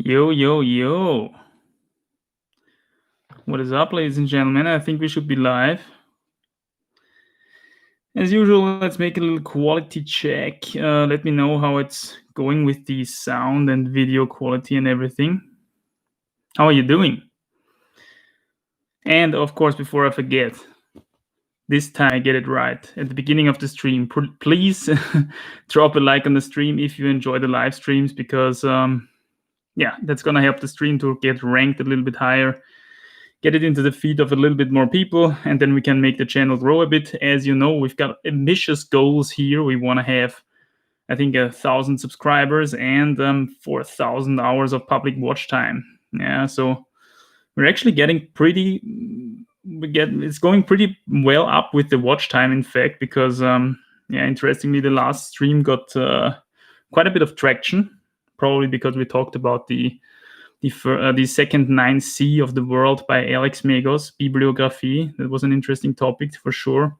Yo, yo, yo. What is up, ladies and gentlemen? I think we should be live. As usual, let's make a little quality check. Let me know how it's going with the sound and video quality and everything. How are you doing? And of course, before I forget, this time I get it right. At the beginning of the stream, please drop a like on the stream if you enjoy the live streams, because that's going to help the stream to get ranked a little bit higher, get it into the feed of a little bit more people, and then we can make the channel grow a bit. As you know, we've got ambitious goals here. We want to have, I think, 1,000 subscribers and 4,000 hours of public watch time. Yeah, so we're actually getting it's going pretty well up with the watch time, in fact, because interestingly, the last stream got quite a bit of traction, probably because we talked about the second 9C of the world by Alex Megos, bibliography. That was an interesting topic for sure.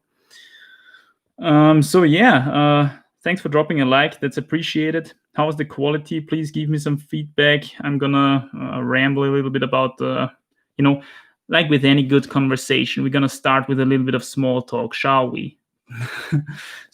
Thanks for dropping a like. That's appreciated. How's the quality? Please give me some feedback. I'm gonna ramble a little bit about like with any good conversation, we're gonna start with a little bit of small talk, shall we? So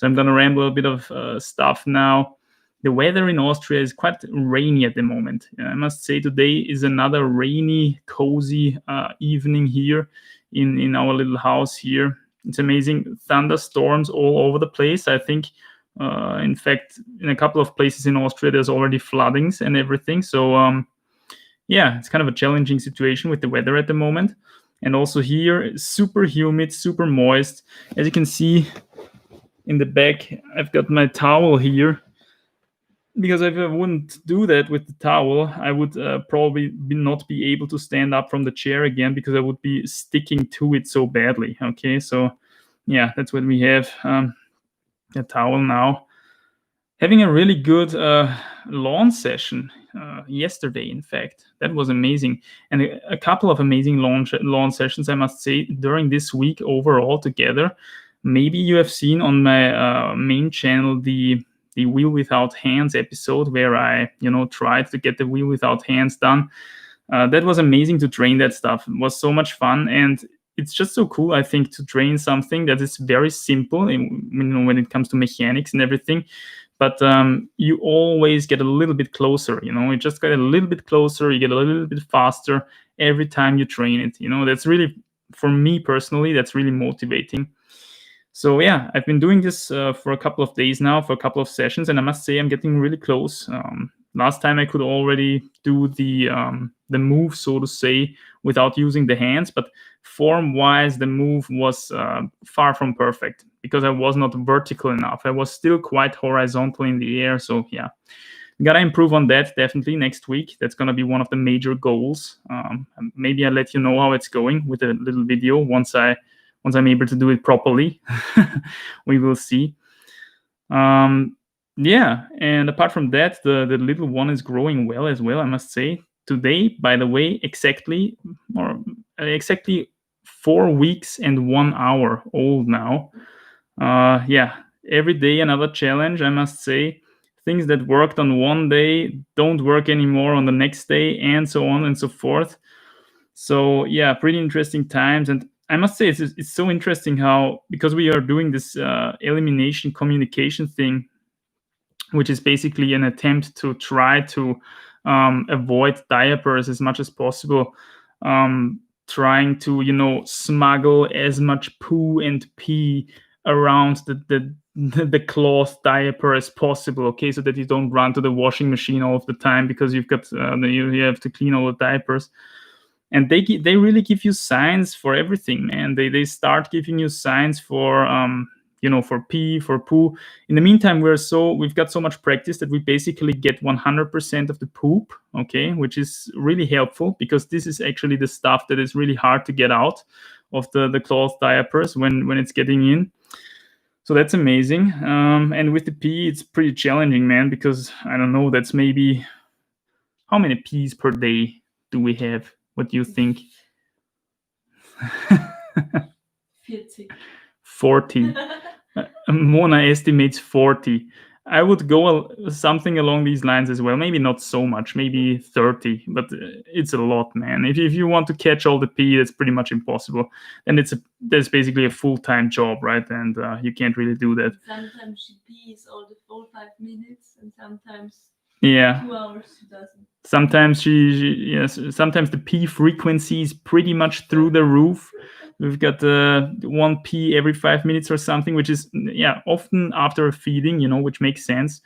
I'm gonna ramble a bit of stuff now. The weather in Austria is quite rainy at the moment. I must say today is another rainy, cozy evening here in our little house here. It's amazing. Thunderstorms all over the place. I think, in fact, in a couple of places in Austria, there's already floodings and everything. So, it's kind of a challenging situation with the weather at the moment. And also here, super humid, super moist. As you can see in the back, I've got my towel here, because if I wouldn't do that with the towel, I would probably not be able to stand up from the chair again, because I would be sticking to it so badly. Okay, so yeah, that's what we have. A towel now. Having a really good lawn session yesterday, in fact. That was amazing. And a couple of amazing lawn sessions, I must say, during this week overall together. Maybe you have seen on my main channel the wheel without hands episode, where I tried to get the wheel without hands done. That was amazing to train that stuff. It was so much fun, and it's just so cool, I think, to train something that is very simple when it comes to mechanics and everything, but you always get a little bit closer. You just get a little bit closer, you get a little bit faster every time you train it. That's really, for me personally, that's really motivating. So yeah, I've been doing this for a couple of days now, for a couple of sessions, and I must say I'm getting really close. Last time I could already do the move, so to say, without using the hands, but form-wise, the move was far from perfect, because I was not vertical enough. I was still quite horizontal in the air. So yeah, gotta improve on that definitely next week. That's gonna be one of the major goals. Maybe I'll let you know how it's going with a little video once I'm able to do it properly. We will see. And apart from that, the little one is growing well as well, I must say. Today, by the way, exactly 4 weeks and 1 hour old now. Every day another challenge, I must say. Things that worked on one day don't work anymore on the next day, and so on and so forth. So yeah, pretty interesting times. And I must say it's so interesting how, because we are doing this elimination communication thing, which is basically an attempt to try to avoid diapers as much as possible, trying to smuggle as much poo and pee around the cloth diaper as possible, okay, so that you don't run to the washing machine all of the time, because you've got you have to clean all the diapers. And they really give you signs for everything, man. They start giving you signs for for pee, for poo. In the meantime, we've got so much practice that we basically get 100% of the poop, okay, which is really helpful, because this is actually the stuff that is really hard to get out of the cloth diapers when it's getting in. So that's amazing. And with the pee, it's pretty challenging, man, because I don't know, that's maybe, how many pees per day do we have? What do you think? 40. Mona estimates 40. I would go something along these lines as well. Maybe not so much, maybe 30, but it's a lot, man. If you want to catch all the pee, that's pretty much impossible. And that's basically a full-time job, right? And you can't really do that. Sometimes she pees all the 4-5 minutes, and sometimes 2 hours she doesn't. Sometimes sometimes the pee frequency is pretty much through the roof. We've got one pee every 5 minutes or something, which is often after feeding, which makes sense.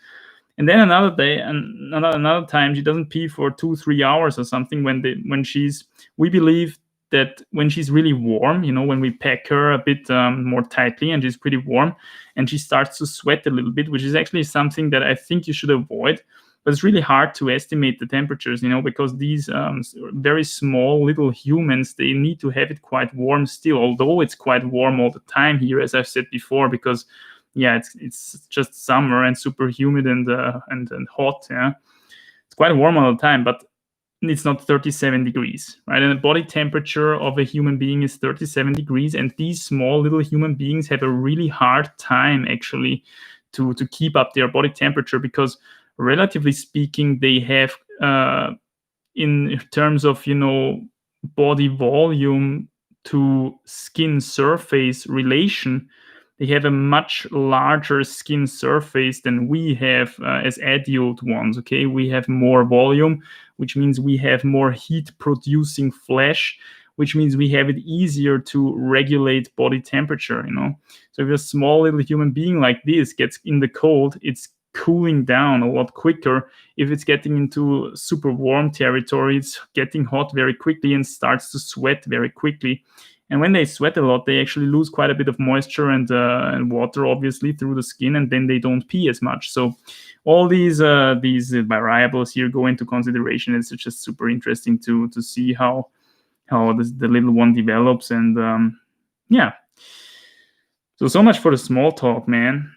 And then another day, and another time, she doesn't pee for 2-3 hours or something. We believe that when she's really warm, when we pack her a bit more tightly and she's pretty warm, and she starts to sweat a little bit, which is actually something that I think you should avoid. But it's really hard to estimate the temperatures, because these very small little humans, they need to have it quite warm still, although it's quite warm all the time here, as I've said before, because it's just summer and super humid and hot. It's quite warm all the time, but it's not 37 degrees, right? And the body temperature of a human being is 37 degrees, and these small little human beings have a really hard time actually to keep up their body temperature, because relatively speaking, they have, in terms of, body volume to skin surface relation, they have a much larger skin surface than we have as adult ones, okay? We have more volume, which means we have more heat-producing flesh, which means we have it easier to regulate body temperature, So if a small little human being like this gets in the cold, it's cooling down a lot quicker. If it's getting into super warm territory, it's getting hot very quickly and starts to sweat very quickly. And when they sweat a lot, they actually lose quite a bit of moisture and water, obviously, through the skin, and then they don't pee as much. So all these variables here go into consideration. It's just super interesting to see how the little one develops. And so much for the small talk, man.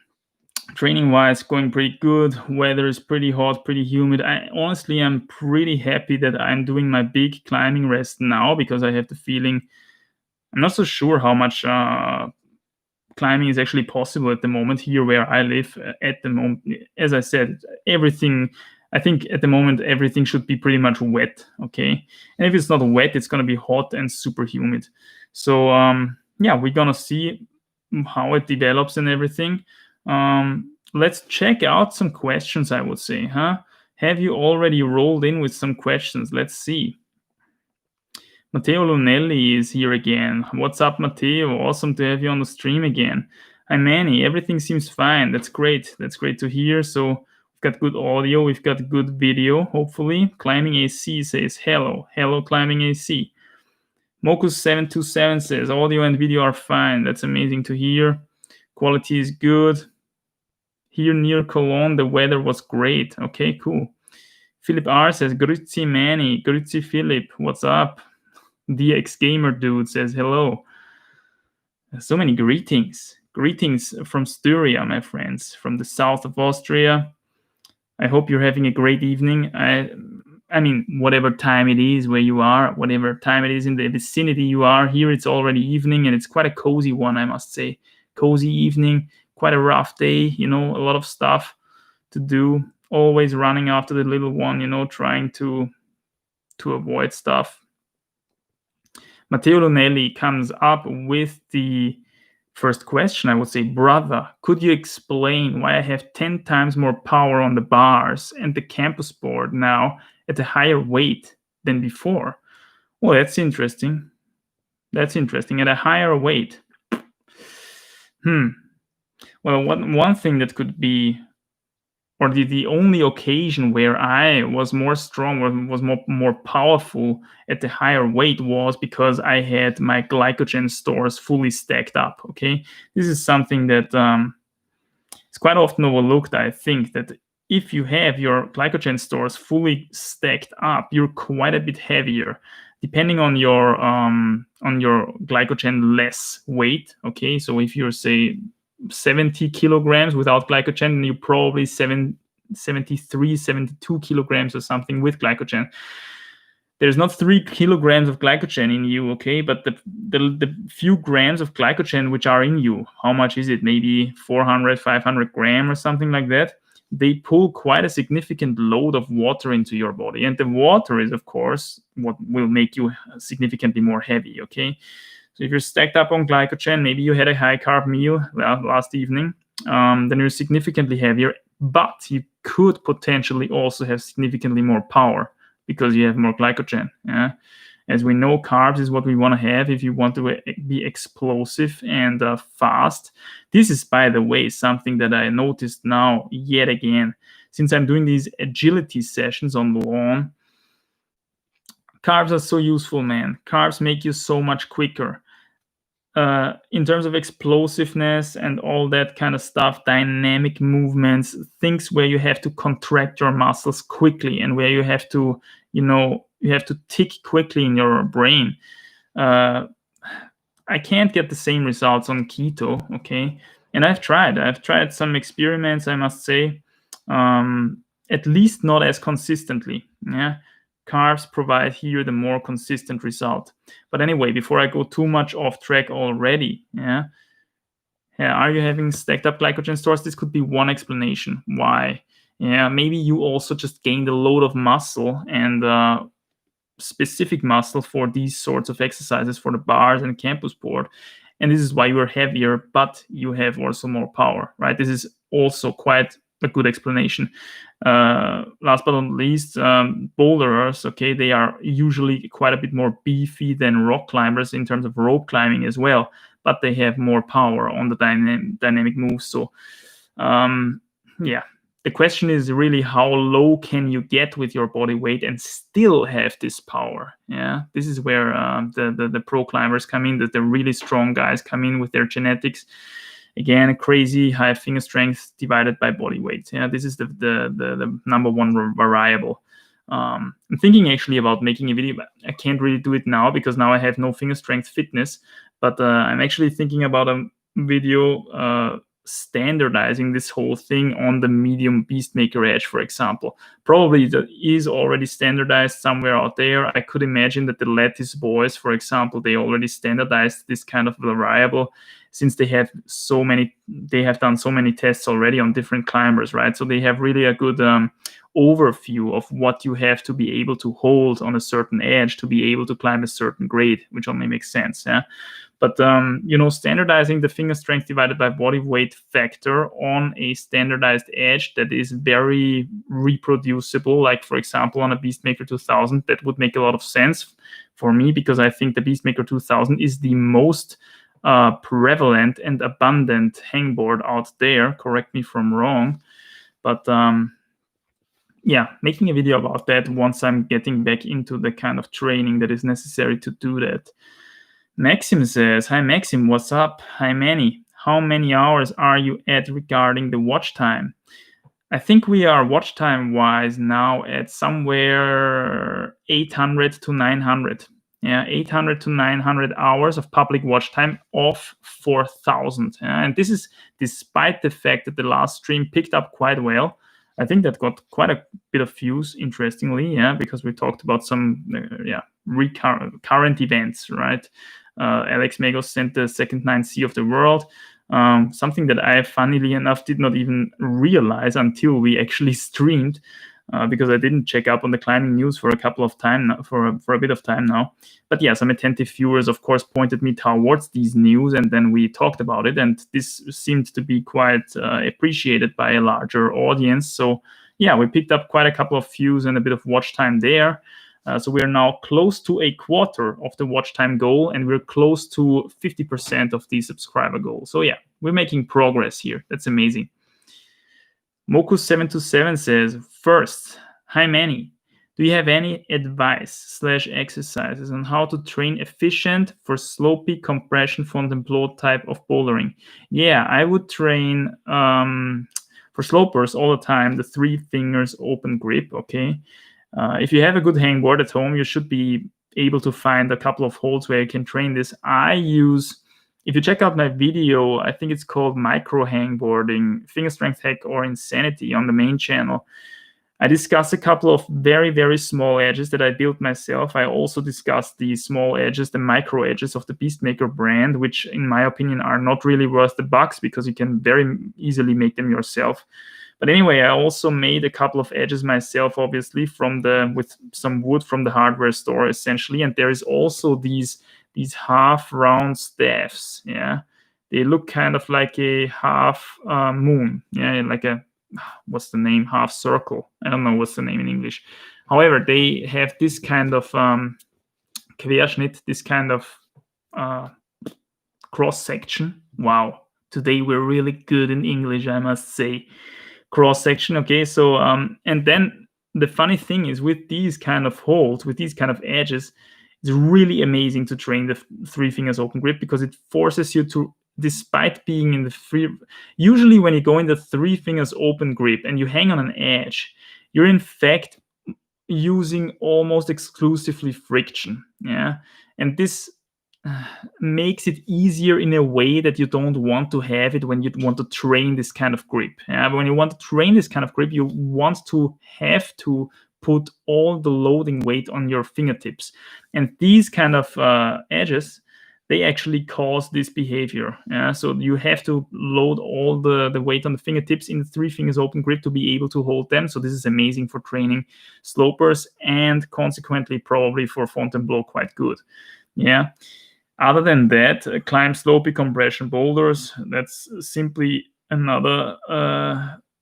Training wise, going pretty good. Weather is pretty hot, pretty humid. I'm pretty happy that I'm doing my big climbing rest now, because I have the feeling, I'm not so sure how much climbing is actually possible at the moment here where I live. At the moment, as I said, I think at the moment everything should be pretty much wet, okay? And if it's not wet, it's going to be hot and super humid. So we're going to see how it develops and everything. Let's check out some questions, I would say, huh? Have you already rolled in with some questions? Let's see. Matteo Lunelli is here again. What's up, Matteo? Awesome to have you on the stream again. Hi, Manny. Everything seems fine. That's great. That's great to hear. So we've got good audio. We've got good video, hopefully. Climbing AC says hello. Hello, Climbing AC. Mokus727 says audio and video are fine. That's amazing to hear. Quality is good. Here near Cologne, the weather was great. Okay, cool. Philip R says, Grüezi Manny, Grüezi Philip, what's up? DX Gamer Dude says, hello. So many greetings. Greetings from Styria, my friends, from the south of Austria. I hope you're having a great evening. I mean, whatever time it is where you are, whatever time it is in the vicinity you are, here it's already evening, and it's quite a cozy one, I must say. Cozy evening, quite a rough day, a lot of stuff to do, always running after the little one, trying to avoid stuff. Matteo Lunelli comes up with the first question. I would say, brother, could you explain why I have 10 times more power on the bars and the campus board now at a higher weight than before? Well, that's interesting. At a higher weight. Well, one thing that could be, or the only occasion where I was more strong or was more powerful at the higher weight was because I had my glycogen stores fully stacked up, okay? This is something that is quite often overlooked, I think, that if you have your glycogen stores fully stacked up, you're quite a bit heavier, depending on your glycogen less weight, okay? So if you're, say, 70 kilograms without glycogen, you probably 73, 72 kilograms or something with glycogen. There's not 3 kilograms of glycogen in you, okay? But the few grams of glycogen which are in you, how much is it? Maybe 400, 500 grams or something like that. they pull quite a significant load of water into your body. And the water is, of course, what will make you significantly more heavy, okay? So if you're stacked up on glycogen, maybe you had a high-carb meal last evening, then you're significantly heavier, but you could potentially also have significantly more power because you have more glycogen, yeah? As we know, carbs is what we want to have if you want to be explosive and fast. This is, by the way, something that I noticed now yet again. Since I'm doing these agility sessions on the lawn, carbs are so useful, man. Carbs make you so much quicker. In terms of explosiveness and all that kind of stuff, dynamic movements, things where you have to contract your muscles quickly and where you have to, you have to tick quickly in your brain. I can't get the same results on keto, okay? And I've tried some experiments, I must say, at least not as consistently, yeah? Carbs provide here the more consistent result. But anyway, before I go too much off track already, are you having stacked up glycogen stores? This could be one explanation why. Yeah, maybe you also just gained a load of muscle and specific muscle for these sorts of exercises, for the bars and campus board. And this is why you are heavier, but you have also more power, right? This is also quite a good explanation. Last but not least, boulderers, okay, they are usually quite a bit more beefy than rock climbers in terms of rope climbing as well, but they have more power on the dynamic moves. So, the question is really how low can you get with your body weight and still have this power? Yeah, this is where the pro climbers come in, that the really strong guys come in with their genetics. Again, crazy high finger strength divided by body weight. Yeah, this is the number one variable. I'm thinking actually about making a video, but I can't really do it now because now I have no finger strength fitness. But I'm actually thinking about a video standardizing this whole thing on the medium Beastmaker Edge, for example. Probably that is already standardized somewhere out there. I could imagine that the Lattice boys, for example, they already standardized this kind of variable, since they have done so many tests already on different climbers, right? So they have really a good overview of what you have to be able to hold on a certain edge to be able to climb a certain grade, which only makes sense, yeah? But, standardizing the finger strength divided by body weight factor on a standardized edge that is very reproducible, like, for example, on a Beastmaker 2000, that would make a lot of sense for me because I think the Beastmaker 2000 is the most prevalent and abundant hangboard out there. Correct me if I'm wrong. But, making a video about that once I'm getting back into the kind of training that is necessary to do that. Maxim says, hi Maxim, what's up? Hi Manny, how many hours are you at regarding the watch time? I think we are watch time wise now at somewhere 800 to 900. Yeah, 800 to 900 hours of public watch time off 4,000. And this is despite the fact that the last stream picked up quite well. I think that got quite a bit of views, interestingly, because we talked about some current events, right? Alex Megos sent the second 9C of the world, something that I, funnily enough, did not even realize until we actually streamed, because I didn't check up on the climbing news for a couple of time now, for a bit of time now. But yeah, some attentive viewers, of course, pointed me towards these news, and then we talked about it, and this seemed to be quite appreciated by a larger audience. So yeah, we picked up quite a couple of views and a bit of watch time there. So we are now close to a quarter of the watch time goal, and we're close to 50% of the subscriber goal. So yeah, we're making progress here. That's amazing. Moku727 says, first, hi Manny, do you have any advice / exercises on how to train efficient for slopy compression front and float type of bouldering? Yeah, I would train for slopers all the time, the 3 fingers open grip, okay? If you have a good hangboard at home, you should be able to find a couple of holds where you can train this. If you check out my video, I think it's called Micro Hangboarding, Finger Strength Hack or Insanity on the main channel. I discuss a couple of very, very small edges that I built myself. I also discussed the small edges, the micro edges of the Beastmaker brand, which in my opinion are not really worth the bucks because you can very easily make them yourself. But anyway, I also made a couple of edges myself, obviously, with some wood from the hardware store, essentially. And there is also these half round staffs. Yeah, they look kind of like a half moon. Yeah, like a, what's the name? Half circle. I don't know what's the name in English. However, they have this kind of Querschnitt, this kind of cross section. Wow, today we're really good in English, I must say. Cross section. Okay, so and then the funny thing is, with these kind of holds, with these kind of edges, it's really amazing to train the 3 fingers open grip, because it forces you to, despite being in the free, usually when you go in the 3 fingers open grip and you hang on an edge, you're in fact using almost exclusively friction. Yeah, and this makes it easier in a way that you don't want to have it when you want to train this kind of grip. When you want to train this kind of grip, you want to have to put all the loading weight on your fingertips. And these kind of edges, they actually cause this behavior. So you have to load all the weight on the fingertips in the 3 fingers open grip to be able to hold them. So this is amazing for training slopers, and consequently probably for Fontainebleau quite good. Yeah. Other than that, climb slopy compression boulders, that's simply another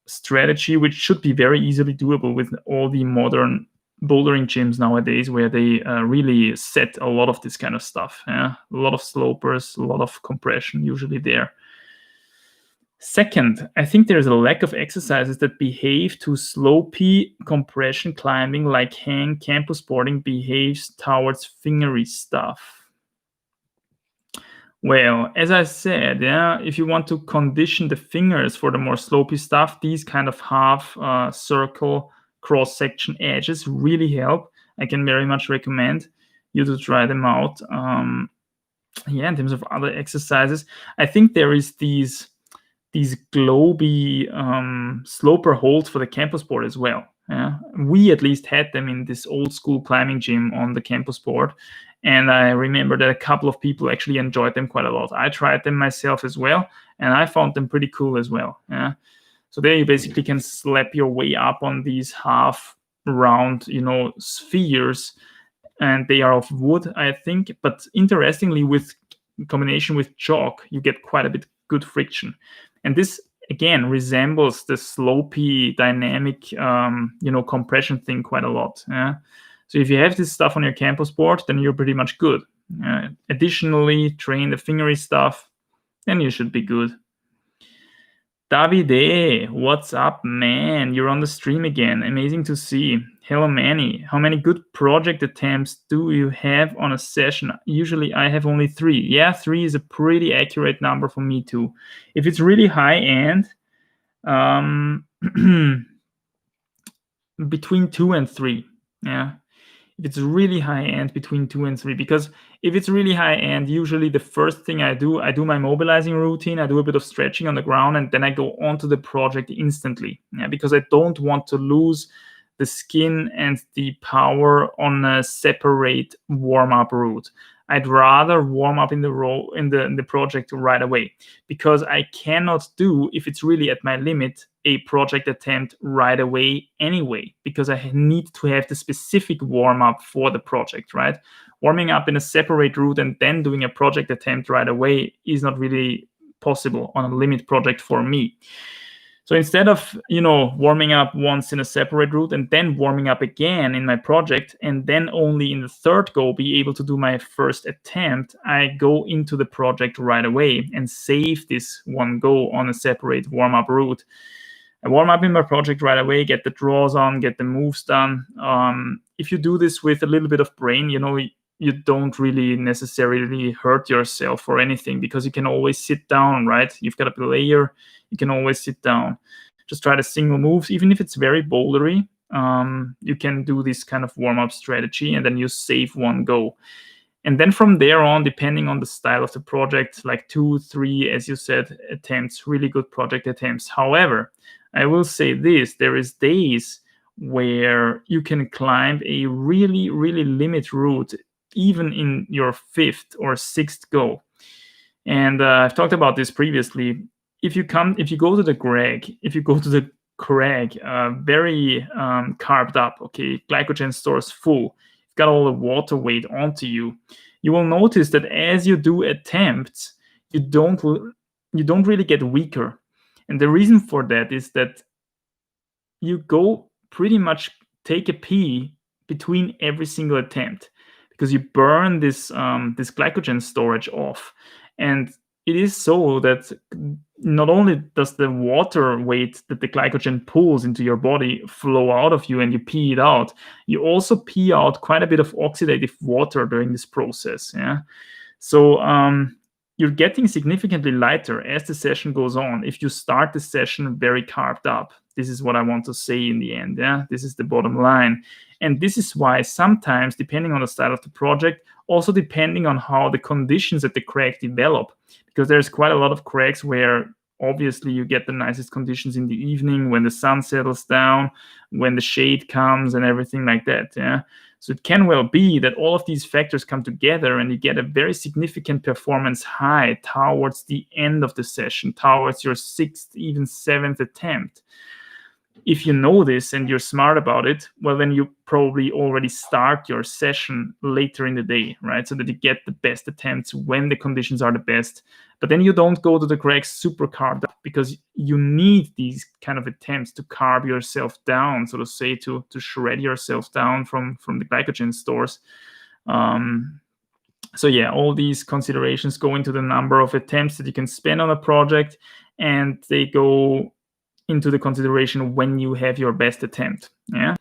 strategy which should be very easily doable with all the modern bouldering gyms nowadays, where they really set a lot of this kind of stuff. A lot of slopers, a lot of compression usually there. Second, I think there's a lack of exercises that behave to slopy compression climbing like campus boarding behaves towards fingery stuff. Well, as I said, if you want to condition the fingers for the more slopy stuff, these kind of half circle cross-section edges really help. I can very much recommend you to try them out. In terms of other exercises, I think there is these globy sloper holds for the campus board as well. We at least had them in this old school climbing gym on the campus board. And I remember that a couple of people actually enjoyed them quite a lot. I tried them myself as well, and I found them pretty cool as well. So there you basically can slap your way up on these half round, spheres, and they are of wood, I think. But interestingly, with combination with chalk, you get quite a bit good friction. And this, again, resembles the slopy dynamic, compression thing quite a lot. So if you have this stuff on your campus board, then you're pretty much good. Additionally, train the fingery stuff, then you should be good. Davide, what's up, man? You're on the stream again. Amazing to see. Hello, Manny. How many good project attempts do you have on a session? Usually I have only 3. Yeah, 3 is a pretty accurate number for me too. If it's really high end, between 2 and 3. Yeah. If it's really high end, between 2 and 3, because if it's really high end, usually the first thing I do my mobilizing routine, I do a bit of stretching on the ground, and then I go onto the project instantly. Because I don't want to lose the skin and the power on a separate warm-up route. I'd rather warm up in the project right away, because I cannot do, if it's really at my limit, a project attempt right away anyway, because I need to have the specific warm up for the project, right? Warming up in a separate route and then doing a project attempt right away is not really possible on a limit project for me. So instead of, warming up once in a separate route and then warming up again in my project, and then only in the third go be able to do my first attempt, I go into the project right away and save this one go on a separate warm-up route. I warm up in my project right away, get the draws on, get the moves done. If you do this with a little bit of brain, you don't really necessarily hurt yourself or anything, because you can always sit down, right? You've got a layer, you can always sit down. Just try the single moves, even if it's very bouldery. You can do this kind of warm-up strategy, and then you save one go. And then from there on, depending on the style of the project, like 2, 3, as you said, attempts, really good project attempts. However, I will say this, there is days where you can climb a really, really limit route, even in your 5th or 6th go. And I've talked about this previously. If you go to the Greg, if you go to the crag, very carved up, okay, glycogen stores full, you've got all the water weight onto you, you will notice that as you do attempts, you don't really get weaker. And the reason for that is that you go pretty much take a pee between every single attempt, because you burn this glycogen storage off. And it is so that not only does the water weight that the glycogen pulls into your body flow out of you and you pee it out, you also pee out quite a bit of oxidative water during this process. Yeah. So you're getting significantly lighter as the session goes on if you start the session very carved up. This is what I want to say in the end. Yeah, this is the bottom line. And this is why sometimes, depending on the style of the project, also depending on how the conditions at the crag develop, because there's quite a lot of crags where obviously you get the nicest conditions in the evening when the sun settles down, when the shade comes and everything like that. Yeah. So it can well be that all of these factors come together and you get a very significant performance high towards the end of the session, towards your 6th, even 7th attempt. If you know this and you're smart about it, well, then you probably already start your session later in the day, right? So that you get the best attempts when the conditions are the best. But then you don't go to the crags super carved up, because you need these kind of attempts to carb yourself down, so to say, to shred yourself down from the glycogen stores. So yeah, all these considerations go into the number of attempts that you can spend on a project, and they go into the consideration when you have your best attempt. Yeah.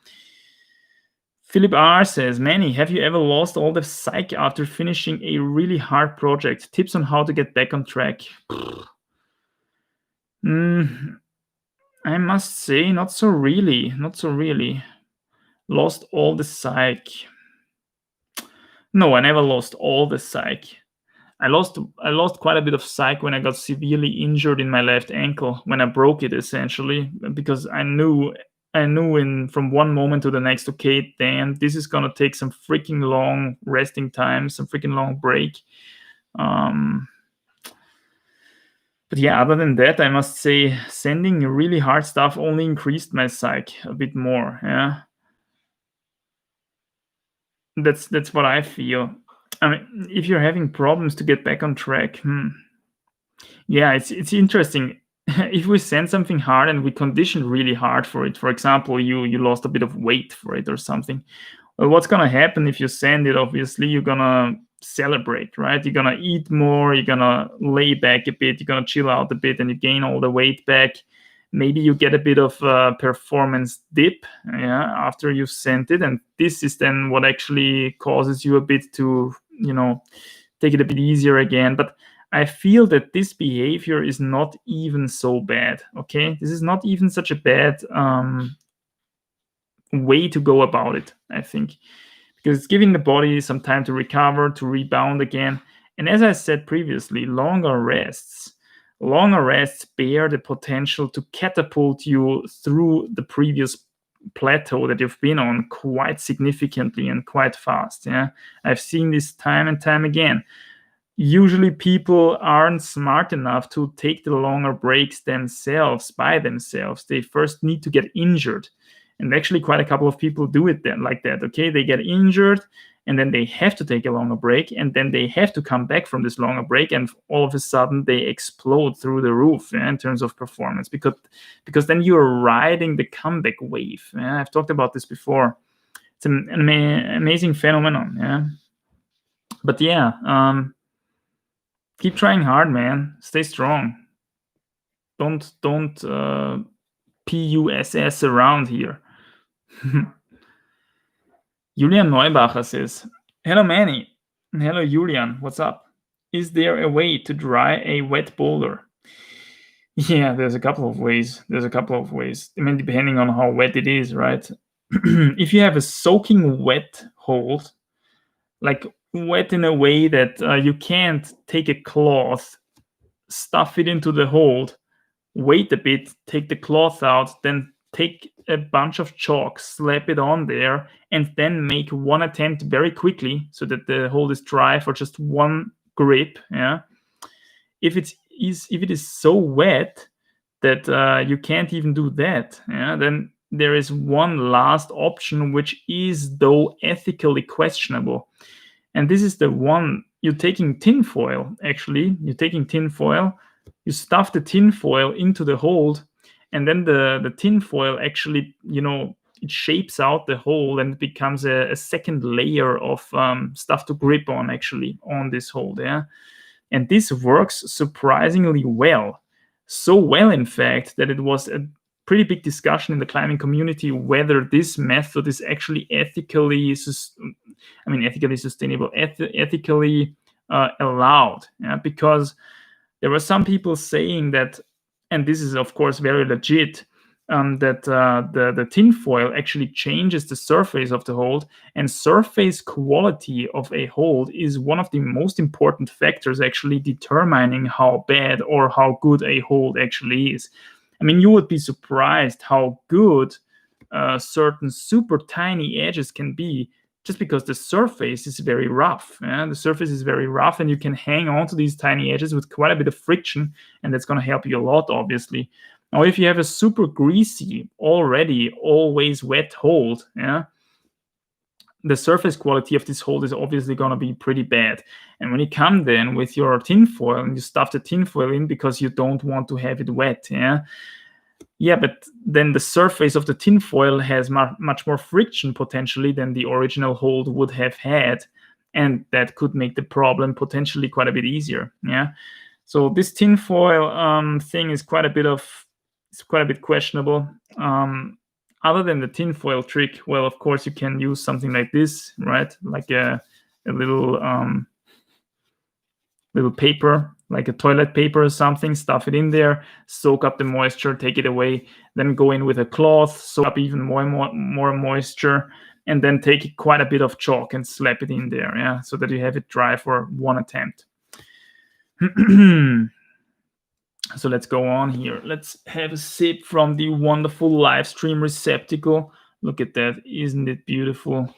Philip R says, Manny, have you ever lost all the psych after finishing a really hard project? Tips on how to get back on track. I must say, not so really. Lost all the psych. No, I never lost all the psych. I lost quite a bit of psych when I got severely injured in my left ankle, when I broke it, essentially, because I knew from one moment to the next, okay, damn, this is gonna take some freaking long resting time, some freaking long break. But yeah, other than that, I must say sending really hard stuff only increased my psych a bit more. Yeah, that's what I feel. I mean, if you're having problems to get back on track, yeah, it's interesting. If we send something hard and we condition really hard for it, for example, you lost a bit of weight for it or something, well, what's gonna happen if you send it? Obviously, you're gonna celebrate, right? You're gonna eat more, you're gonna lay back a bit, you're gonna chill out a bit, and you gain all the weight back. Maybe you get a bit of performance dip, yeah, after you've sent it, and this is then what actually causes you a bit to, take it a bit easier again. But I feel that this behavior is not even so bad. Okay, this is not even such a bad way to go about it, I think, because it's giving the body some time to recover, to rebound again. And as I said previously, longer rests bear the potential to catapult you through the previous plateau that you've been on quite significantly and quite fast. Yeah, I've seen this time and time again. Usually people aren't smart enough to take the longer breaks by themselves. They first need to get injured. And actually quite a couple of people do it then like that. Okay, they get injured and then they have to take a longer break, and then they have to come back from this longer break, and all of a sudden they explode through the roof, in terms of performance, because then you're riding the comeback wave. Yeah? I've talked about this before. It's an amazing phenomenon. Yeah, but yeah, keep trying hard, man. Stay strong. Don't PUSS around here. Julian Neubacher says, hello, Manny. Hello, Julian. What's up? Is there a way to dry a wet boulder? Yeah, there's a couple of ways. I mean, depending on how wet it is, right? If you have a soaking wet hold, like wet in a way that you can't take a cloth, stuff it into the hold, wait a bit, take the cloth out, then take a bunch of chalk, slap it on there, and then make one attempt very quickly so that the hold is dry for just one grip. Yeah. If it is so wet that you can't even do that, then there is one last option, which is though ethically questionable. And this is the one: you're taking tinfoil, you stuff the tinfoil into the hold, and then the tinfoil actually, it shapes out the hole and it becomes a second layer of stuff to grip on, actually, on this hold. And this works surprisingly well. So well, in fact, that it was a pretty big discussion in the climbing community whether this method is actually ethically sustainable, ethically allowed. Because there were some people saying that, and this is of course very legit, that the tinfoil actually changes the surface of the hold, and surface quality of a hold is one of the most important factors actually determining how bad or how good a hold actually is. I mean, you would be surprised how good certain super tiny edges can be, just because the surface is very rough. The surface is very rough, and you can hang on to these tiny edges with quite a bit of friction, and that's going to help you a lot, obviously. Now, if you have a super greasy, already always wet hold, the surface quality of this hold is obviously going to be pretty bad. And when you come then with your tinfoil and you stuff the tinfoil in because you don't want to have it wet, but then the surface of the tinfoil has much more friction potentially than the original hold would have had, and that could make the problem potentially quite a bit easier. So this tinfoil thing is quite a bit questionable. Other than the tinfoil trick, well, of course, you can use something like this, right? Like a little paper, like a toilet paper or something, stuff it in there, soak up the moisture, take it away, then go in with a cloth, soak up even more moisture, and then take quite a bit of chalk and slap it in there, so that you have it dry for one attempt. So let's go on here. Let's have a sip from the wonderful live stream receptacle. Look at that. Isn't it beautiful?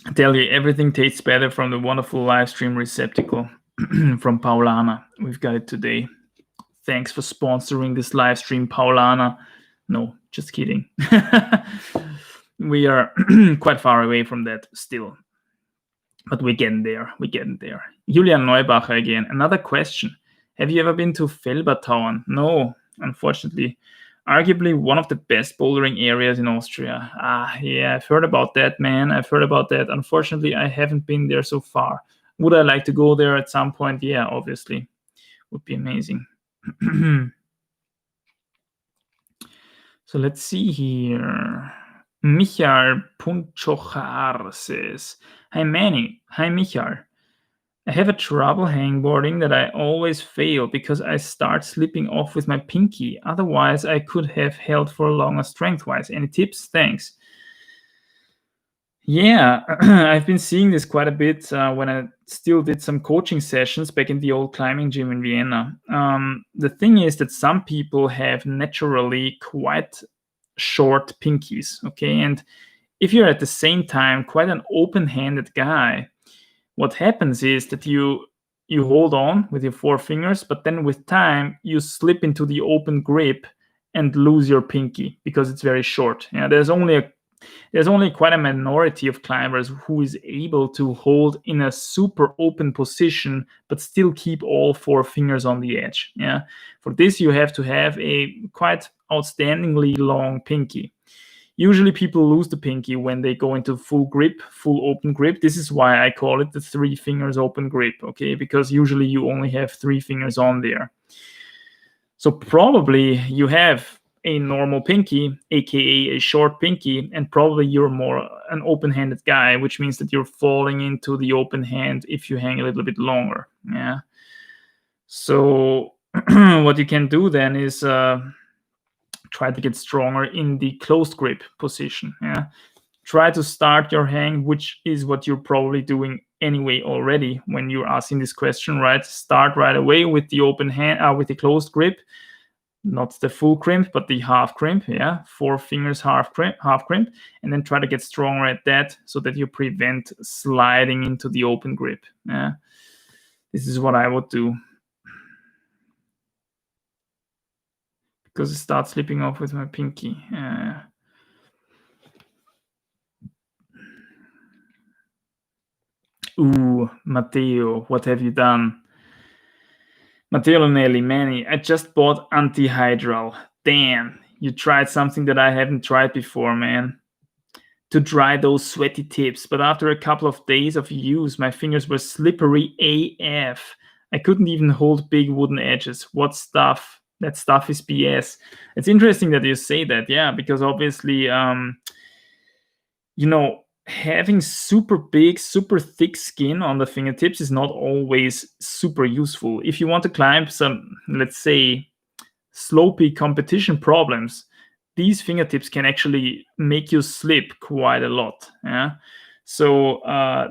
I tell you, everything tastes better from the wonderful live stream receptacle from Paulana. We've got it today. Thanks for sponsoring this live stream, Paulana. No, just kidding. We are quite far away from that still. But we're getting there. Julian Neubacher again. Another question. Have you ever been to Felbertauern? No, unfortunately. Arguably one of the best bouldering areas in Austria. I've heard about that, man. I've heard about that. Unfortunately, I haven't been there so far. Would I like to go there at some point? Yeah, obviously. Would be amazing. So let's see here. Michael Punchochar says, Hi Manny. Hi Michael. I have a trouble hangboarding that I always fail because I start slipping off with my pinkie. Otherwise, I could have held for longer strength-wise. Any tips? Thanks. Yeah, I've been seeing this quite a bit when I still did some coaching sessions back in the old climbing gym in Vienna. The thing is that some people have naturally quite short pinkies, okay? And if you're at the same time quite an open-handed guy, what happens is that you hold on with your four fingers, but then with time, you slip into the open grip and lose your pinky because it's very short. There's only quite a minority of climbers who is able to hold in a super open position, but still keep all four fingers on the edge. For this, you have to have a quite outstandingly long pinky. Usually people lose the pinky when they go into full open grip. This is why I call it the 3 fingers open grip, okay? Because usually you only have 3 fingers on there. So probably you have a normal pinky, aka a short pinky, and probably you're more an open-handed guy, which means that you're falling into the open hand if you hang a little bit longer. So what you can do then is try to get stronger in the closed grip position. Try to start your hang, which is what you're probably doing anyway already when you're asking this question, right? Start right away with the open hand, with the closed grip, not the full crimp, but the half crimp. 4 fingers, half crimp, and then try to get stronger at that so that you prevent sliding into the open grip. This is what I would do. Because it starts slipping off with my pinky. Ooh, Matteo, what have you done? Matteo Lonelli, Manny, I just bought Antihydral. Damn, you tried something that I haven't tried before, man. To dry those sweaty tips, but after a couple of days of use, my fingers were slippery AF. I couldn't even hold big wooden edges. What stuff? That stuff is BS. It's interesting that you say that, yeah, because obviously, having super big, super thick skin on the fingertips is not always super useful. If you want to climb some, let's say, slopy competition problems, these fingertips can actually make you slip quite a lot. Yeah. So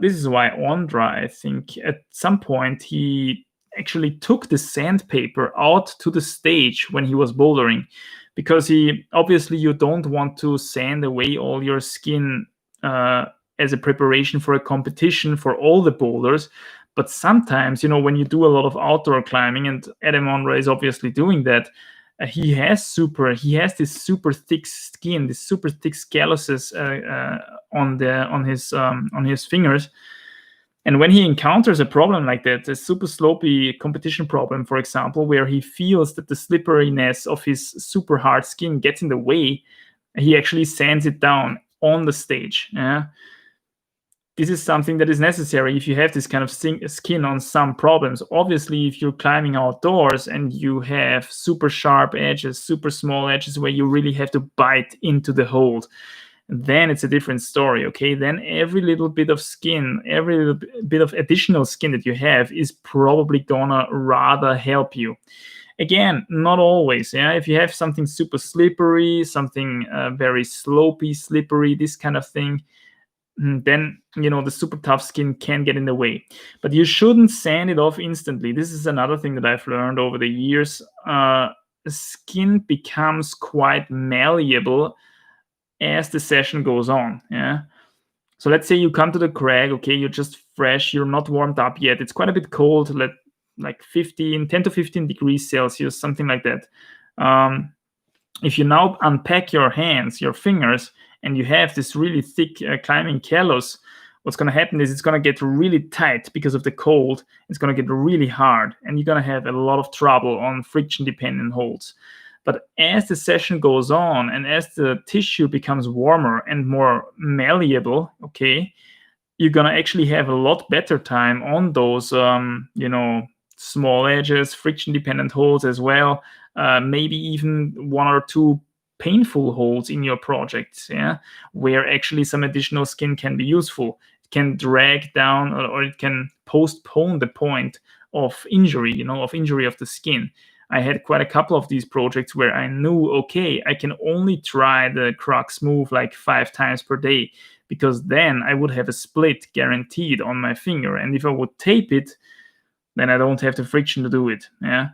this is why Ondra, I think, at some point he actually took the sandpaper out to the stage when he was bouldering, because you don't want to sand away all your skin as a preparation for a competition for all the boulders. But sometimes, when you do a lot of outdoor climbing, and Adam Ondra is obviously doing that, he has this super thick skin, this super thick calluses on his fingers. And when he encounters a problem like that, a super slopy competition problem, for example, where he feels that the slipperiness of his super hard skin gets in the way, he actually sands it down on the stage. Yeah. This is something that is necessary if you have this kind of skin on some problems. Obviously, if you're climbing outdoors and you have super sharp edges, super small edges where you really have to bite into the hold, then it's a different story, okay? Then every little bit of skin, every little bit of additional skin that you have is probably gonna rather help you. Again, not always, yeah? If you have something super slippery, something very slopy, slippery, this kind of thing, then the super tough skin can get in the way. But you shouldn't sand it off instantly. This is another thing that I've learned over the years. Skin becomes quite malleable as the session goes on. Yeah. So let's say you come to the crag, okay, you're just fresh, you're not warmed up yet. It's quite a bit cold, like 10 to 15 degrees Celsius, something like that. If you now unpack your hands, your fingers, and you have this really thick climbing callus, what's going to happen is it's going to get really tight because of the cold. It's going to get really hard, and you're going to have a lot of trouble on friction-dependent holds. But as the session goes on and as the tissue becomes warmer and more malleable, okay, you're going to actually have a lot better time on those, small edges, friction-dependent holds as well. Maybe even one or two painful holds in your projects, yeah, where actually some additional skin can be useful. It can drag down or it can postpone the point of injury, of the skin. I had quite a couple of these projects where I knew, okay, I can only try the crux move like 5 times per day, because then I would have a split guaranteed on my finger. And if I would tape it, then I don't have the friction to do it. Yeah.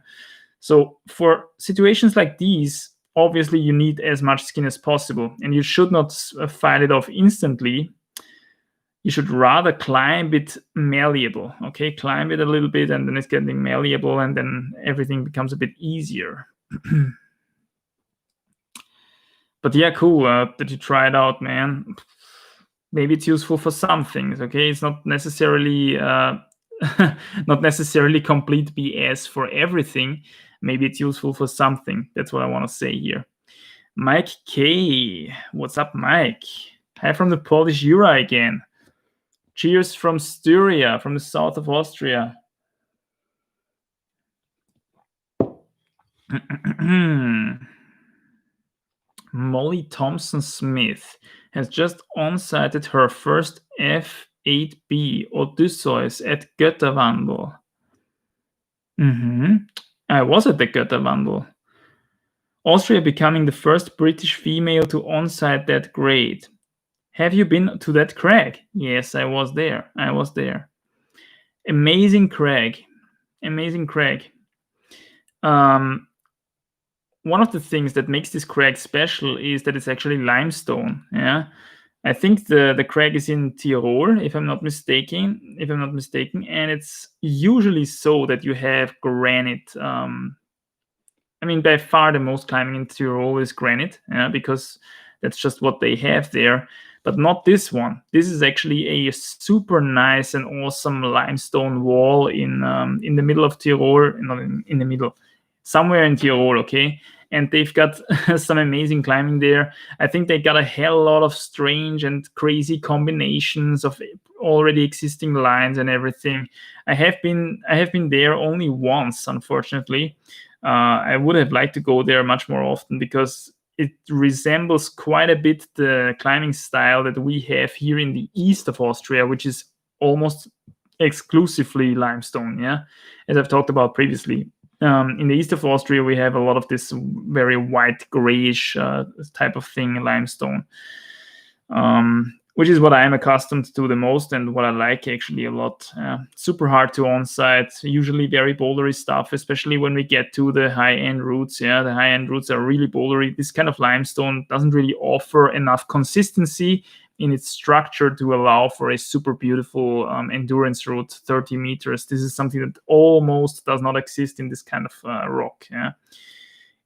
So for situations like these, obviously you need as much skin as possible, and you should not file it off instantly. You should rather climb it malleable, okay? Climb it a little bit, and then it's getting malleable, and then everything becomes a bit easier. But yeah, cool that you try it out, man. Maybe it's useful for some things, okay? It's not necessarily not necessarily complete BS for everything. Maybe it's useful for something. That's what I want to say here. Mike K. What's up, Mike? Hi from the Polish Jura again. Cheers from Styria, from the south of Austria. Molly Thompson Smith has just onsighted her first F8B Odysseus at Götterwandl. I was at the Götterwandl. Austria becoming the first British female to onsight that grade. Have you been to that crag? Yes, I was there. Amazing crag. One of the things that makes this crag special is that it's actually limestone. Yeah. I think the crag is in Tyrol, if I'm not mistaken. And it's usually so that you have granite. I mean, by far the most climbing in Tyrol is granite, because that's just what they have there. But not this one. This is actually a super nice and awesome limestone wall in the middle of Tyrol, not in the middle, somewhere in Tyrol, okay? And they've got some amazing climbing there. I think they got a hell lot of strange and crazy combinations of already existing lines and everything. I have been there only once, unfortunately. I would have liked to go there much more often because it resembles quite a bit the climbing style that we have here in the east of Austria, which is almost exclusively limestone, as I've talked about previously. In the east of Austria, we have a lot of this very white, grayish type of thing, limestone, which is what I'm accustomed to the most and what I like actually a lot. Super hard to onsight, usually very bouldery stuff, especially when we get to the high-end routes. The high-end routes are really bouldery. This kind of limestone doesn't really offer enough consistency in its structure to allow for a super beautiful endurance route, 30 meters. This is something that almost does not exist in this kind of rock.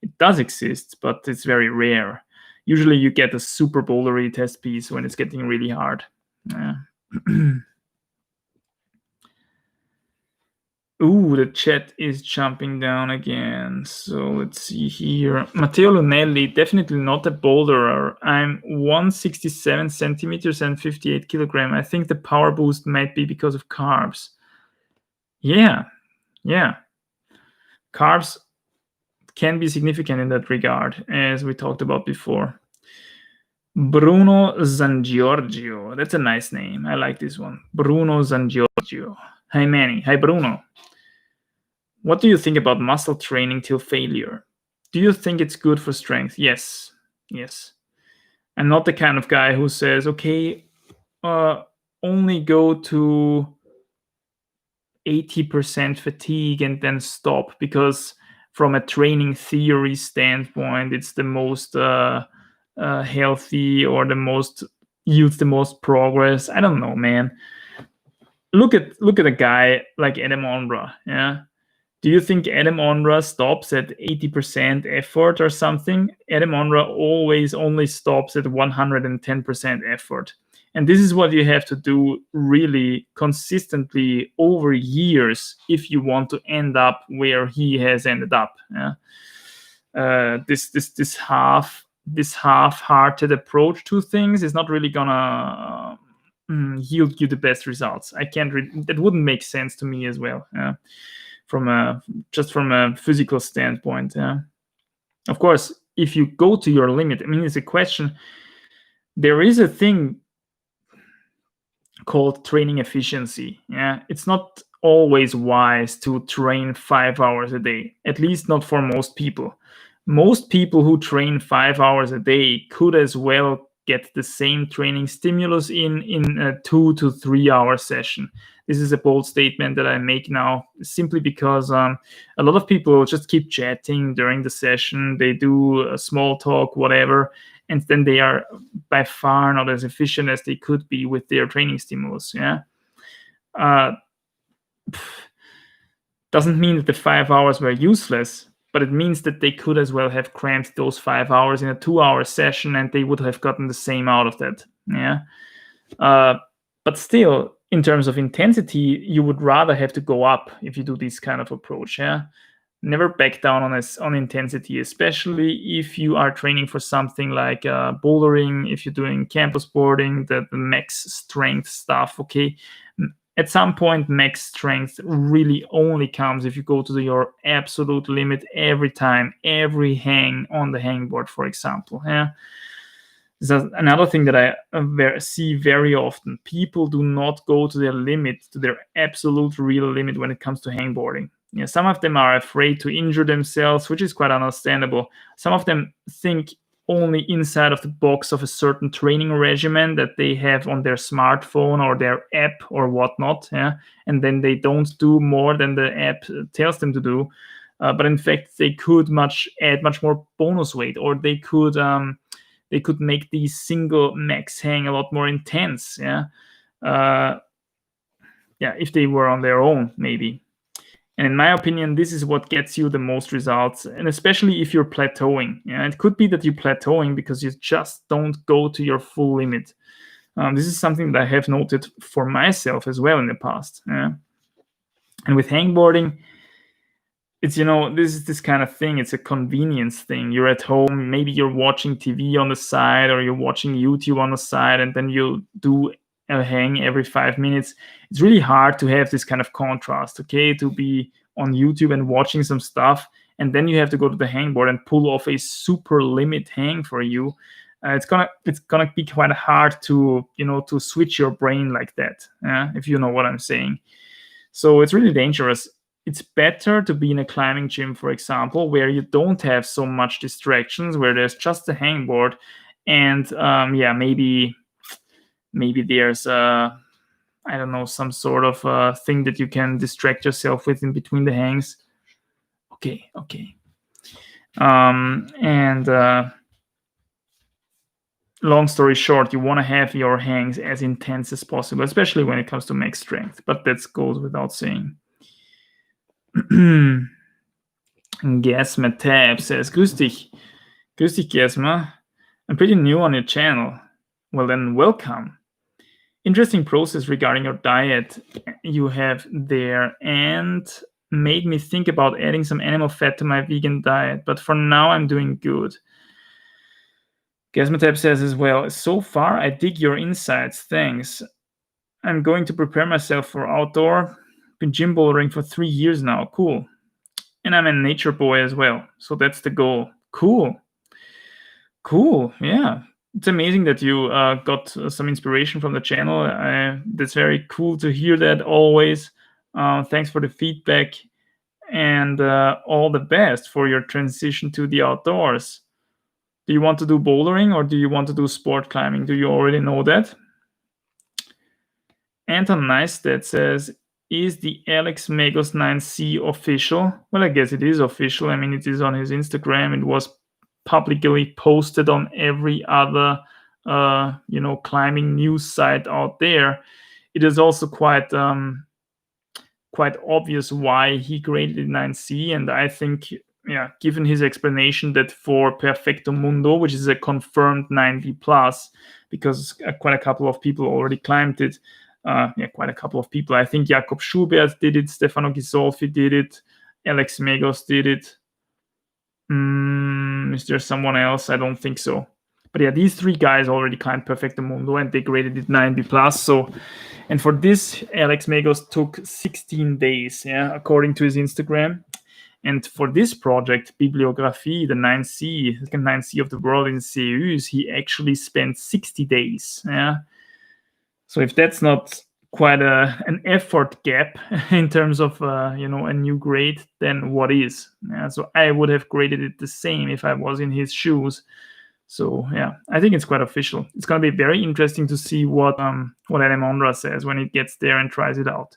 It does exist, but it's very rare. Usually you get a super bouldery test piece when it's getting really hard. Ooh, the chat is jumping down again. So let's see here. Matteo Lunelli, definitely not a boulderer. I'm 167 centimeters and 58 kilogram. I think the power boost might be because of carbs. Yeah. Carbs can be significant in that regard, as we talked about before. Bruno Zangiorgio. That's a nice name. I like this one. Bruno Zangiorgio. Hi, Manny. Hi, Bruno. What do you think about muscle training till failure? Do you think it's good for strength? Yes. I'm not the kind of guy who says, okay, only go to 80% fatigue and then stop, because from a training theory standpoint, it's the most healthy or the most yields the most progress. I don't know, man. Look at a guy like Adam Onra. Do you think Adam Onra stops at 80% effort or something? Adam Onra always only stops at 110% effort. And this is what you have to do really consistently over years if you want to end up where he has ended up. This half-hearted approach to things is not really gonna yield you the best results. That wouldn't make sense to me as well. From a physical standpoint. Of course, if you go to your limit, I mean, it's a question. There is a thing called training efficiency. It's not always wise to train 5 hours a day, at least not for most people. Most people who train 5 hours a day could as well get the same training stimulus in a 2 to 3 hour session. This is a bold statement that I make now, simply because a lot of people just keep chatting during the session. They do small talk, whatever, and then they are by far not as efficient as they could be with their training stimulus. Doesn't mean that the 5 hours were useless, but it means that they could as well have crammed those 5 hours in a 2 hour session and they would have gotten the same out of that. But still, in terms of intensity, you would rather have to go up if you do this kind of approach. Never back down on intensity, especially if you are training for something like bouldering, if you're doing campus boarding, the max strength stuff. Okay, at some point, max strength really only comes if you go to your absolute limit every time, every hang on the hangboard, for example. This is another thing that I see very often. People do not go to their limit, to their absolute real limit when it comes to hangboarding. Some of them are afraid to injure themselves, which is quite understandable. Some of them think only inside of the box of a certain training regimen that they have on their smartphone or their app or whatnot, and then they don't do more than the app tells them to do. But in fact, they could add much more bonus weight, or they could they could make the single max hang a lot more intense. If they were on their own, maybe. And in my opinion, this is what gets you the most results, and especially if you're plateauing. It could be that you're plateauing because you just don't go to your full limit. This is something that I have noted for myself as well in the past. And with hangboarding, it's, this is this kind of thing. It's a convenience thing. You're at home, maybe you're watching TV on the side, or you're watching YouTube on the side, and then you do a hang every 5 minutes. It's really hard to have this kind of contrast, okay? To be on YouTube and watching some stuff, and then you have to go to the hangboard and pull off a super limit hang for you. It's gonna be quite hard to to switch your brain like that, if you know what I'm saying. So it's really dangerous. It's better to be in a climbing gym, for example, where you don't have so much distractions, where there's just a hangboard, and maybe there's I don't know, some sort of thing that you can distract yourself with in between the hangs. Okay. Long story short, you want to have your hangs as intense as possible, especially when it comes to max strength. But that goes without saying. Matab says, Grüß dich. Grüß dich, Gesma. I'm pretty new on your channel. Well then, welcome. Interesting process regarding your diet you have there, and made me think about adding some animal fat to my vegan diet, but for now I'm doing good. Matab says as well, so far I dig your insights, thanks. I'm going to prepare myself for outdoor. Been gym bouldering for 3 years now, cool. And I'm a nature boy as well, so that's the goal. Cool, yeah. It's amazing that you got some inspiration from the channel. That's very cool to hear that always. Thanks for the feedback, and all the best for your transition to the outdoors. Do you want to do bouldering, or do you want to do sport climbing? Do you already know that? Anton Neistat says, is the Alex Megos 9C official? Well, I guess it is official. I mean, it is on his Instagram. It was publicly posted on every other climbing news site out there. It is also quite obvious why he graded it 9C, and I think, given his explanation that for Perfecto Mundo, which is a confirmed 90 plus, because quite a couple of people already climbed it, quite a couple of people. I think Jakob Schubert did it, Stefano Ghisolfi did it, Alex Megos did it. Is there someone else? I don't think so. But yeah, these 3 guys already climbed Perfecto Mundo, and they graded it 90 plus. So, and for this, Alex Megos took 16 days, according to his Instagram. And for this project, Bibliography, the 9C, second 9C of the world in CEUs, he actually spent 60 days. So if that's not quite an effort gap in terms of a new grade, then what is? So I would have graded it the same if I was in his shoes. So I think it's quite official. It's going to be very interesting to see what Alemondra says when he gets there and tries it out.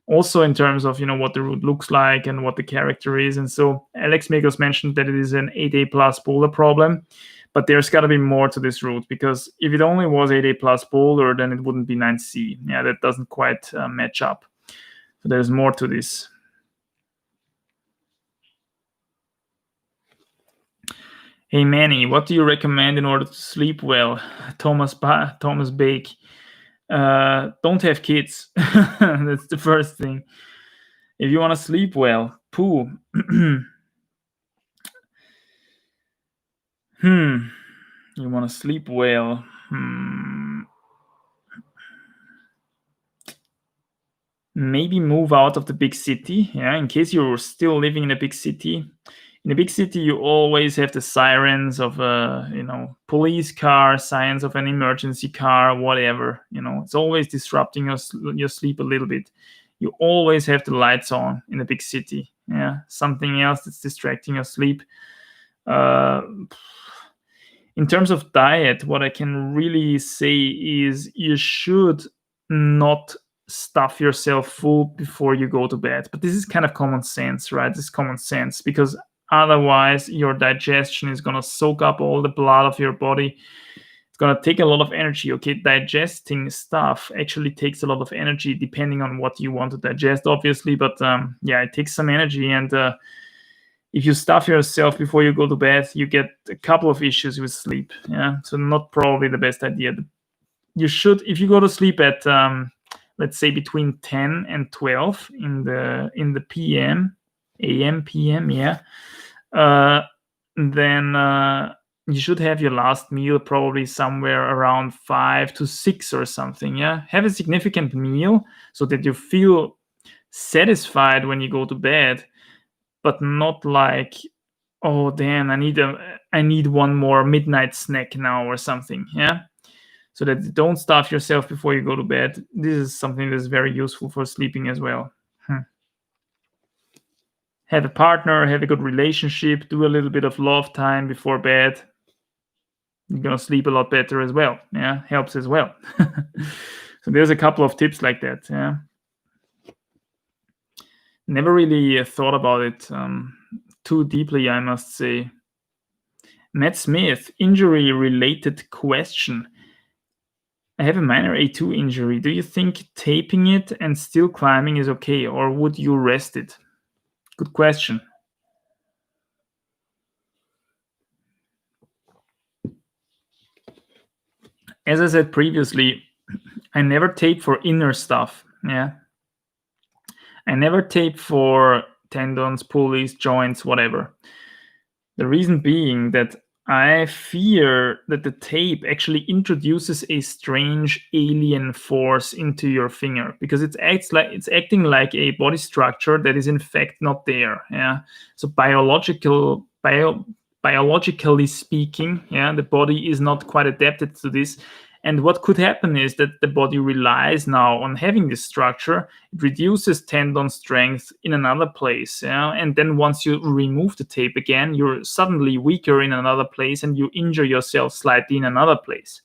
Also in terms of what the route looks like and what the character is. And so Alex Megos mentioned that it is an 8A plus boulder problem, but there's got to be more to this route, because if it only was 8A plus boulder, then it wouldn't be 9C. That doesn't quite match up. So there's more to this. Hey Manny, what do you recommend in order to sleep well? Thomas Bake. Don't have kids. That's the first thing. If you want to sleep well, poo. You want to sleep well. Maybe move out of the big city. In case you're still living in a big city. In a big city, you always have the sirens of a police car, sirens of an emergency car, whatever. It's always disrupting your sleep a little bit. You always have the lights on in a big city. Something else that's distracting your sleep. In terms of diet, what I can really say is you should not stuff yourself full before you go to bed. But this is kind of common sense, right? This is common sense, because Otherwise, your digestion is going to soak up all the blood of your body. It's going to take a lot of energy. Okay, digesting stuff actually takes a lot of energy depending on what you want to digest, obviously. But yeah, it takes some energy. And if you stuff yourself before you go to bed, you get a couple of issues with sleep. Yeah, so not probably the best idea. You should, if you go to sleep at let's say between 10 and 12 in the PM, AM, PM, yeah, then you should have your last meal probably somewhere around 5 to 6 or something. Yeah, have a significant meal so that you feel satisfied when you go to bed, but not like, oh damn, I need one more midnight snack now or something. Yeah, so that you don't starve yourself before you go to bed. This is something that's very useful for sleeping as well. Have a partner, have a good relationship, do a little bit of love time before bed. You're gonna sleep a lot better as well. Yeah, helps as well. So there's a couple of tips like that. Yeah, never really thought about it too deeply, I must say. Matt Smith, injury-related question. I have a minor A2 injury. Do you think taping it and still climbing is okay, or would you rest it? Good question. As I said previously, I never tape for inner stuff. Yeah, I never tape for tendons, pulleys, joints, whatever. The reason being that I fear that the tape actually introduces a strange alien force into your finger, because it's acting like a body structure that is in fact not there. Yeah. So biologically speaking, yeah, the body is not quite adapted to this. And what could happen is that the body relies now on having this structure. It reduces tendon strength in another place. Yeah? And then once you remove the tape again, you're suddenly weaker in another place and you injure yourself slightly in another place.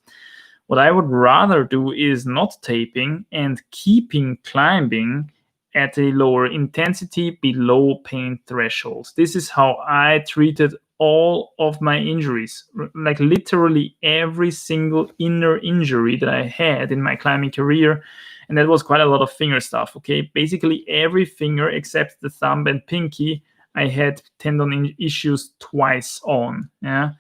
What I would rather do is not taping and keeping climbing at a lower intensity below pain thresholds. This is how I treated all of my injuries, like literally every single inner injury that I had in my climbing career. And that was quite a lot of finger stuff. Okay, basically every finger except the thumb and pinkie, I had tendon issues twice on. Yeah,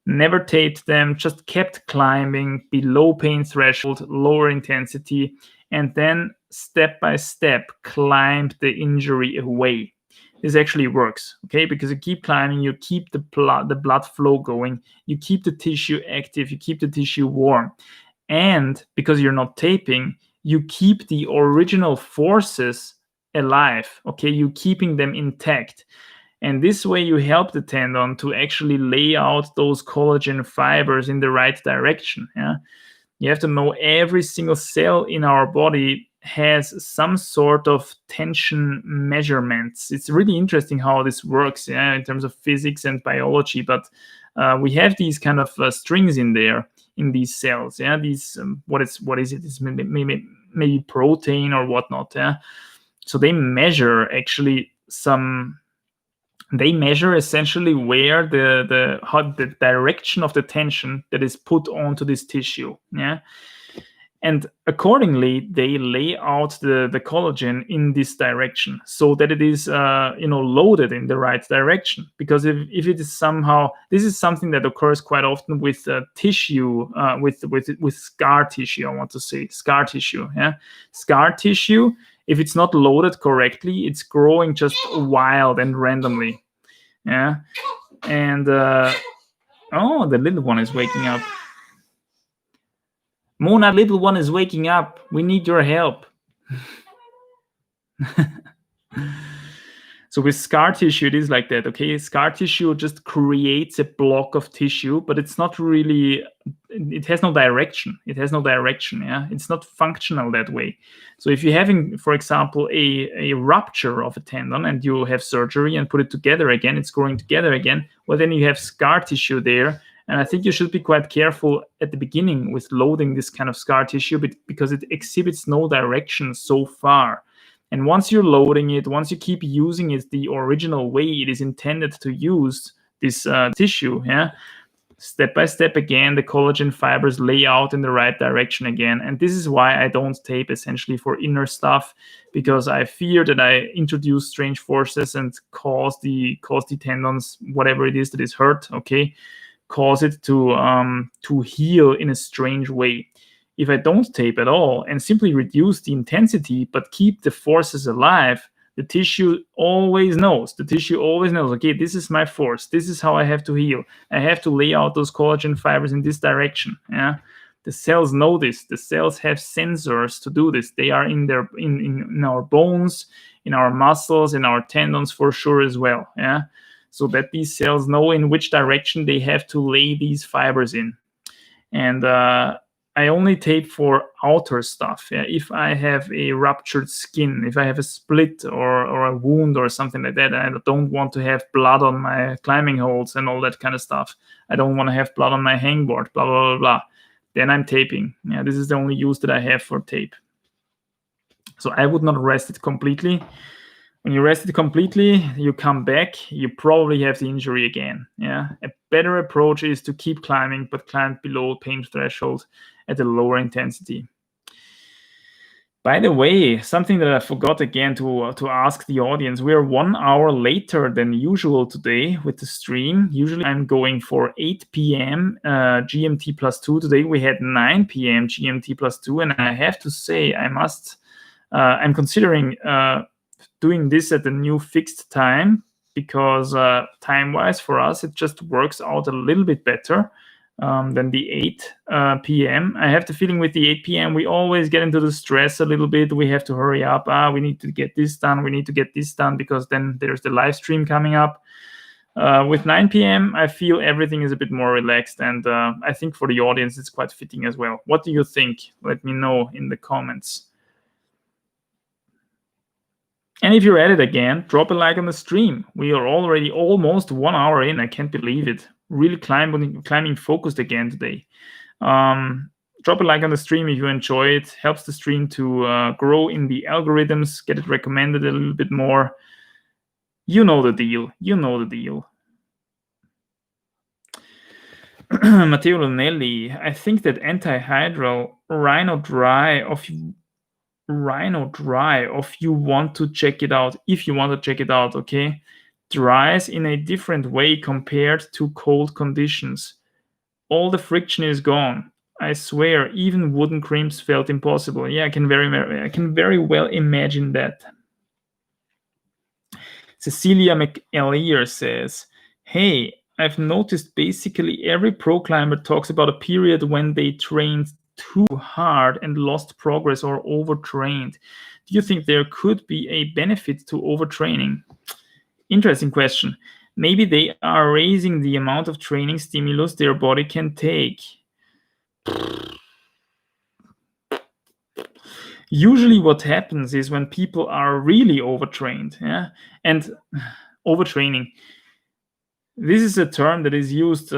never taped them, just kept climbing below pain threshold, lower intensity, and then step by step climbed the injury away. This actually works, okay? Because you keep climbing, you keep the blood flow going, you keep the tissue active, you keep the tissue warm. And because you're not taping, you keep the original forces alive, okay? You're keeping them intact. And this way you help the tendon to actually lay out those collagen fibers in the right direction. Yeah, you have to know every single cell in our body has some sort of tension measurements. It's really interesting how this works, yeah, in terms of physics and biology. But we have these kind of strings in there in these cells. Yeah, these what is it? It's maybe protein or whatnot. Yeah, so they measure actually some. They measure essentially where the direction of the tension that is put onto this tissue. Yeah. And accordingly, they lay out the collagen in this direction so that it is loaded in the right direction. Because if it is somehow, this is something that occurs quite often with tissue, with scar tissue. I want to say scar tissue. Yeah, scar tissue. If it's not loaded correctly, it's growing just wild and randomly. Yeah, and the little one is waking up. Mona, little one is waking up. We need your help. So with scar tissue, it is like that, okay? Scar tissue just creates a block of tissue, but it's not really, it has no direction. It has no direction, yeah? It's not functional that way. So if you're having, for example, a rupture of a tendon and you have surgery and put it together again, it's growing together again, well, then you have scar tissue there. And I think you should be quite careful at the beginning with loading this kind of scar tissue because it exhibits no direction so far. And once you're loading it, once you keep using it the original way it is intended to use this tissue, step by step again, the collagen fibers lay out in the right direction again. And this is why I don't tape essentially for inner stuff, because I fear that I introduce strange forces and cause the tendons, whatever it is that is hurt, cause it to heal in a strange way. If I don't tape at all and simply reduce the intensity but keep the forces alive, the tissue always knows. Okay, this is my force. This is how I have to heal. I have to lay out those collagen fibers in this direction. The cells know this. The cells have sensors to do this. They are in our bones, in our muscles, in our tendons for sure as well. So that these cells know in which direction they have to lay these fibers in. And I only tape for outer stuff. If I have a ruptured skin, if I have a split or a wound or something like that, I don't want to have blood on my climbing holds and all that kind of stuff. I don't want to have blood on my hangboard, blah, blah, blah, blah. Then I'm taping. This is the only use that I have for tape. So I would not rest it completely. When you rest it completely, you come back, you probably have the injury again. A better approach is to keep climbing, but climb below pain threshold at a lower intensity. By the way, something that I forgot again to ask the audience, we are 1 hour later than usual today with the stream. Usually I'm going for 8 p.m. GMT plus 2. Today we had 9 p.m. GMT plus 2, and I have to say I'm considering doing this at a new fixed time, because time-wise for us it just works out a little bit better than the 8 p.m. I have the feeling with the 8 p.m. we always get into the stress a little bit. We have to hurry up. We need to get this done. We need to get this done because then there's the live stream coming up. With 9 p.m. I feel everything is a bit more relaxed, and I think for the audience it's quite fitting as well. What do you think? Let me know in the comments. And if you're at it again, drop a like on the stream. We are already almost 1 hour in. I can't believe it. Really climbing focused again today. Drop a like on the stream if you enjoy it. Helps the stream to grow in the algorithms, get it recommended a little bit more. You know the deal. Matteo Lonelli, I think that antihydral Rhino Dry of you want to check it out, if you want to check it out, dries in a different way compared to cold conditions. All the friction is gone. I swear, even wooden crimps felt impossible. I can very well imagine that. Cecilia McAleer says, hey, I've noticed basically every pro climber talks about a period when they trained too hard and lost progress or overtrained. Do you think there could be a benefit to overtraining? Interesting question. Maybe they are raising the amount of training stimulus their body can take. Usually what happens is when people are really overtrained, and overtraining, this is a term that is used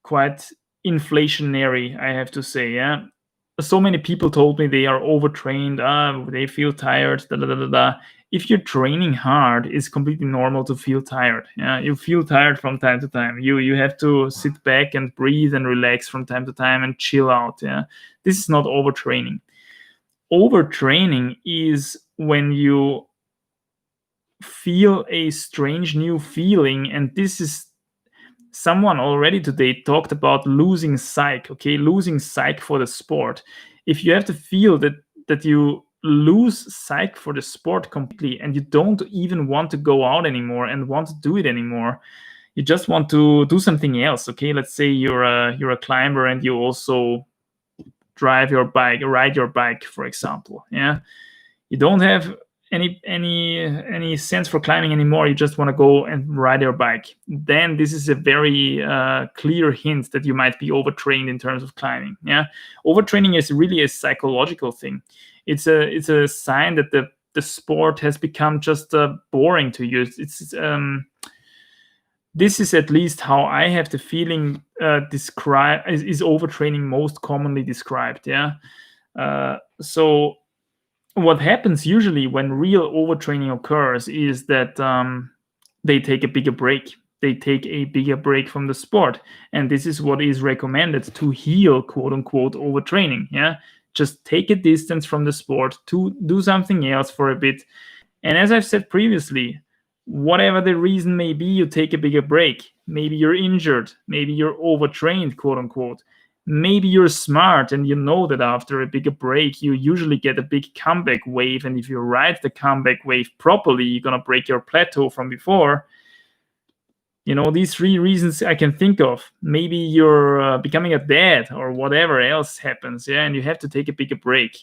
quite inflationary, I have to say. So many people told me they are overtrained, they feel tired, If you're training hard, it's completely normal to feel tired. You feel tired from time to time. You have to sit back and breathe and relax from time to time and chill out. This is not overtraining. Overtraining is when you feel a strange new feeling, and this is, someone already today talked about losing psych, losing psych for the sport. If you have to feel that you lose psych for the sport completely, and you don't even want to go out anymore and want to do it anymore, you just want to do something else. Let's say you're a climber and you also ride your bike, for example. You don't have any sense for climbing anymore. You just want to go and ride your bike. Then this is a very clear hint that you might be overtrained in terms of climbing. Overtraining is really a psychological thing. It's a sign that the sport has become just boring to you. This is at least how I have the feeling is overtraining most commonly described. So what happens usually when real overtraining occurs is that they take a bigger break. They take a bigger break from the sport. And this is what is recommended to heal, quote unquote, overtraining. Yeah. Just take a distance from the sport to do something else for a bit. And as I've said previously, whatever the reason may be, you take a bigger break. Maybe you're injured. Maybe you're overtrained, quote unquote. Maybe you're smart and you know that after a bigger break, you usually get a big comeback wave. And if you ride the comeback wave properly, you're going to break your plateau from before. These 3 reasons I can think of. Maybe you're becoming a dad or whatever else happens, and you have to take a bigger break.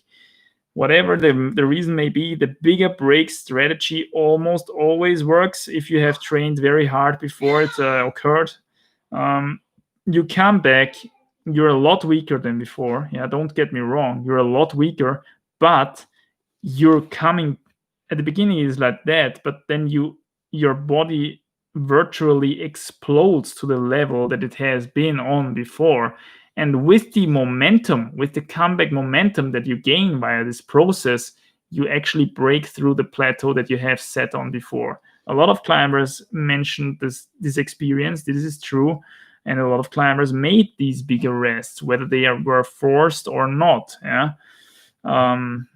Whatever the reason may be, the bigger break strategy almost always works if you have trained very hard before it occurred. You come back, you're a lot weaker than before. Yeah, don't get me wrong, you're a lot weaker, but you're coming at the beginning is like that, but then your body virtually explodes to the level that it has been on before. And with the momentum, with the comeback momentum that you gain via this process, you actually break through the plateau that you have set on before. A lot of climbers mentioned this experience. This is true. And a lot of climbers made these bigger rests, whether they were forced or not. Yeah. And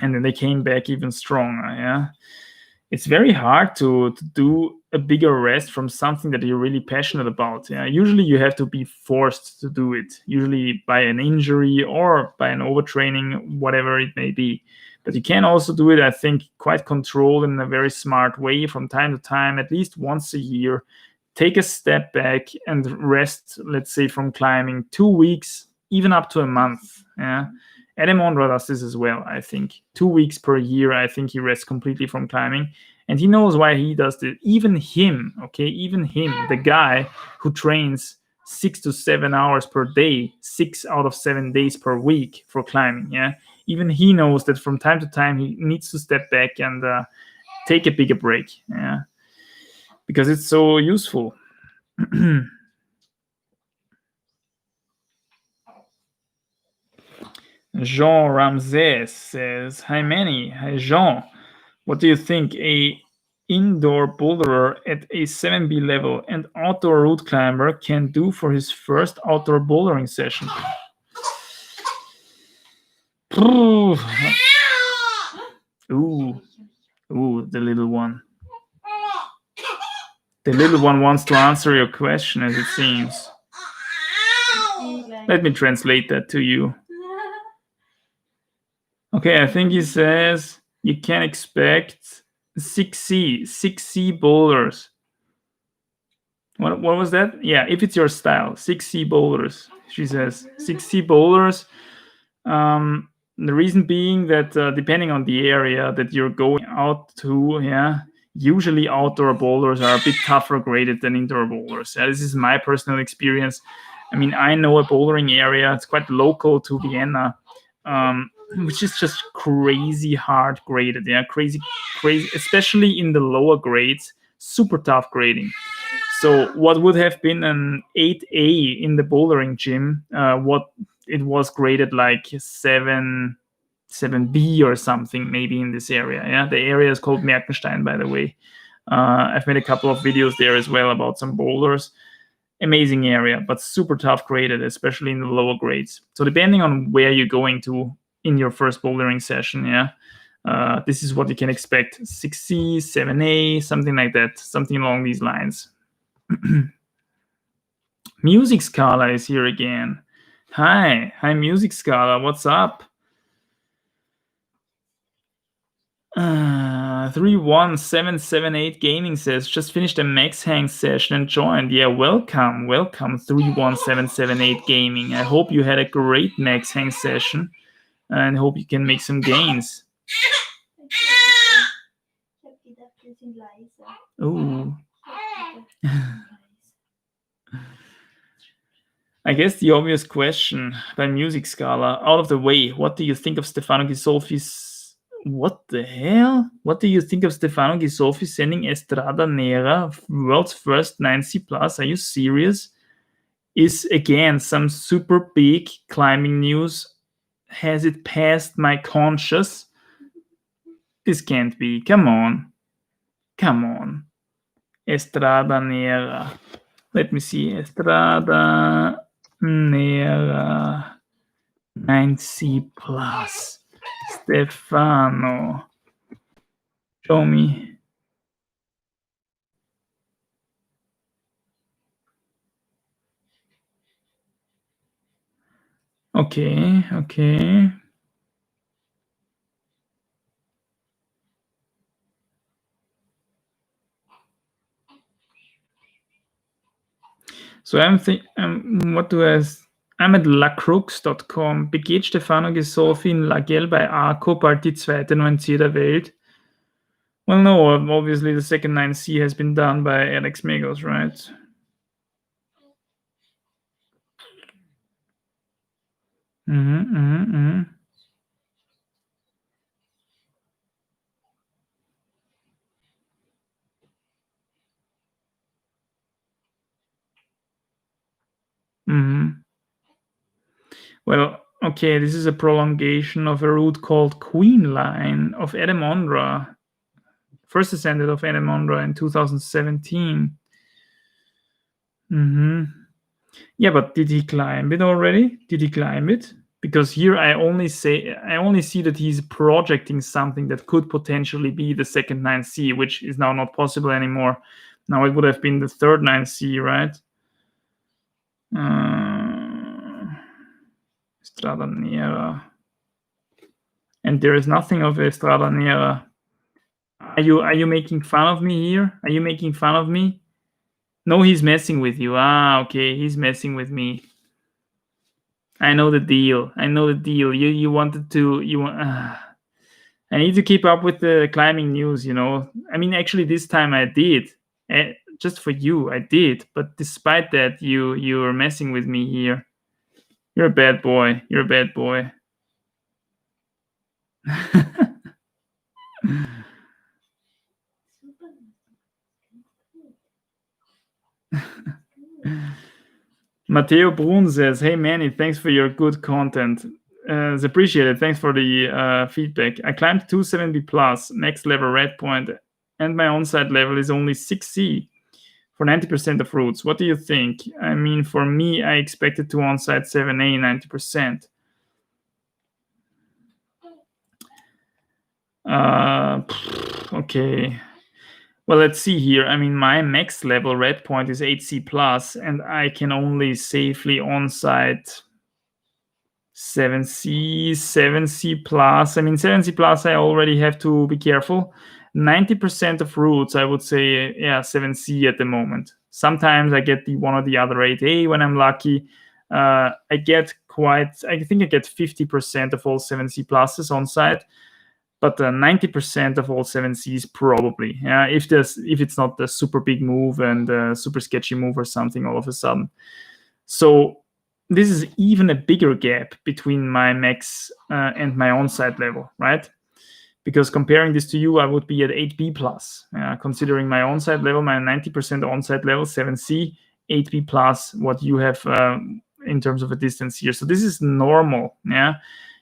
then they came back even stronger. Yeah. It's very hard to do a bigger rest from something that you're really passionate about. Yeah? Usually you have to be forced to do it, usually by an injury or by an overtraining, whatever it may be. But you can also do it, I think, quite controlled in a very smart way from time to time, at least once a year. Take a step back and rest, let's say, from climbing 2 weeks, even up to a month. Yeah. Adam Ondra does this as well, I think. 2 weeks per year, I think he rests completely from climbing. And he knows why he does it. Even him, the guy who trains 6 to 7 hours per day, 6 out of 7 days per week for climbing, yeah? Even he knows that from time to time he needs to step back and take a bigger break, yeah? Because it's so useful. Jean Ramsès says, "Hi Manny, hi Jean. What do you think a indoor boulderer at a 7B level and outdoor route climber can do for his first outdoor bouldering session?" Ooh, the little one. The little one wants to answer your question, as it seems. Let me translate that to you. Okay, I think he says you can expect 6C boulders. What was that? Yeah, if it's your style, 6C boulders. She says 6C boulders. The reason being that depending on the area that you're going out to, yeah, usually outdoor boulders are a bit tougher graded than indoor boulders. Yeah, this is my personal experience. I mean, I know a bouldering area. It's quite local to Vienna. Which is just crazy hard graded, yeah, crazy, especially in the lower grades, super tough grading. So what would have been an 8A in the bouldering gym, what it was graded like 7B or something, maybe in this area. Yeah, the area is called Merkenstein, by the way. I've made a couple of videos there as well about some boulders. Amazing area, but super tough graded, especially in the lower grades. So depending on where you're going to in your first bouldering session, yeah, this is what you can expect: 6C, 7A, something like that, something along these lines. Music Scala is here again. Hi, Music Scala, what's up? 31778 Gaming says, just finished a max hang session and joined. Yeah, welcome 31778 Gaming. I hope you had a great max hang session and hope you can make some gains. Ooh. I guess the obvious question by Music Scala, out of the way, what do you think of Stefano Ghisolfi's... What the hell? What do you think of Stefano Ghisolfi sending Estrada Nera world's first 9C+? Are you serious? Is again some super big climbing news? Has it passed my conscious? This can't be. Come on. Come on. Estrada Nera. Let me see. Estrada Nera 9C plus. Stefano. Show me. Okay, okay. So what do I... I'm at lacrux.com. Begeht Stefano Ghisolfi in Lagel bei Arco bald die zweite 9C der Welt? Well, no, obviously the second 9C has been done by Alex Megos, right? Well, okay, this is a prolongation of a route called Queen Line of Edemondra. First ascended of Edemondra in 2017. Yeah, but did he climb it already? Did he climb it? Because here I only see that he's projecting something that could potentially be the second 9C, which is now not possible anymore. Now it would have been the third 9C, right? Strada Nera. And there is nothing of Strada Nera. Are you making fun of me here? Are you making fun of me? No, he's messing with you. Okay, he's messing with me. I know the deal. You wanted to... I need to keep up with the climbing news, you know. I mean, actually, this time I did. Just for you, I did. But despite that, you're messing with me here. You're a bad boy. You're a bad boy. Matteo Brun says, "Hey Manny, thanks for your good content. It's appreciated. Thanks for the feedback. I climbed 270 plus, next level redpoint, and my onsight level is only 6C for 90% of routes. What do you think? I mean, for me, I expected to onsight 7A 90%. Okay. Well, let's see here. I mean, my max level red point is 8C plus, and I can only safely onsight 7C plus. I mean, 7C plus, I already have to be careful. 90% of routes, I would say, yeah, 7C at the moment. Sometimes I get the one or the other 8A when I'm lucky. I think I get 50% of all 7C pluses on site. But 90% of all 7Cs probably, if it's not the super big move and super sketchy move or something all of a sudden. So this is even a bigger gap between my max and my onsight level, right? Because comparing this to you, I would be at 8B plus, considering my onsight level, my 90% onsight level, 7C, 8B plus, what you have in terms of a distance here. So this is normal, yeah.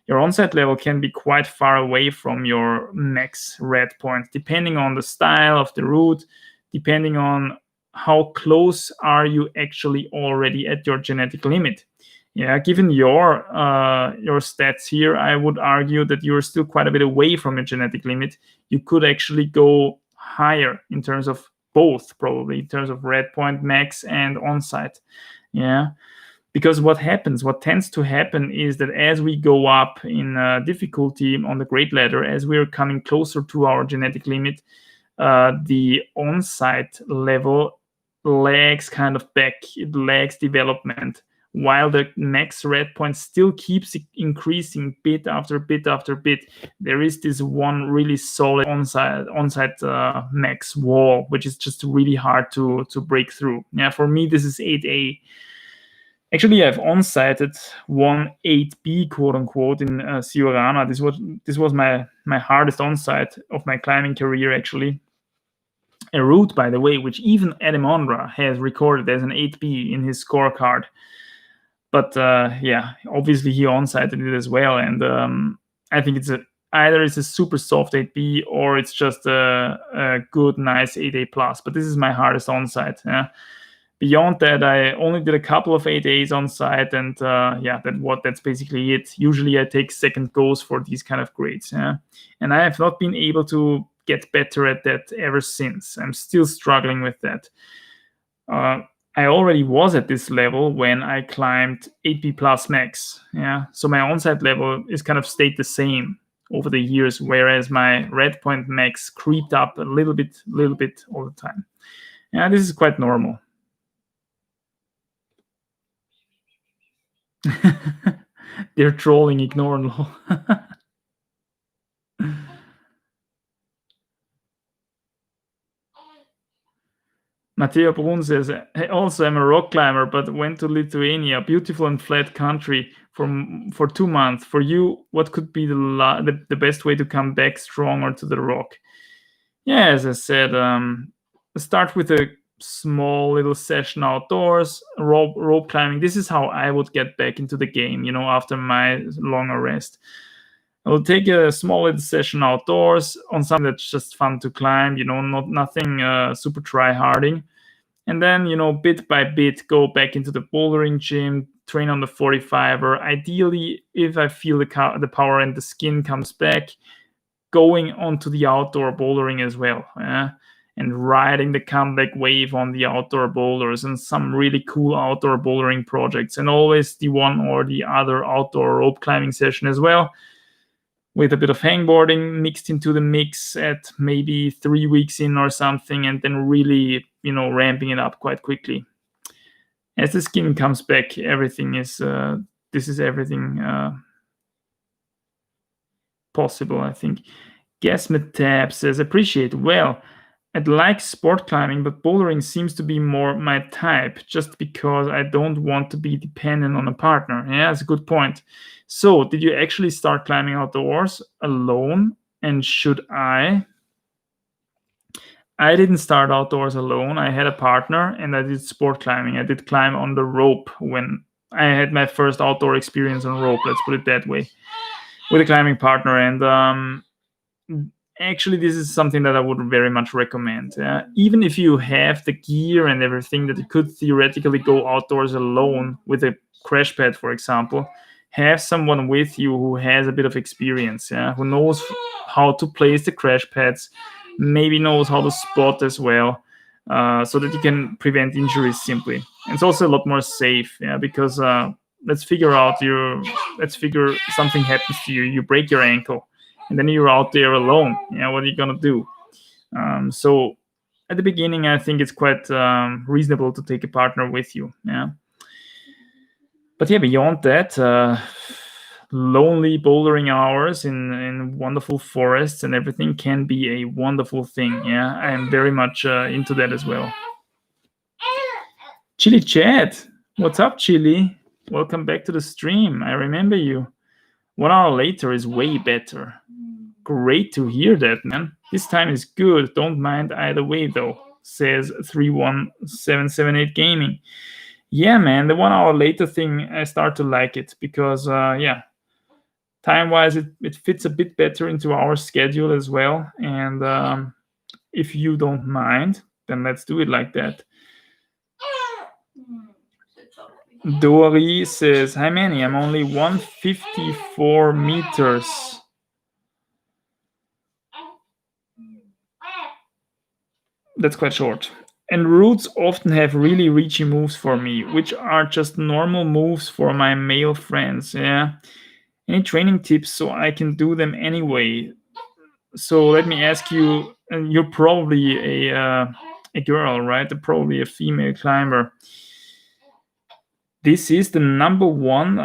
Your onsight level can be quite far away from your max red point, depending on the style of the route, depending on how close are you actually already at your genetic limit. Yeah, given your stats here, I would argue that you're still quite a bit away from your genetic limit. You could actually go higher in terms of both, probably, in terms of red point, max, and onsight. Yeah. Because what tends to happen is that as we go up in difficulty on the grade ladder, as we're coming closer to our genetic limit, the onsight level lags kind of back. It lags development, while the max red point still keeps increasing bit after bit after bit. There is this one really solid onsight max wall, which is just really hard to break through. Yeah, for me, this is 8A. Actually, I've onsighted 1.8B, quote unquote, in Siorana. This was my hardest onsight of my climbing career, actually. A route, by the way, which even Edemondra has recorded as an 8B in his scorecard. But yeah, obviously he onsighted it as well, and I think it's either it's a super soft 8B or it's just a good, nice 8A plus. But this is my hardest onsight. Yeah. Beyond that, I only did a couple of 8As on site, and that's basically it. Usually I take second goes for these kind of grades. Yeah. And I have not been able to get better at that ever since. I'm still struggling with that. I already was at this level when I climbed 8B plus max. Yeah. So my onsight level is kind of stayed the same over the years, whereas my redpoint max creeped up a little bit all the time. Yeah, this is quite normal. They're trolling, ignore no. Matteo Brun says, "Hey, also I'm a rock climber, but went to Lithuania, beautiful and flat country for 2 months. For you, what could be the best way to come back stronger to the rock?" Yeah, as I said, start with a small little session outdoors, rope climbing. This is how I would get back into the game, after my longer rest. I will take a small little session outdoors on something that's just fun to climb, nothing super try-harding. And then, bit by bit, go back into the bouldering gym, train on the 45er. Ideally, if I feel the power and the skin comes back, going onto the outdoor bouldering as well. And riding the comeback wave on the outdoor boulders and some really cool outdoor bouldering projects. And always the one or the other outdoor rope climbing session as well, with a bit of hangboarding mixed into the mix at maybe 3 weeks in or something, and then really, ramping it up quite quickly. As the skin comes back, everything is, everything possible, I think. Guess Matab says, appreciate. Well, I'd like sport climbing, but bouldering seems to be more my type, just because I don't want to be dependent on a partner. Yeah, that's a good point. So, did you actually start climbing outdoors alone? And should I? I didn't start outdoors alone. I had a partner, and I did sport climbing. I did climb on the rope when I had my first outdoor experience on rope, let's put it that way, with a climbing partner. And actually, this is something that I would very much recommend. Even if you have the gear and everything, that you could theoretically go outdoors alone with a crash pad, for example, have someone with you who has a bit of experience, who knows how to place the crash pads, maybe knows how to spot as well, so that you can prevent injuries simply. And it's also a lot more safe, because let's figure something happens to you, you break your ankle, and then you're out there alone. What are you gonna do? So at the beginning, I think it's quite reasonable to take a partner with you. But beyond that, lonely bouldering hours in wonderful forests and everything can be a wonderful thing. I am very much into that as well. Chili Chat, what's up, Chili? Welcome back to the stream. I remember you. 1 hour later is way better. Great to hear that, man. This time is good. Don't mind either way, though, says 31778 Gaming. Yeah, man, the 1 hour later thing, I start to like it because, time-wise, it fits a bit better into our schedule as well. And if you don't mind, then let's do it like that. Dory says, hi, Manny, I'm only 154 meters. That's quite short. And routes often have really reachy moves for me, which are just normal moves for my male friends. Any training tips so I can do them anyway? So let me ask you, and you're probably a girl, right? Probably a female climber. This is the number one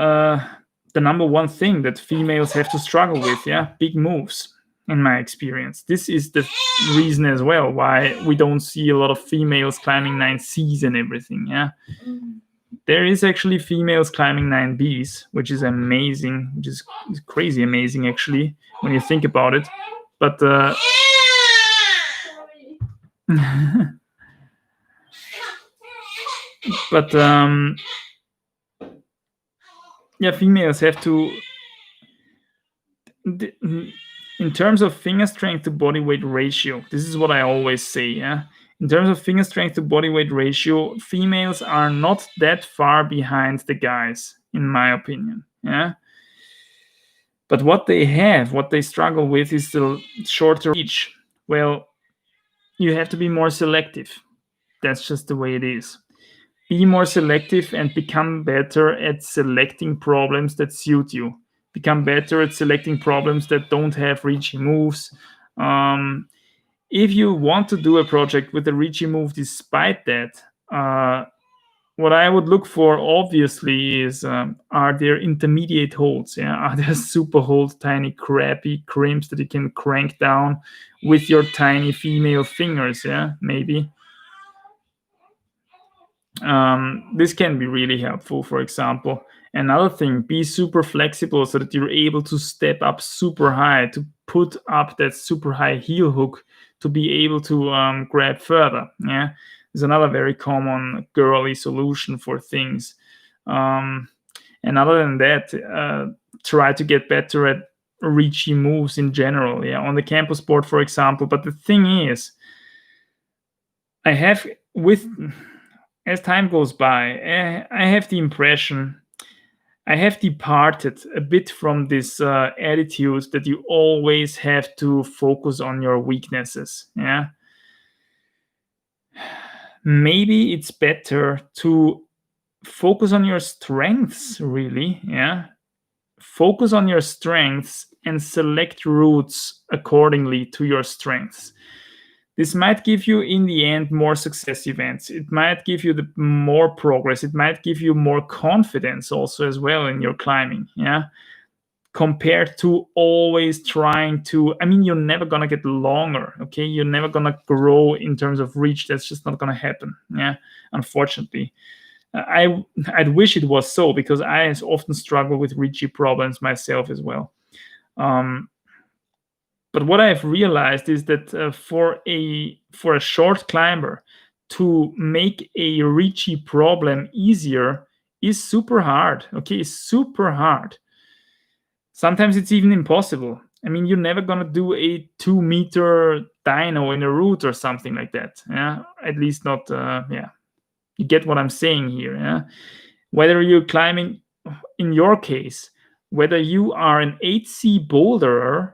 thing that females have to struggle with. Big moves. In my experience, this is the reason as well why we don't see a lot of females climbing 9Cs and everything. There is actually females climbing 9Bs, which is amazing, which is crazy amazing actually when you think about it. But females have to. in terms of finger strength to body weight ratio, this is what I always say, yeah. In terms of finger strength to body weight ratio, females are not that far behind the guys, in my opinion, yeah. But what they struggle with is the shorter reach. Well, you have to be more selective. That's just the way it is. Be more selective and become better at selecting problems that suit you. Become better at selecting problems that don't have reachy moves. If you want to do a project with a reachy move despite that, what I would look for obviously is are there intermediate holds? Yeah, are there super holds, tiny crappy crimps that you can crank down with your tiny female fingers? Yeah, maybe. This can be really helpful, for example. Another thing, be super flexible so that you're able to step up super high, to put up that super high heel hook to be able to grab further. Yeah, is another very common girly solution for things. And other than that, try to get better at reachy moves in general. Yeah, on the campus board, for example. But the thing is, I have with as time goes by, I have the impression I have departed a bit from this attitude that you always have to focus on your weaknesses. Yeah. Maybe it's better to focus on your strengths, really. Yeah. Focus on your strengths and select routes accordingly to your strengths. This might give you, in the end, more success events. It might give you more progress. It might give you more confidence also as well in your climbing, yeah? Compared to always trying to, you're never going to get longer, okay? You're never going to grow in terms of reach. That's just not going to happen, yeah? Unfortunately. I'd wish it was so, because I often struggle with reachy problems myself as well. But what I've realized is that for a short climber to make a reachy problem easier is super hard. Okay, it's super hard. Sometimes it's even impossible. You're never gonna do a 2-meter dyno in a route or something like that. Yeah, at least not. Yeah, you get what I'm saying here. Yeah, whether you're climbing, in your case, whether you are an 8C boulderer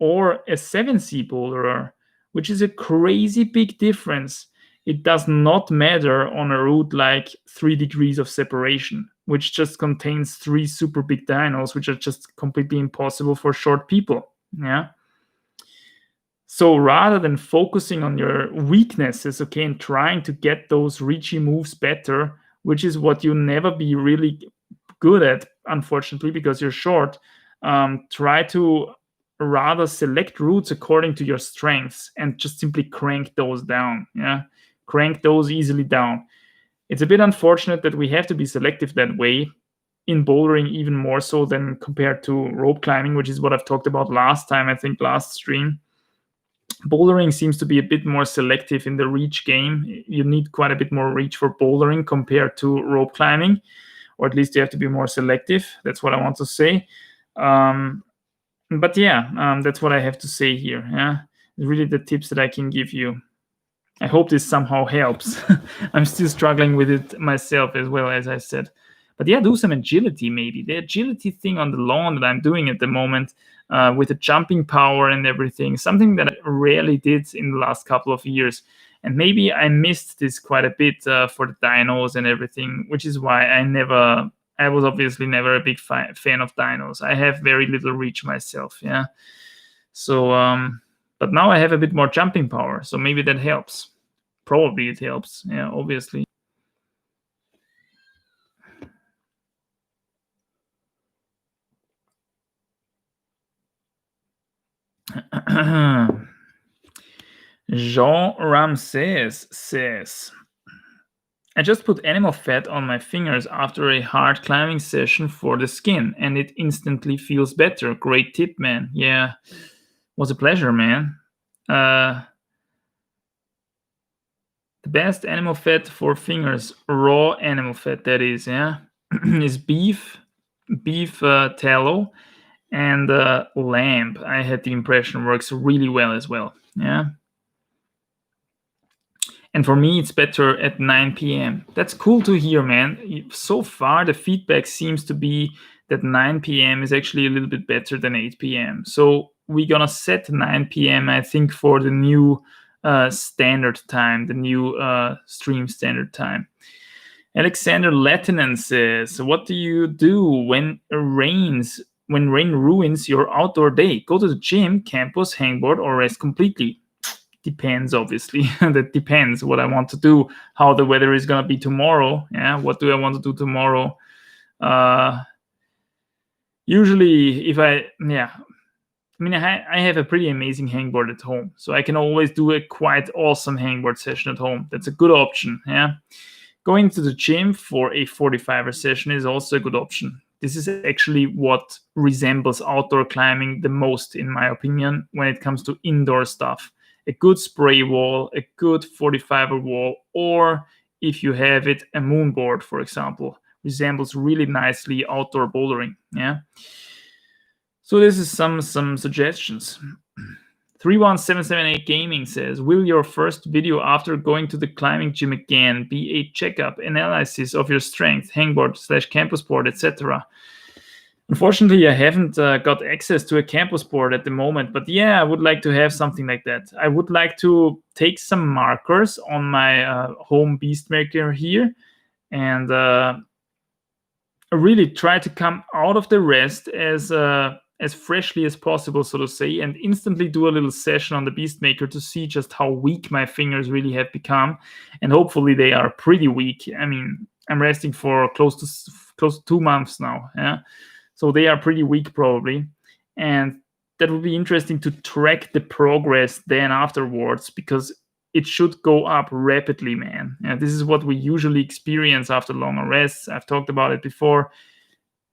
or a 7C boulderer, which is a crazy big difference. It does not matter on a route like 3 degrees of separation, which just contains 3 super big dynos, which are just completely impossible for short people. Yeah. So rather than focusing on your weaknesses, okay, and trying to get those reachy moves better, which is what you'll never be really good at, unfortunately, because you're short, try to rather select routes according to your strengths and just simply crank those down. Yeah, crank those easily down. It's a bit unfortunate that we have to be selective that way in bouldering, even more so than compared to rope climbing, which is what I've talked about last time, I think last stream. Bouldering seems to be a bit more selective in the reach game. You need quite a bit more reach for bouldering compared to rope climbing, or at least you have to be more selective. That's what I want to say. But yeah, that's what I have to say here. Yeah, really the tips that I can give you. I hope this somehow helps. I'm still struggling with it myself as well, as I said. But yeah, do some agility maybe. The agility thing on the lawn that I'm doing at the moment with the jumping power and everything, something that I rarely did in the last couple of years. And maybe I missed this quite a bit for the dynos and everything, which is why I was obviously never a big fan of dynos. I have very little reach myself, yeah. So, but now I have a bit more jumping power, so maybe that helps. Probably it helps, yeah, obviously. Jean Ramses says, I just put animal fat on my fingers after a hard climbing session for the skin, and it instantly feels better. Great tip, man. Yeah, was a pleasure, man. The best animal fat for fingers, raw animal fat, that is, yeah, is beef tallow, And lamp, I had the impression, works really well as well. Yeah. And for me, it's better at 9 p.m. That's cool to hear, man. So far, the feedback seems to be that 9 p.m. is actually a little bit better than 8 p.m. So we're going to set 9 p.m., I think, for the new standard time, the new stream standard time. Alexander Latinen says, what do you do when rain ruins your outdoor day? Go to the gym, campus, hangboard, or rest completely? Depends, obviously. That depends what I want to do, how the weather is going to be tomorrow. Yeah, what do I want to do tomorrow? Usually, if I have a pretty amazing hangboard at home, so I can always do a quite awesome hangboard session at home. That's a good option. Yeah, going to the gym for a 45-hour session is also a good option. This is actually what resembles outdoor climbing the most, in my opinion, when it comes to indoor stuff. A good spray wall, a good 45-hour wall, or if you have it, a moon board, for example, resembles really nicely outdoor bouldering. Yeah. So this is some suggestions. 31778 Gaming says, will your first video after going to the climbing gym again be a checkup analysis of your strength, hangboard / campus board, etc.? Unfortunately, I haven't got access to a campus board at the moment, but yeah, I would like to have something like that. I would like to take some markers on my home Beastmaker here and really try to come out of the rest as freshly as possible, so to say, and instantly do a little session on the Beastmaker to see just how weak my fingers really have become. And hopefully they are pretty weak. I mean, I'm resting for close to 2 months now. Yeah. So they are pretty weak probably. And that would be interesting to track the progress then afterwards, because it should go up rapidly, man. And this is what we usually experience after longer rests. I've talked about it before.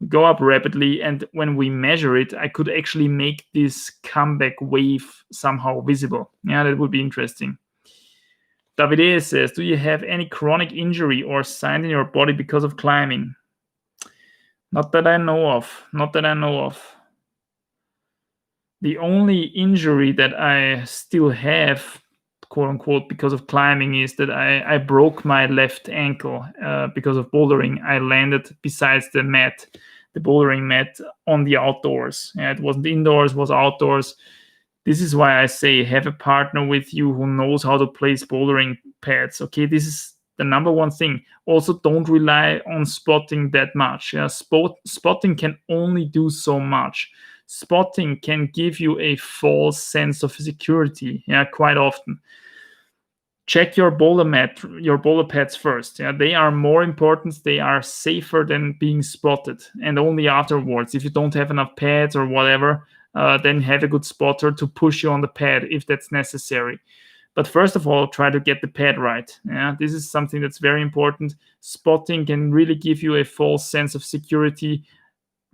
We go up rapidly, and when we measure it, I could actually make this comeback wave somehow visible. Yeah, that would be interesting. Davide says, do you have any chronic injury or sign in your body because of climbing? Not that I know of. The only injury that I still have, quote unquote, because of climbing is that I broke my left ankle because of bouldering. I landed besides the mat, the bouldering mat, on the outdoors. Yeah, it wasn't indoors, it was outdoors. This is why I say have a partner with you who knows how to place bouldering pads. Okay, this is the number one thing. Also, don't rely on spotting that much. Yeah, spotting can only do so much. Spotting can give you a false sense of security. Yeah, quite often. Check your boulder pads first. Yeah, they are more important. They are safer than being spotted. And only afterwards, if you don't have enough pads or whatever, then have a good spotter to push you on the pad if that's necessary. But first of all, try to get the pad right. Yeah, this is something that's very important. Spotting can really give you a false sense of security.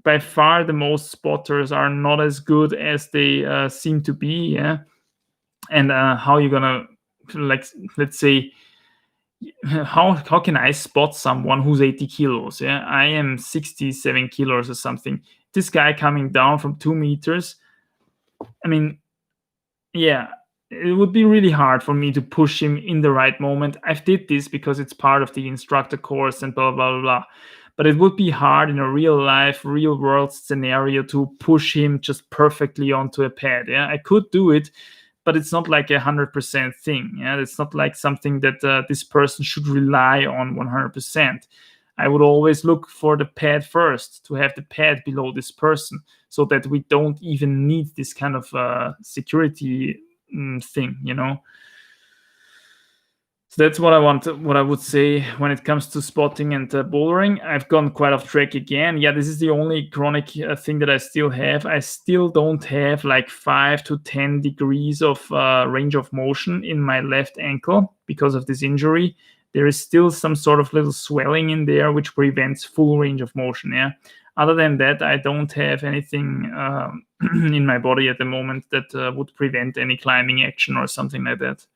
By far, the most spotters are not as good as they seem to be. Yeah, and how you're gonna, like, let's say, how can I spot someone who's 80 kilos? Yeah, I am 67 kilos or something. This guy coming down from 2 meters. I mean, yeah, it would be really hard for me to push him in the right moment. I've did this because it's part of the instructor course and blah, blah, blah, blah. But it would be hard in a real life, real world scenario to push him just perfectly onto a pad. Yeah, I could do it, but it's not like 100% thing. Yeah, it's not like something that this person should rely on 100%. I would always look for the pad first, to have the pad below this person, so that we don't even need this kind of security thing, you know. So that's what I would say when it comes to spotting and bouldering. I've gone quite off track again. Yeah, this is the only chronic thing that I still have. I still don't have like 5 to 10 degrees of range of motion in my left ankle because of this injury. There is still some sort of little swelling in there which prevents full range of motion. Yeah. Other than that, I don't have anything in my body at the moment that would prevent any climbing action or something like that.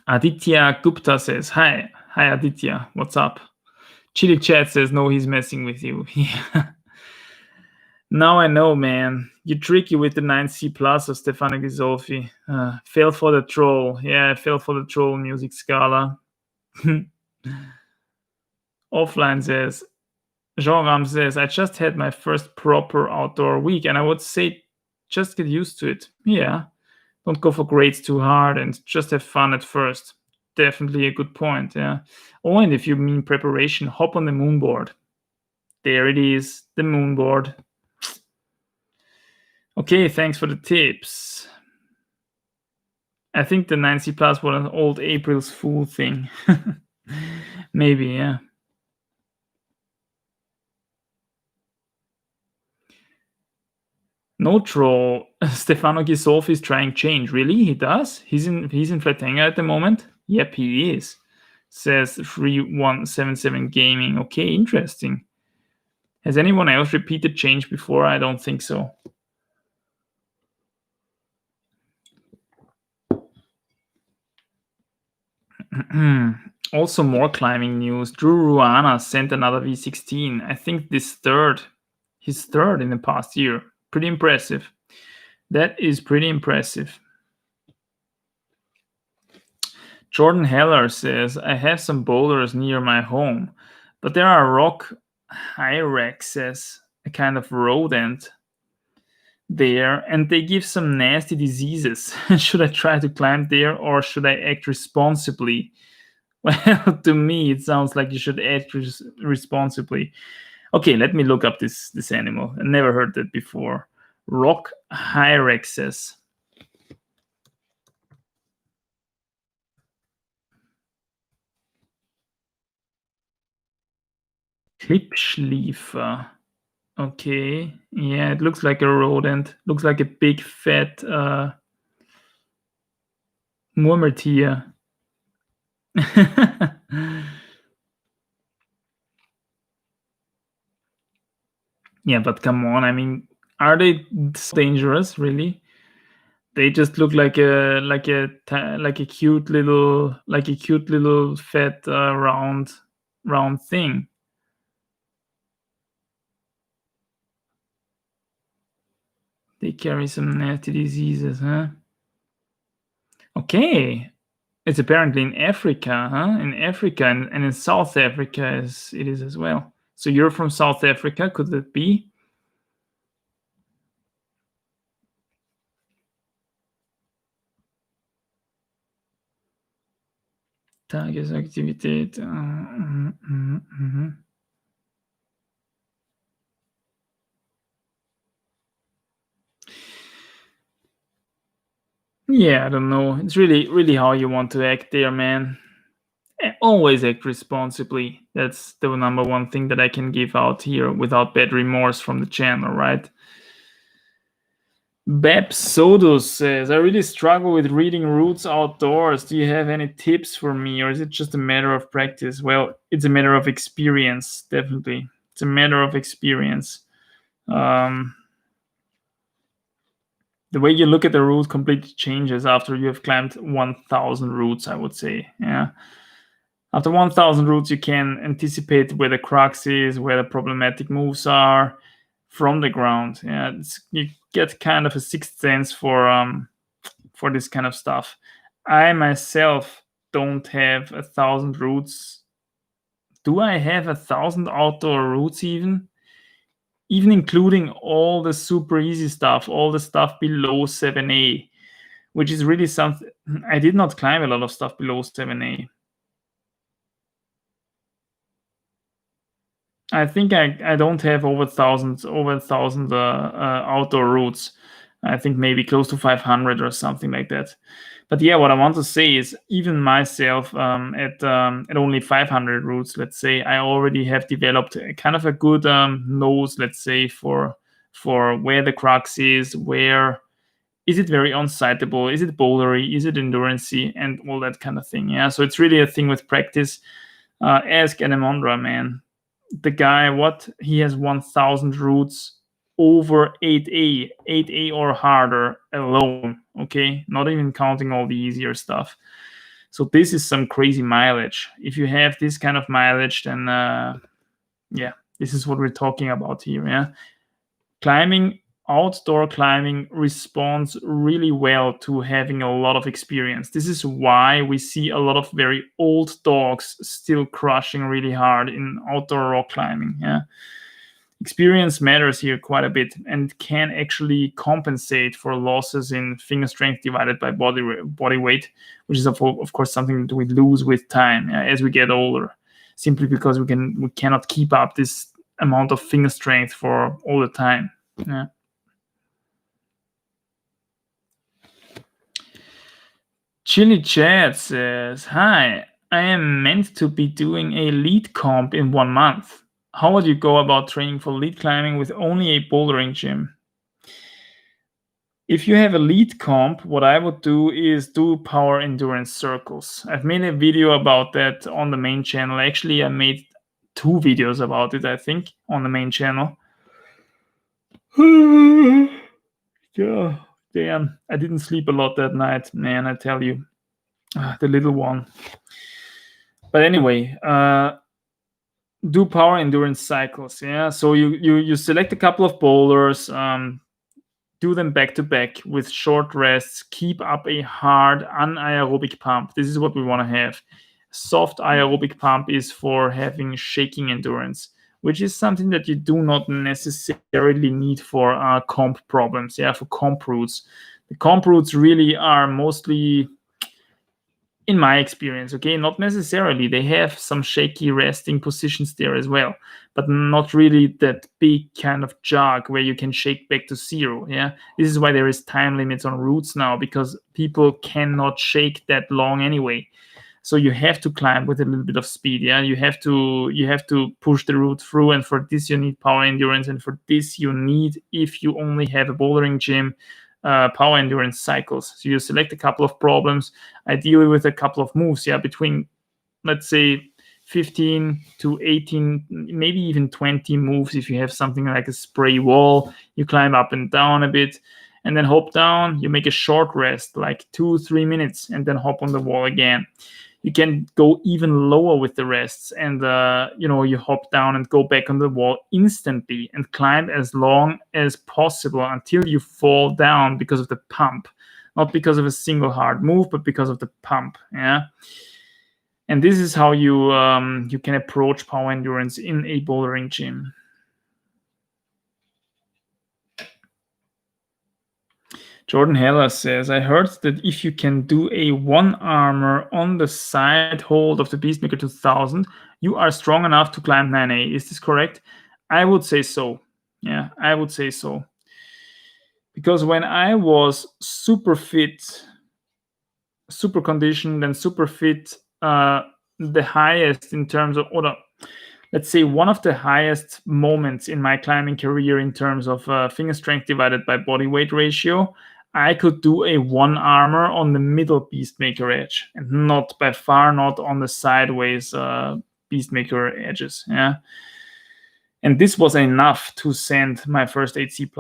Aditya Gupta says, hi Aditya, what's up? Chili Chat says, no, he's messing with you. Yeah. Now I know, man. You're tricky with the 9C plus of Stefano Ghisolfi. Fell for the troll. Yeah, I fell for the troll music scala. Offline says, Jean Ram says, I just had my first proper outdoor week, and I would say just get used to it. Yeah. Don't go for grades too hard and just have fun at first. Definitely a good point, yeah. Oh, and if you mean preparation, hop on the moonboard. There it is, the moonboard. Okay, thanks for the tips. I think the 9C plus was an old April's Fool thing. Maybe, yeah. No troll. Stefano Ghisolfi is trying change. Really? He does? He's in Flatanga at the moment? Yep, he is. Says 3177 Gaming. Okay, interesting. Has anyone else repeated change before? I don't think so. Also, more climbing news. Drew Ruana sent another V16. I think his third in the past year. Pretty impressive. That is pretty impressive. Jordan Heller says, I have some boulders near my home, but there are rock hyraxes, a kind of rodent there, and they give some nasty diseases. Should I try to climb there or should I act responsibly? Well, to me, it sounds like you should act responsibly. Okay, let me look up this animal. I never heard that before. Rock hyraxes. Klippschliefer. Okay, yeah, it looks like a rodent. Looks like a big fat Murmeltier. Yeah, but come on, I mean, are they so dangerous, really? They just look like a cute little fat round thing. They carry some nasty diseases, huh? Okay. It's apparently in Africa, huh? In Africa and in South Africa it is as well. So you're from South Africa, could that be? Tagesaktivität. Yeah, I don't know. It's really how you want to act there, man. Always act responsibly. That's the number one thing that I can give out here without bad remorse from the channel, right? Babs Sodus says, I really struggle with reading routes outdoors. Do you have any tips for me, or is it just a matter of practice? Well, it's a matter of experience, definitely. It's a matter of experience. The way you look at the route completely changes after you have climbed 1,000 routes, I would say. Yeah. After 1,000 routes, you can anticipate where the crux is, where the problematic moves are from the ground. Yeah, you get kind of a sixth sense for this kind of stuff. I myself don't have 1,000 routes. Do I have 1,000 outdoor routes even including all the super easy stuff, all the stuff below 7A, which is really something. I did not climb a lot of stuff below 7A. I think I don't have over 1,000 outdoor routes. I think maybe close to 500 or something like that. But yeah, what I want to say is even myself at only 500 routes, let's say, I already have developed a kind of a good nose, let's say, for where the crux is, where is it very unsightable, is it bouldery, is it endurancey, and all that kind of thing. Yeah, so it's really a thing with practice. Ask Anemondra, man. The guy, he has 1,000 routes over 8A or harder alone. Okay, not even counting all the easier stuff. So this is some crazy mileage. If you have this kind of mileage, then yeah, this is what we're talking about here. Yeah, outdoor climbing responds really well to having a lot of experience. This is why we see a lot of very old dogs still crushing really hard in outdoor rock climbing. Yeah, experience matters here quite a bit and can actually compensate for losses in finger strength divided by body weight, which is of course something that we lose with time as we get older, simply because we cannot keep up this amount of finger strength for all the time. Yeah. Chili Chat says, "Hi, I am meant to be doing a lead comp in 1 month. How would you go about training for lead climbing with only a bouldering gym?" If you have a lead comp, what I would do is do power endurance circles. I've made a video about that on the main channel. Actually, I made 2 videos about it, I think, on the main channel. Yeah, damn, I didn't sleep a lot that night, man, I tell you. The little one. But anyway, do power endurance cycles. Yeah, so you select a couple of boulders, do them back to back with short rests, keep up a hard anaerobic pump. This is what we want to have. Soft aerobic pump is for having shaking endurance, which is something that you do not necessarily need for comp problems. Yeah, for comp routes. The comp routes really are mostly, in my experience, okay, not necessarily. They have some shaky resting positions there as well, but not really that big kind of jog where you can shake back to zero. Yeah, this is why there is time limits on routes now, because people cannot shake that long anyway. So you have to climb with a little bit of speed. Yeah, you have to push the route through, and for this you need power endurance, and for this you need, if you only have a bouldering gym, power endurance cycles. So you select a couple of problems, ideally with a couple of moves, between, let's say, 15 to 18, maybe even 20 moves. If you have something like a spray wall, you climb up and down a bit, and then hop down. You make a short rest, like 2-3 minutes, and then hop on the wall again. You can go even lower with the rests, and you hop down and go back on the wall instantly and climb as long as possible until you fall down because of the pump, not because of a single hard move, but because of the pump. Yeah, and this is how you can approach power endurance in a bouldering gym. Jordan Heller says, "I heard that if you can do a one-armer on the side hold of the Beastmaker 2000, you are strong enough to climb 9A. Is this correct?" I would say so. Yeah, I would say so. Because when I was super fit, super conditioned, and super fit, the highest in terms of, let's say one of the highest moments in my climbing career in terms of finger strength divided by body weight ratio, I could do a one-armer on the middle Beastmaker edge, and not by far not on the sideways Beastmaker edges. Yeah, and this was enough to send my first 8C+.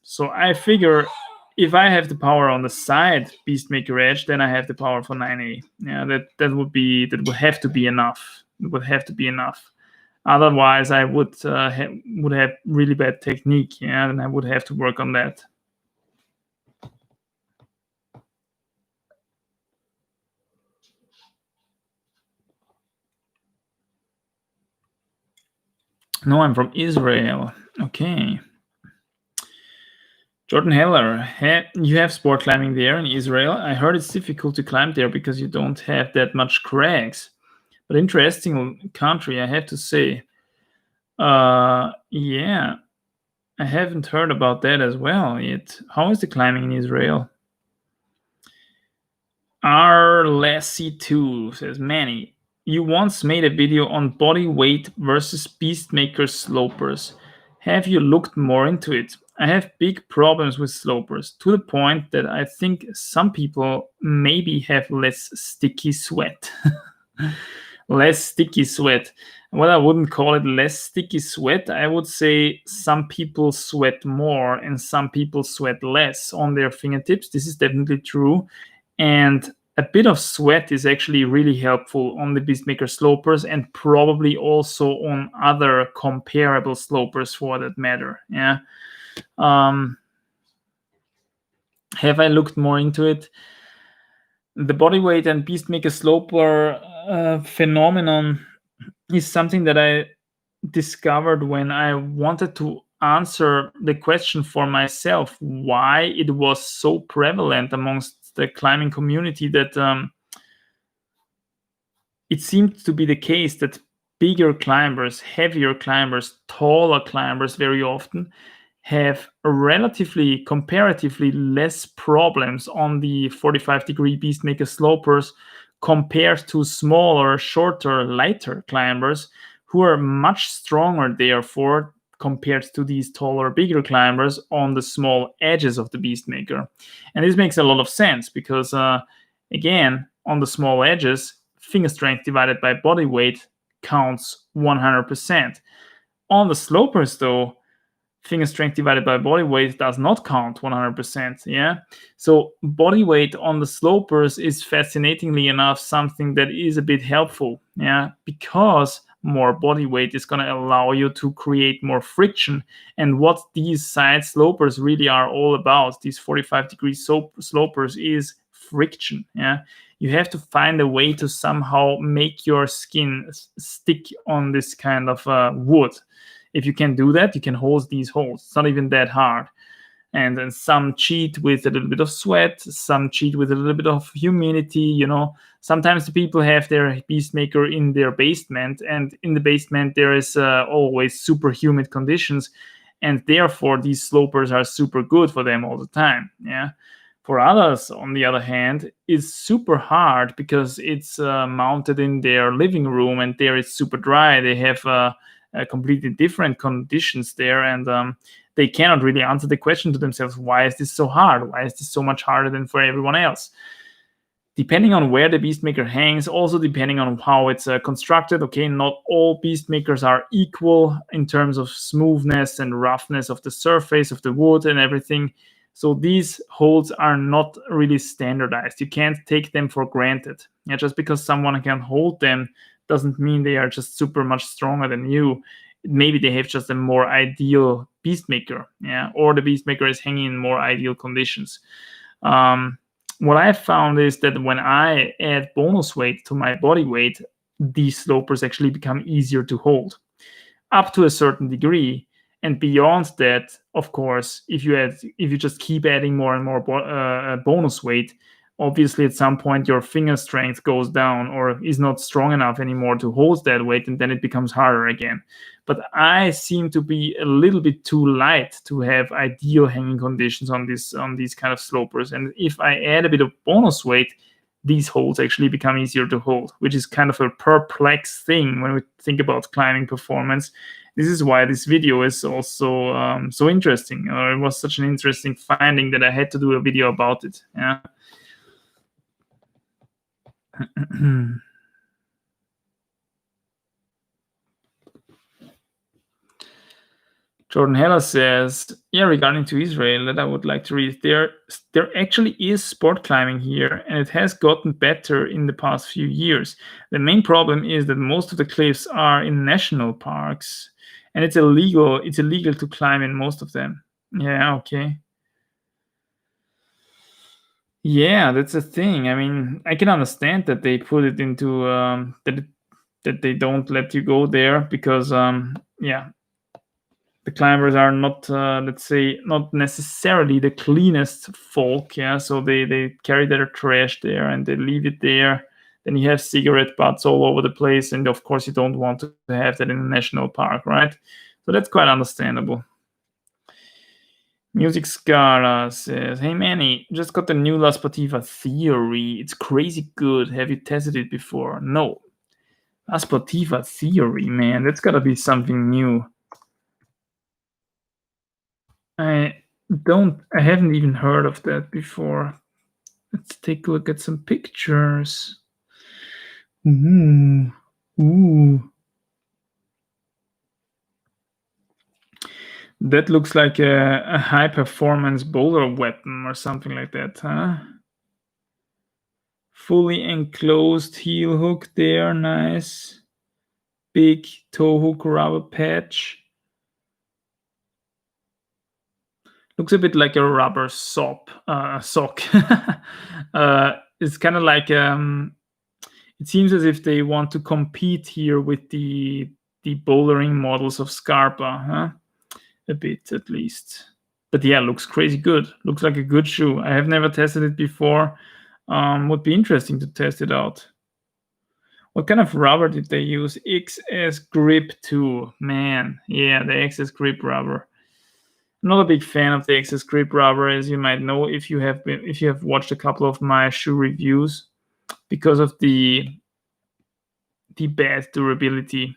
So I figure if I have the power on the side Beastmaker edge, then I have the power for 9A. Yeah, that would have to be enough. It would have to be enough. Otherwise, I would have really bad technique. Yeah, and I would have to work on that. No, I'm from Israel. Okay. Jordan Heller, you have sport climbing there in Israel. I heard it's difficult to climb there because you don't have that much crags. But interesting country, I have to say. Yeah, I haven't heard about that as well yet. How is the climbing in Israel? R-Lassie2 says, "Manny, you once made a video on body weight versus Beastmaker slopers. Have you looked more into it? I have big problems with slopers, to the point that I think some people maybe have less sticky sweat." Less sticky sweat. Well, I wouldn't call it less sticky sweat. I would say some people sweat more and some people sweat less on their fingertips. This is definitely true. And a bit of sweat is actually really helpful on the Beastmaker slopers, and probably also on other comparable slopers for that matter. Yeah. Have I looked more into it? The body weight and Beastmaker sloper phenomenon is something that I discovered when I wanted to answer the question for myself why it was so prevalent amongst the climbing community that it seemed to be the case that bigger climbers, heavier climbers, taller climbers very often have comparatively less problems on the 45-degree Beastmaker slopers compared to smaller, shorter, lighter climbers who are much stronger, therefore, compared to these taller, bigger climbers on the small edges of the Beastmaker. And this makes a lot of sense because, again, on the small edges, finger strength divided by body weight counts 100%. On the slopers, though, finger strength divided by body weight does not count 100%. Yeah. So body weight on the slopers is fascinatingly enough something that is a bit helpful. Yeah. Because more body weight is going to allow you to create more friction. And what these side slopers really are all about, these 45-degree slopers, is friction. Yeah. You have to find a way to somehow make your skin stick on this kind of wood. If you can do that, you can hose these holes. It's not even that hard. And then some cheat with a little bit of sweat, some cheat with a little bit of humidity. Sometimes the people have their Beastmaker in their basement, and in the basement there is always super humid conditions, and therefore these slopers are super good for them all the time. Yeah. For others, on the other hand, it's super hard because it's mounted in their living room and there it's super dry. They have completely different conditions there, and they cannot really answer the question to themselves, why is this so hard? Why is this so much harder than for everyone else? Depending on where the Beastmaker hangs, also depending on how it's constructed, okay, not all Beastmakers are equal in terms of smoothness and roughness of the surface of the wood and everything. So these holes are not really standardized. You can't take them for granted. Yeah, just because someone can hold them doesn't mean they are just super much stronger than you. Maybe they have just a more ideal Beastmaker, yeah, or the Beastmaker is hanging in more ideal conditions. What I found is that when I add bonus weight to my body weight, these slopers actually become easier to hold up to a certain degree. And beyond that, of course, if you just keep adding more and more bonus weight, obviously at some point your finger strength goes down or is not strong enough anymore to hold that weight, and then it becomes harder again. But I seem to be a little bit too light to have ideal hanging conditions on these kind of slopers. And if I add a bit of bonus weight, these holds actually become easier to hold, which is kind of a perplex thing when we think about climbing performance. This is why this video is also so interesting. It was such an interesting finding that I had to do a video about it. Yeah. Jordan Heller says, yeah, regarding to Israel, that I would like to read. There actually is sport climbing here, and it has gotten better in the past few years. The main problem is that most of the cliffs are in national parks, and it's illegal to climb in most of them. Yeah, okay. Yeah, that's the thing. I mean, I can understand that they put it into that they don't let you go there because yeah, the climbers are not, let's say, not necessarily the cleanest folk. Yeah, so they carry their trash there and they leave it there. Then you have cigarette butts all over the place, and of course you don't want to have that in a national park, right? So that's quite understandable. Music Scala says, hey Manny, just got the new La Sportiva theory. It's crazy good. Have you tested it before? No. La Sportiva theory, man, that's gotta be something new. I haven't even heard of that before. Let's take a look at some pictures. Ooh. That looks like a high performance boulder weapon or something like that, huh? Fully enclosed heel hook there, nice. Big toe hook rubber patch. Looks a bit like a rubber sock. It's kind of like it seems as if they want to compete here with the bouldering models of Scarpa, huh? A bit at least. But yeah, looks crazy good. Looks like a good shoe. I have never tested it before. Would be interesting to test it out. What kind of rubber did they use? XS Grip 2. Man, yeah, the XS Grip rubber. I'm not a big fan of the XS Grip rubber, as you might know if you have watched a couple of my shoe reviews, because of the bad durability.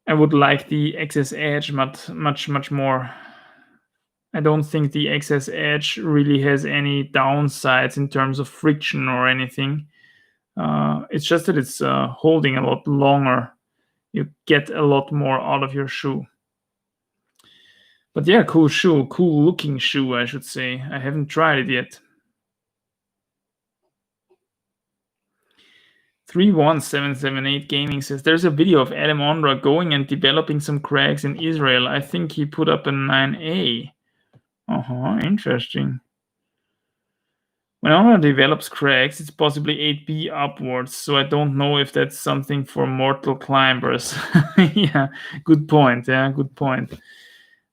I would like the XS Edge much more. I don't think the XS Edge really has any downsides in terms of friction or anything. It's just that it's holding a lot longer. You get a lot more out of your shoe. But yeah, cool shoe, cool looking shoe, I should say. I haven't tried it yet. 31778 Gaming says there's a video of Adam Ondra going and developing some cracks in Israel. I think he put up a 9A. Interesting. When Ondra develops cracks, it's possibly 8B upwards, so I don't know if that's something for mortal climbers. Yeah, good point. Yeah, good point.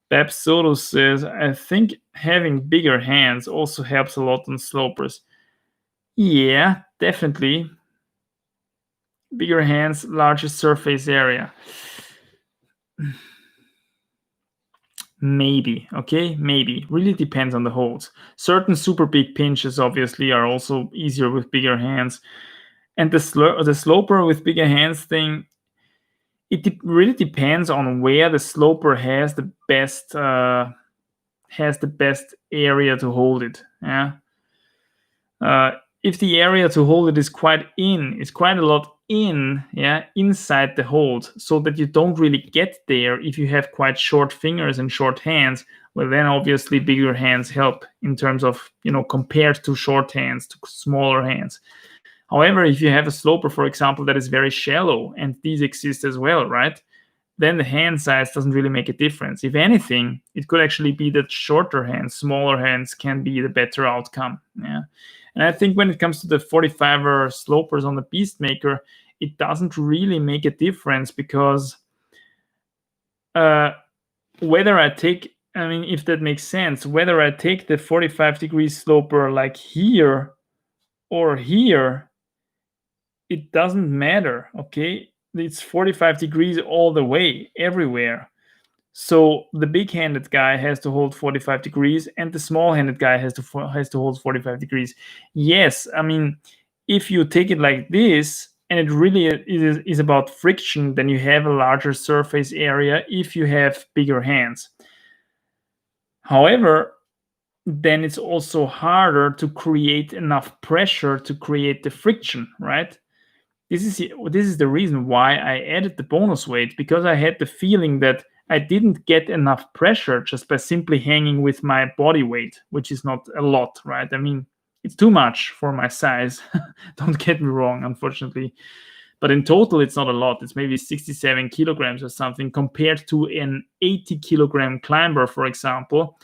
Babs Soto says, I think having bigger hands also helps a lot on slopers. Yeah, definitely. Bigger hands, larger surface area. Maybe, okay? Maybe. Really depends on the holds. Certain super big pinches, obviously, are also easier with bigger hands. And the sloper with bigger hands thing, it really depends on where the sloper has the best area to hold it. Yeah. If the area to hold it is quite a lot inside the hold, so that you don't really get there if you have quite short fingers and short hands, well, then obviously bigger hands help in terms of, compared to short hands, to smaller hands. However, if you have a sloper, for example, that is very shallow, and these exist as well, right? Then the hand size doesn't really make a difference. If anything, it could actually be that shorter hands, smaller hands can be the better outcome. Yeah. And I think when it comes to the 45er slopers on the Beastmaker, it doesn't really make a difference, because whether I take, if that makes sense, whether I take the 45-degree sloper like here or here, it doesn't matter, okay? It's 45 degrees all the way, everywhere. So the big-handed guy has to hold 45 degrees, and the small-handed guy has to hold 45 degrees. Yes, if you take it like this, and it really is about friction, then you have a larger surface area if you have bigger hands. However, then it's also harder to create enough pressure to create the friction, right? This is the reason why I added the bonus weight, because I had the feeling that I didn't get enough pressure just by simply hanging with my body weight, which is not a lot, right? It's too much for my size. Don't get me wrong, unfortunately. But in total, it's not a lot. It's maybe 67 kilograms or something, compared to an 80-kilogram climber, for example,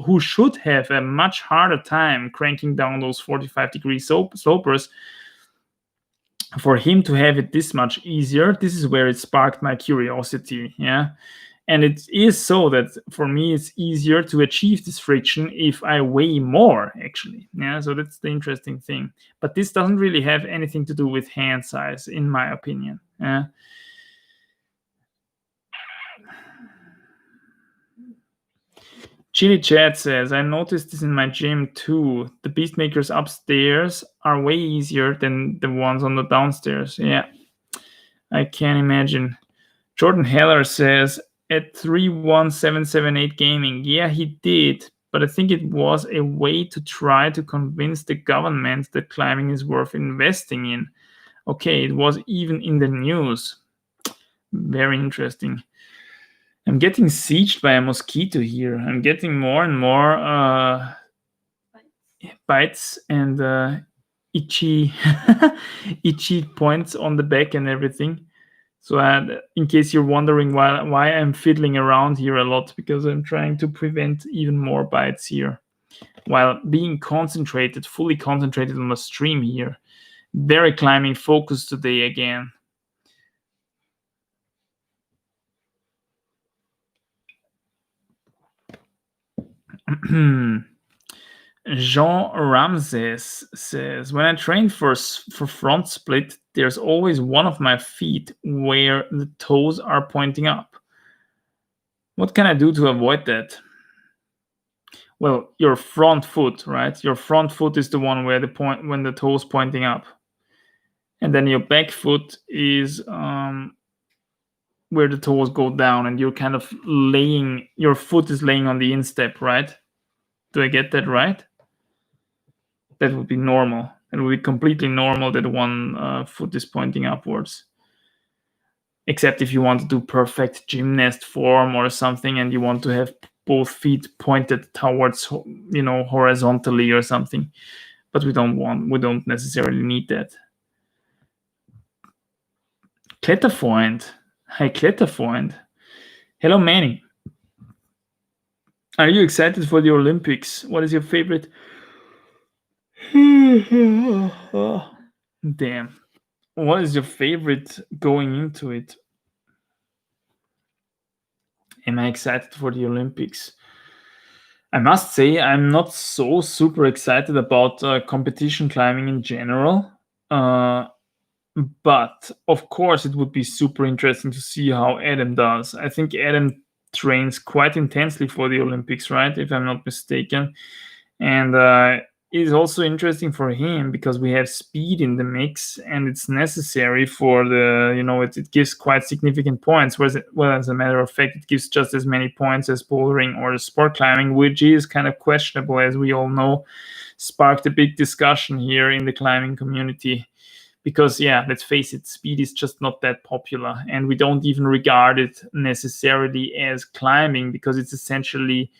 who should have a much harder time cranking down those 45-degree slopers. For him to have it this much easier, this is where it sparked my curiosity. Yeah. And it is so that for me, it's easier to achieve this friction if I weigh more, actually. Yeah. So that's the interesting thing. But this doesn't really have anything to do with hand size, in my opinion. Yeah. Chili Chat says, I noticed this in my gym too. The Beastmakers upstairs are way easier than the ones on the downstairs. Yeah, I can imagine. Jordan Heller says, at 31778 Gaming, yeah, he did. But I think it was a way to try to convince the government that climbing is worth investing in. Okay, it was even in the news. Very interesting. I'm getting sieged by a mosquito here. I'm getting more and more bites and itchy itchy points on the back and everything. So in case you're wondering why I'm fiddling around here a lot, because I'm trying to prevent even more bites here while being fully concentrated on the stream here. Very climbing focus today again. Jean Ramses says, when I train for front split, there's always one of my feet where the toes are pointing up. What can I do to avoid that? Well, your front foot, right? Your front foot is the one where when the toes pointing up. And then your back foot is where the toes go down, and you're kind of your foot is laying on the instep, right? Do I get that right? That would be normal. It would be completely normal that one foot is pointing upwards. Except if you want to do perfect gymnast form or something and you want to have both feet pointed towards, horizontally or something. But we don't necessarily need that. Kletterfreund. Hi, Kletterfreund. Hello, Manny. Are you excited for the Olympics? What is your favorite? Damn. What is your favorite going into it? Am I excited for the Olympics? I must say I'm not so super excited about competition climbing in general. But of course, it would be super interesting to see how Adam does. I think Adam trains quite intensely for the Olympics, right? If I'm not mistaken. And it is also interesting for him because we have speed in the mix and it's necessary for it gives quite significant points. Whereas, as a matter of fact, it gives just as many points as bouldering or the sport climbing, which is kind of questionable, as we all know, sparked a big discussion here in the climbing community. Because, let's face it, speed is just not that popular. And we don't even regard it necessarily as climbing because it's essentially,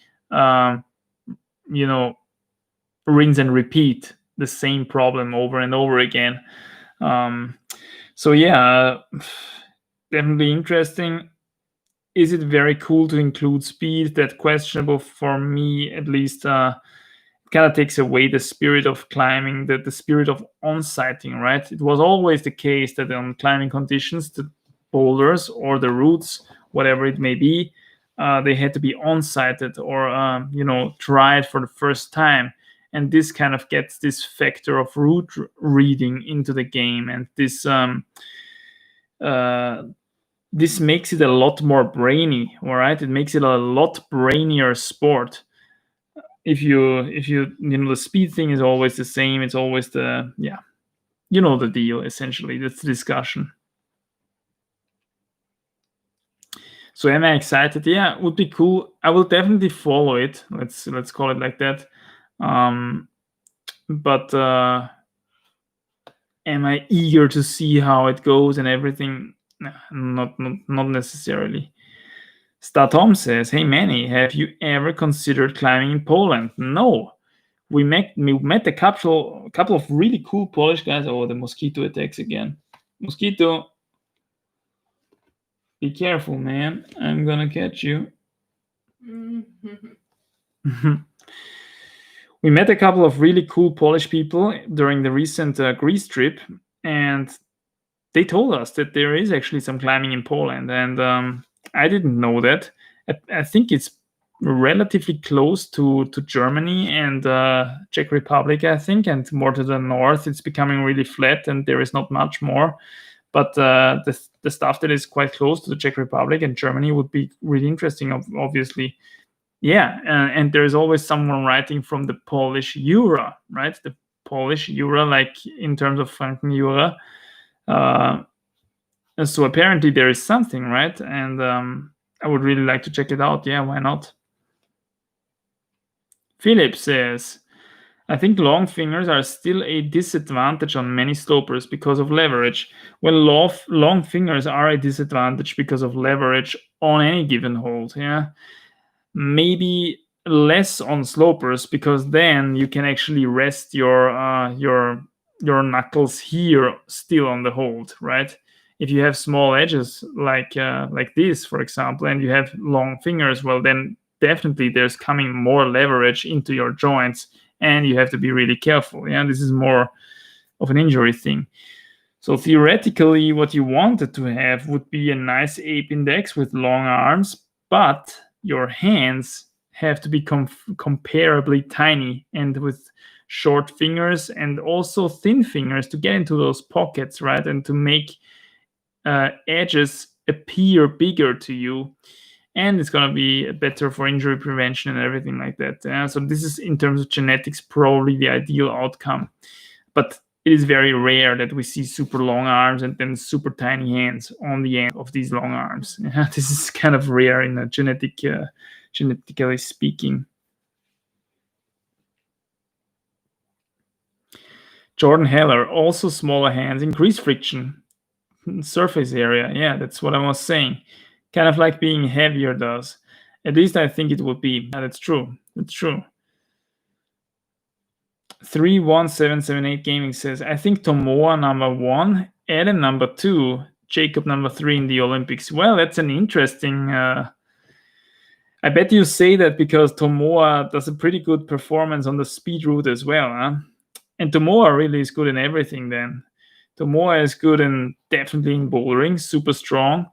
rinse and repeat the same problem over and over again. Definitely interesting. Is it very cool to include speed? That's questionable for me, at least. Kind of takes away the spirit of climbing, the spirit of onsighting, right? It was always the case that on climbing conditions, the boulders or the routes, whatever it may be, they had to be onsighted or tried for the first time. And this kind of gets this factor of route reading into the game, and this makes it a lot more brainy. All right, it makes it a lot brainier sport. If the speed thing is always the same, it's always the deal. Essentially, that's the discussion. So am I excited? Yeah, it would be cool. I will definitely follow it. Let's call it like that. But am I eager to see how it goes and everything? Not necessarily. Statom says, "Hey Manny, have you ever considered climbing in Poland?" No. We met a couple of really cool Polish guys. Oh, the mosquito attacks again. Mosquito, be careful, man. I'm gonna catch you. We met a couple of really cool Polish people during the recent Greece trip, and they told us that there is actually some climbing in Poland, and I didn't know that. I think it's relatively close to Germany and Czech Republic, I think, and more to the north. It's becoming really flat, and there is not much more. But the stuff that is quite close to the Czech Republic and Germany would be really interesting, obviously. Yeah, and there's always someone writing from the Polish Jura, right? The Polish Jura, like in terms of Franken Jura. So apparently there is something, right? And I would really like to check it out. Yeah, why not? Philip says, I think long fingers are still a disadvantage on many slopers because of leverage. Well, long fingers are a disadvantage because of leverage on any given hold. Yeah, maybe less on slopers, because then you can actually rest your knuckles here still on the hold, right? If you have small edges like this, for example, and you have long fingers, well, then definitely there's coming more leverage into your joints, and you have to be really careful. Yeah, this is more of an injury thing. So theoretically, what you wanted to have would be a nice ape index with long arms, but your hands have to be comparably tiny and with short fingers and also thin fingers to get into those pockets, right? And to make edges appear bigger to you. And it's going to be better for injury prevention and everything like that. So this is, in terms of genetics, probably the ideal outcome. But it is very rare that we see super long arms and then super tiny hands on the end of these long arms. This is kind of rare in a genetically speaking. Jordan Heller, also smaller hands increase friction surface area. Yeah, that's what I was saying. Kind of like being heavier does. At least I think it would be. That's true. That's true. 31778 Gaming says, I think Tomoa number 1, Adam number 2, Jacob number 3 in the Olympics. Well, that's an interesting... I bet you say that because Tomoa does a pretty good performance on the speed route as well. Huh? And Tomoa really is good in everything then. Tomoa is good in definitely in bouldering, super strong.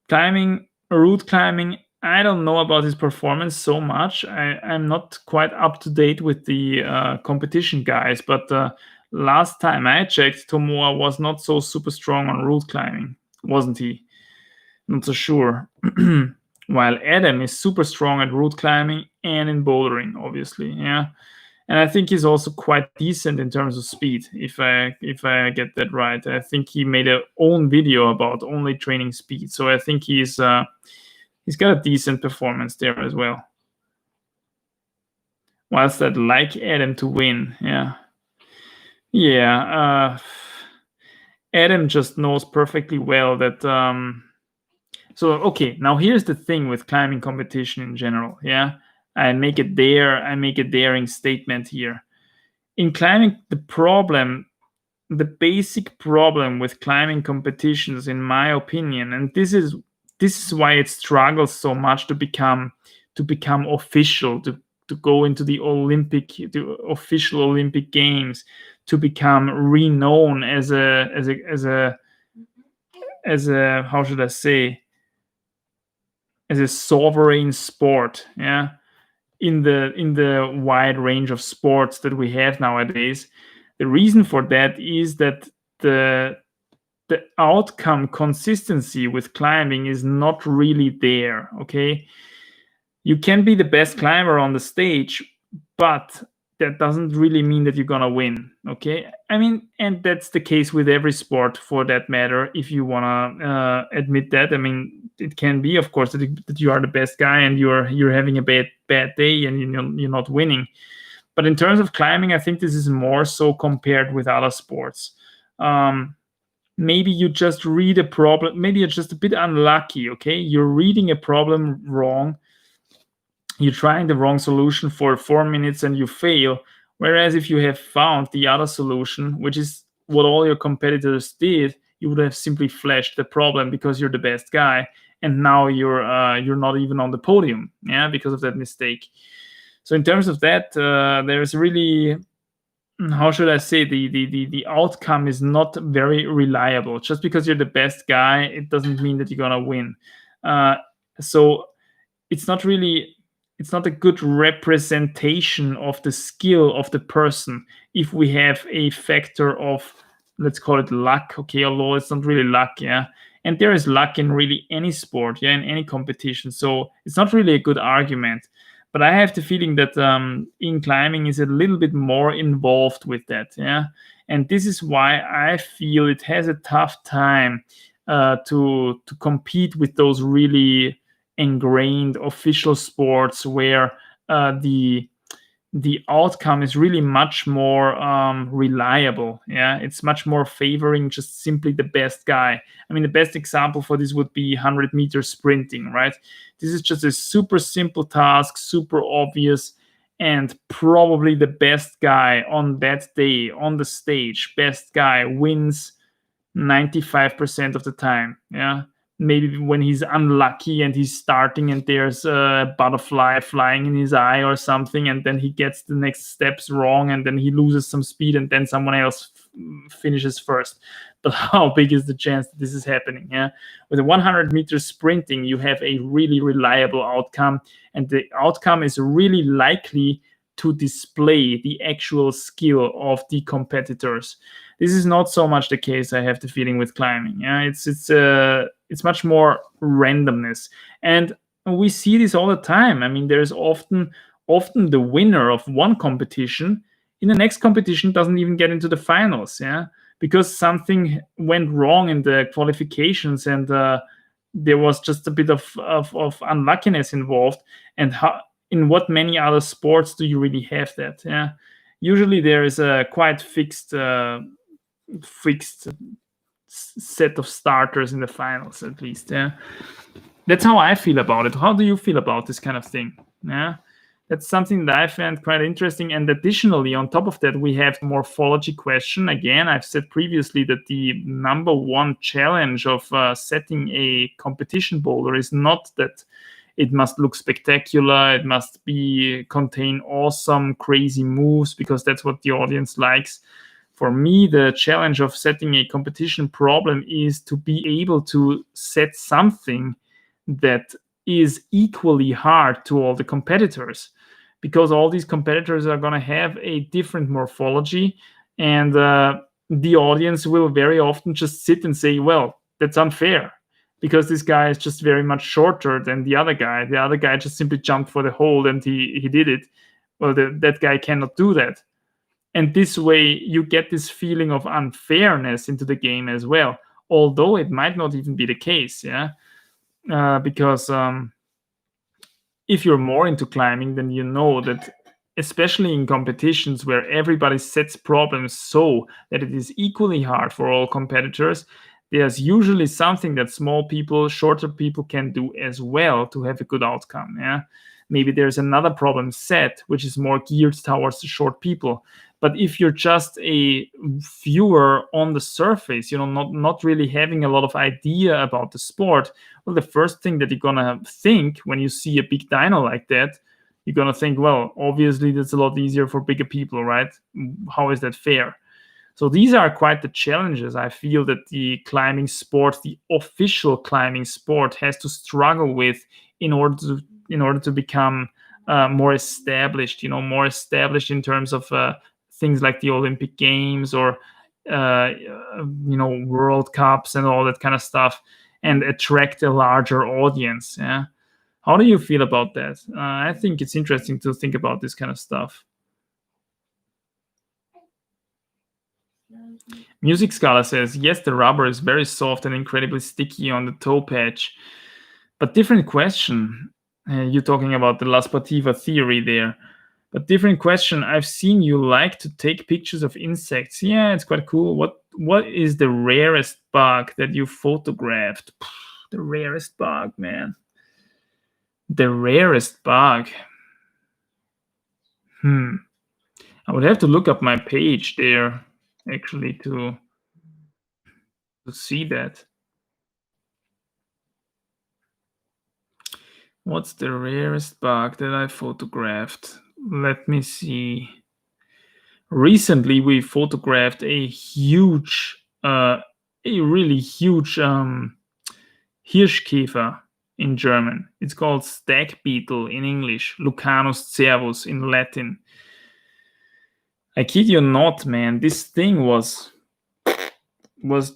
Climbing, route climbing, I don't know about his performance so much. I'm not quite up to date with the competition guys, but last time I checked, Tomoa was not so super strong on route climbing, wasn't he? Not so sure. While Adam is super strong at route climbing and in bouldering, obviously, yeah. And I think he's also quite decent in terms of speed, if I get that right. I think he made a own video about only training speed, so I think he's got a decent performance there as well. Whilst I'd like Adam to win, yeah. Adam just knows perfectly well that. So okay, now here's the thing with climbing competition in general, yeah. I make a daring statement here. In climbing, the basic problem with climbing competitions, in my opinion, and this is why it struggles so much to become official, to go into the official Olympic Games, to become renowned as a how should I say, as a sovereign sport, yeah. In the wide range of sports that we have nowadays, the reason for that is that the outcome consistency with climbing is not really there. Okay, you can be the best climber on the stage, but that doesn't really mean that you're gonna win. Okay, I mean, and that's the case with every sport for that matter, if you wanna admit that. I mean, it can be, of course, that you are the best guy and you're having a bad day and you're not winning. But in terms of climbing, I think this is more so compared with other sports. Maybe you just read a problem. Maybe you're just a bit unlucky. Okay, you're reading a problem wrong. You're trying the wrong solution for 4 minutes and you fail. Whereas if you have found the other solution, which is what all your competitors did, you would have simply flashed the problem because you're the best guy, and now you're not even on the podium, yeah, because of that mistake. So in terms of that, there's really, how should I say, the outcome is not very reliable. Just because you're the best guy, it doesn't mean that you're gonna win. So it's not a good representation of the skill of the person if we have a factor of, let's call it luck, okay, although it's not really luck, yeah. And there is luck in really any sport, yeah, in any competition. So it's not really a good argument. But I have the feeling that in climbing is a little bit more involved with that, yeah. And this is why I feel it has a tough time to compete with those really ingrained official sports where the the outcome is really much more reliable. Yeah, it's much more favoring just simply the best guy. I mean, the best example for this would be 100-meter sprinting, right? This is just a super simple task, super obvious, and probably the best guy on that day on the stage, best guy wins 95% of the time. Yeah, maybe when he's unlucky and he's starting and there's a butterfly flying in his eye or something, and then he gets the next steps wrong and then he loses some speed and then someone else finishes first. But how big is the chance that this is happening? Yeah, with a 100-meter sprinting, you have a really reliable outcome, and the outcome is really likely to display the actual skill of the competitors. This is not so much the case, I have the feeling, with climbing. Yeah, it's much more randomness, and we see this all the time. I mean, there's often the winner of one competition in the next competition doesn't even get into the finals. Yeah, because something went wrong in the qualifications, and there was just a bit of unluckiness involved. And in what many other sports do you really have that? Yeah, usually there is a quite fixed set of starters in the finals, at least. Yeah, that's how I feel about it. How do you feel about this kind of thing? Yeah, that's something that I find quite interesting. And additionally, on top of that, we have the morphology question. Again, I've said previously that the number one challenge of setting a competition boulder is not that it must look spectacular, it must contain awesome, crazy moves, because that's what the audience likes. For me, the challenge of setting a competition problem is to be able to set something that is equally hard to all the competitors, because all these competitors are going to have a different morphology, and the audience will very often just sit and say, well, that's unfair, because this guy is just very much shorter than the other guy. The other guy just simply jumped for the hold and he did it. Well, that guy cannot do that. And this way, you get this feeling of unfairness into the game as well, although it might not even be the case. Yeah, because if you're more into climbing, then you know that, especially in competitions where everybody sets problems so that it is equally hard for all competitors, there's usually something that small people, shorter people can do as well to have a good outcome. Yeah, maybe there's another problem set which is more geared towards the short people. But if you're just a viewer on the surface, not really having a lot of idea about the sport, well, the first thing that you're gonna think when you see a big dyno like that, you're gonna think, well, obviously that's a lot easier for bigger people, right? How is that fair? So these are quite the challenges I feel that the climbing sport, the official climbing sport, has to struggle with in order to become more established. More established in terms of things like the Olympic Games or World Cups and all that kind of stuff, and attract a larger audience. Yeah, how do you feel about that? I think it's interesting to think about this kind of stuff. Music Scholar says, yes, the rubber is very soft and incredibly sticky on the toe patch. But different question. You're talking about the La Sportiva theory there. But different question. I've seen you like to take pictures of insects. Yeah, it's quite cool. What is the rarest bug that you photographed? The rarest bug, man. The rarest bug. I would have to look up my page there, actually, to see that. What's the rarest bug that I photographed? Let me see. Recently, we photographed a really huge Hirschkäfer in German. It's called stag beetle in English, Lucanus cervus in Latin. I kid you not, man. This thing was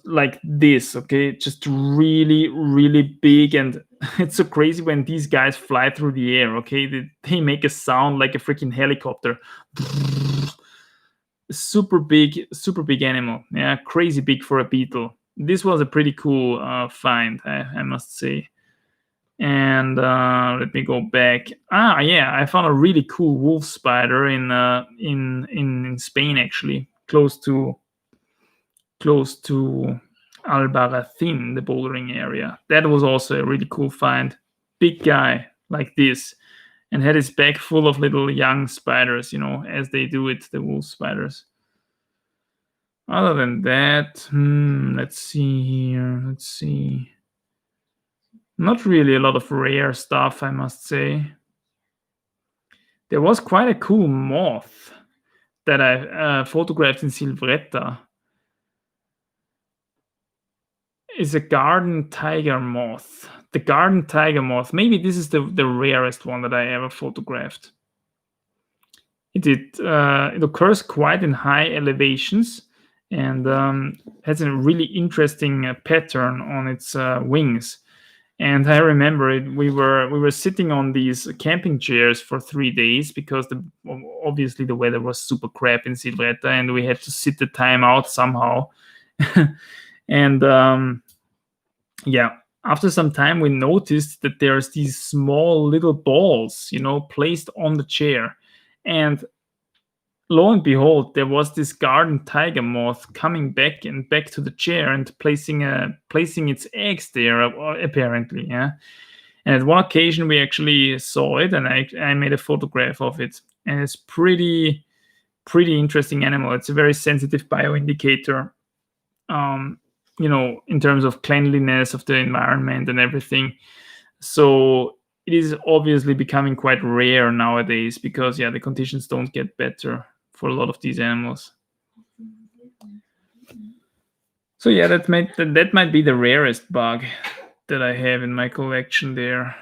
like this, okay? Just really, really big. And it's so crazy when these guys fly through the air, okay? They make a sound like a freaking helicopter. Super big animal. Yeah, crazy big for a beetle. This was a pretty cool find, I must say. And let me go back. I found a really cool wolf spider in Spain, actually, close to Albarracin, the bouldering area. That was also a really cool find. Big guy like this, and had his back full of little young spiders, as they do it, the wolf spiders. Other than that, let's see here. Let's see. Not really a lot of rare stuff, I must say. There was quite a cool moth that I photographed in Silvretta. It's a garden tiger moth. The garden tiger moth. Maybe this is the rarest one that I ever photographed. It occurs quite in high elevations and has a really interesting pattern on its wings. And I remember we were sitting on these camping chairs for 3 days because obviously the weather was super crap in Silvretta, and we had to sit the time out somehow. And after some time, we noticed that there's these small little balls, placed on the chair. And lo and behold, there was this garden tiger moth coming back to the chair and placing its eggs there, apparently. Yeah. And at one occasion, we actually saw it, and I made a photograph of it. And it's pretty interesting animal. It's a very sensitive bioindicator, in terms of cleanliness of the environment and everything. So it is obviously becoming quite rare nowadays because, the conditions don't get better for a lot of these animals. So that might be the rarest bug that I have in my collection there.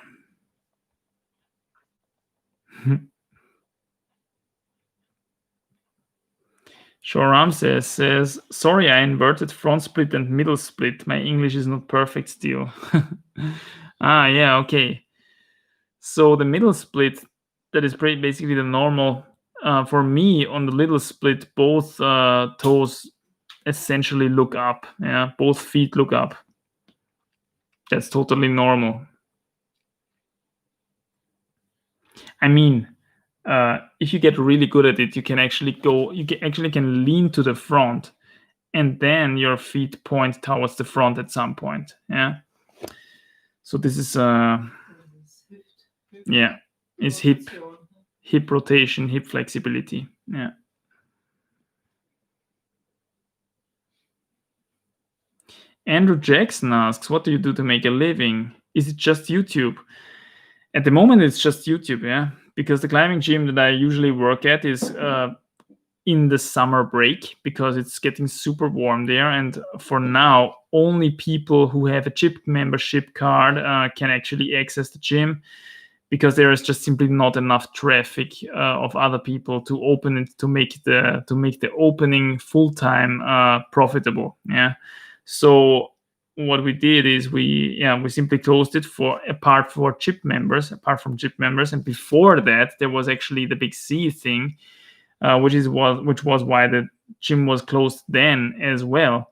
Shoram says, sorry, I inverted front split and middle split. My English is not perfect still. Okay. So the middle split, that is basically the normal. For me, on the little split, both toes essentially look up. Yeah, both feet look up. That's totally normal. I mean, if you get really good at it, you can actually can lean to the front, and then your feet point towards the front at some point. Yeah. So this is it's hip rotation, hip flexibility. Yeah. Andrew Jackson asks, what do you do to make a living? Is it just YouTube? At the moment, it's just YouTube, because the climbing gym that I usually work at is in the summer break because it's getting super warm there. And for now, only people who have a gym membership card can actually access the gym, because there is just simply not enough traffic of other people to open it, to make the opening full-time profitable. Yeah. So what we did is we simply closed it apart from gym members. And before that, there was actually the big C thing, which was why the gym was closed then as well,